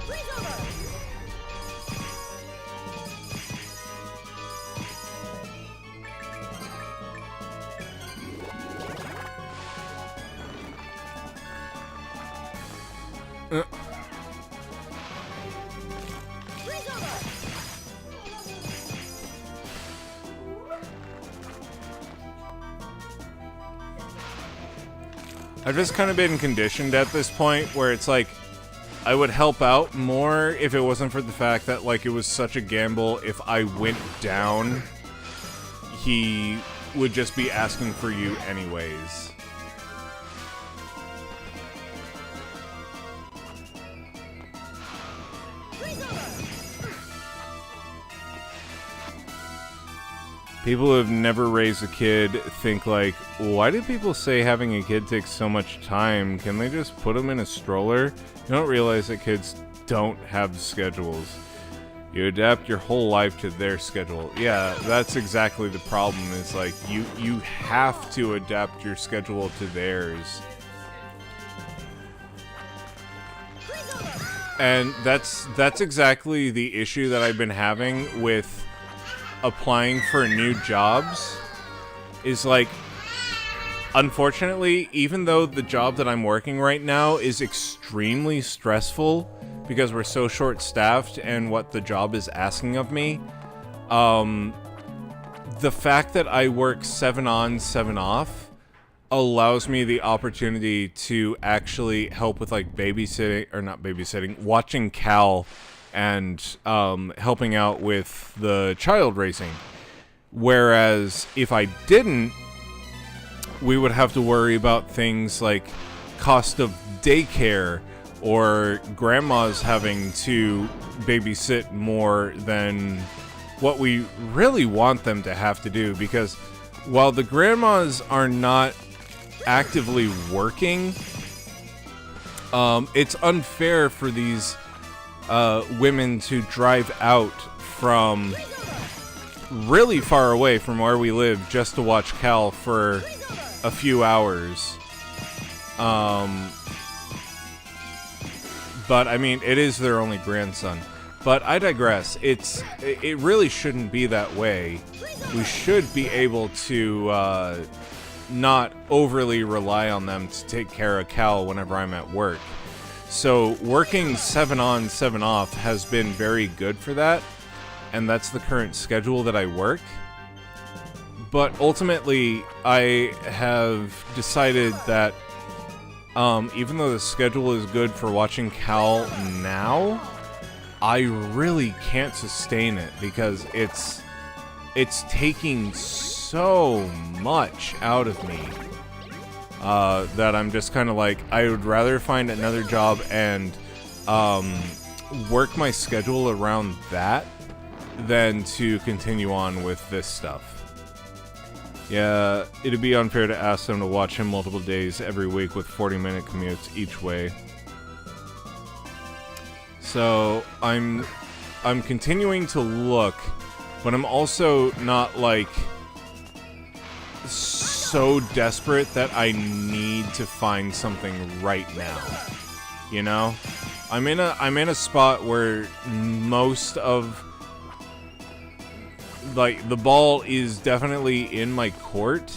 Freeze over! I've just kind of been conditioned at this point where it's like, I would help out more if it wasn't for the fact that, like, it was such a gamble. If I went down, he would just be asking for you anyways. People who have never raised a kid think like, why do people say having a kid takes so much time? Can they just put them in a stroller? You don't realize that kids don't have schedules. You adapt your whole life to their schedule. Yeah, that's exactly the problem, is like, you have to adapt your schedule to theirs. And that's exactly the issue that I've been having with applying for new jobs, is like, unfortunately, even though the job that I'm working right now is extremely stressful because we're so short-staffed and what the job is asking of me, the fact that I work 7 on, 7 off allows me the opportunity to actually help with, like, babysitting, or not babysitting, watching Cal and helping out with the child raising. Whereas if I didn't, we would have to worry about things like cost of daycare, or grandmas having to babysit more than what we really want them to have to do. Because while the grandmas are not actively working, it's unfair for these women to drive out from really far away from where we live just to watch Cal for a few hours. But I mean, it is their only grandson. But I digress. It really shouldn't be that way. We should be able to not overly rely on them to take care of Cal whenever I'm at work. So working 7 on, 7 off has been very good for that, and that's the current schedule that I work. But ultimately, I have decided that even though the schedule is good for watching Cal now, I really can't sustain it because it's taking so much out of me. That I'm just kind of like, I would rather find another job and work my schedule around that than to continue on with this stuff. Yeah, it'd be unfair to ask them to watch him multiple days every week with 40-minute commutes each way. So I'm continuing to look, but I'm also not like so desperate that I need to find something right now. You know? I'm in a spot where most of, like, the ball is definitely in my court,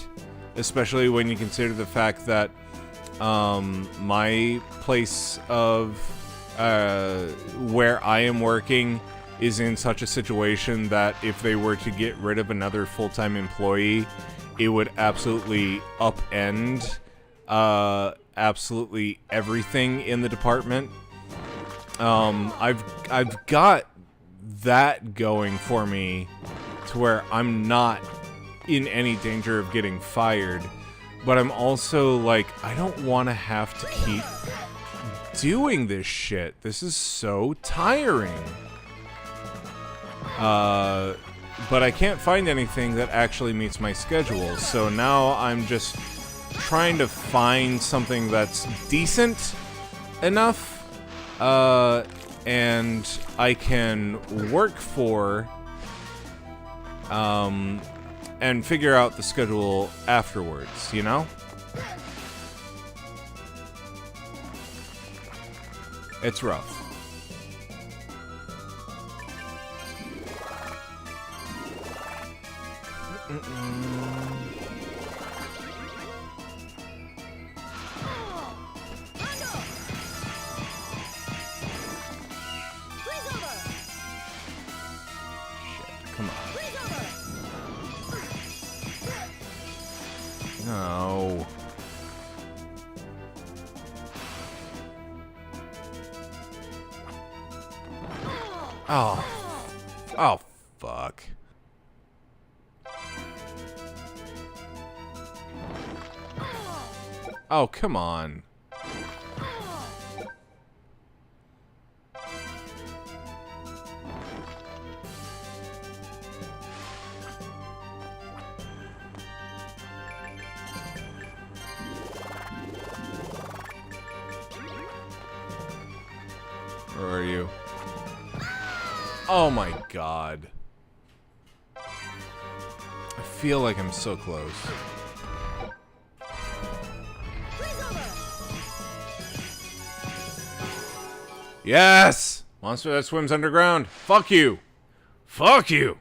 especially when you consider the fact that my place of where I am working is in such a situation that if they were to get rid of another full-time employee, it would absolutely upend absolutely everything in the department. I've got that going for me to where I'm not in any danger of getting fired, but I'm also like, I don't want to have to keep doing this shit. This is so tiring. But I can't find anything that actually meets my schedule, so now I'm just trying to find something that's decent enough, and I can work for, and figure out the schedule afterwards, you know? It's rough. Come on. No. Oh. Oh, fuck. Oh, come on. Where are you? Oh my god. I feel like I'm so close. Yes! Monster that swims underground. Fuck you! Fuck you!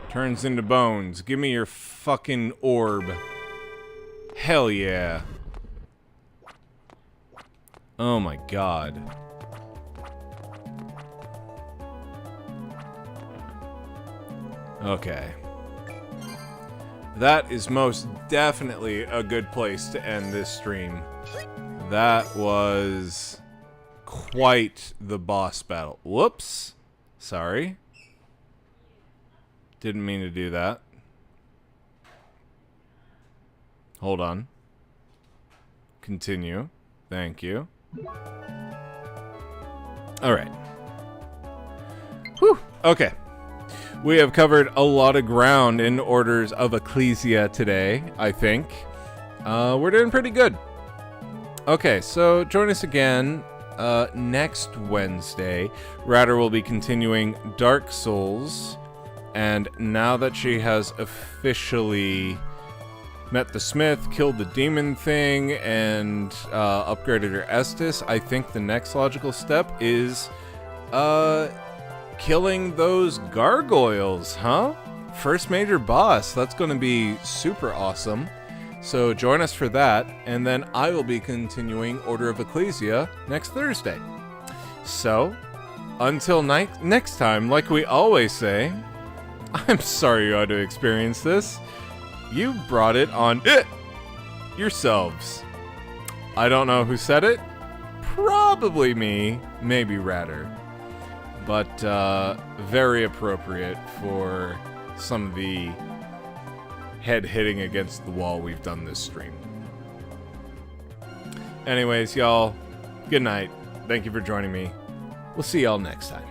Turns into bones. Give me your fucking orb. Hell yeah. Oh my god. Okay. That is most definitely a good place to end this stream. That was quite the boss battle. Whoops. Sorry. Didn't mean to do that. Hold on. Continue. Thank you. Alright. Whew. Okay. We have covered a lot of ground in Orders of Ecclesia today, I think. We're doing pretty good. Okay, so join us again next Wednesday. Radder will be continuing Dark Souls. And now that she has officially met the smith, killed the demon thing, and upgraded her Estus, I think the next logical step is killing those gargoyles, huh? First major boss. That's going to be super awesome. So join us for that, and then I will be continuing Order of Ecclesia next Thursday. So, until next time, like we always say, I'm sorry you had to experience this. You brought it on yourselves. I don't know who said it. Probably me, maybe Radder. But very appropriate for some of the head hitting against the wall we've done this stream. Anyways, y'all, good night. Thank you for joining me. We'll see y'all next time.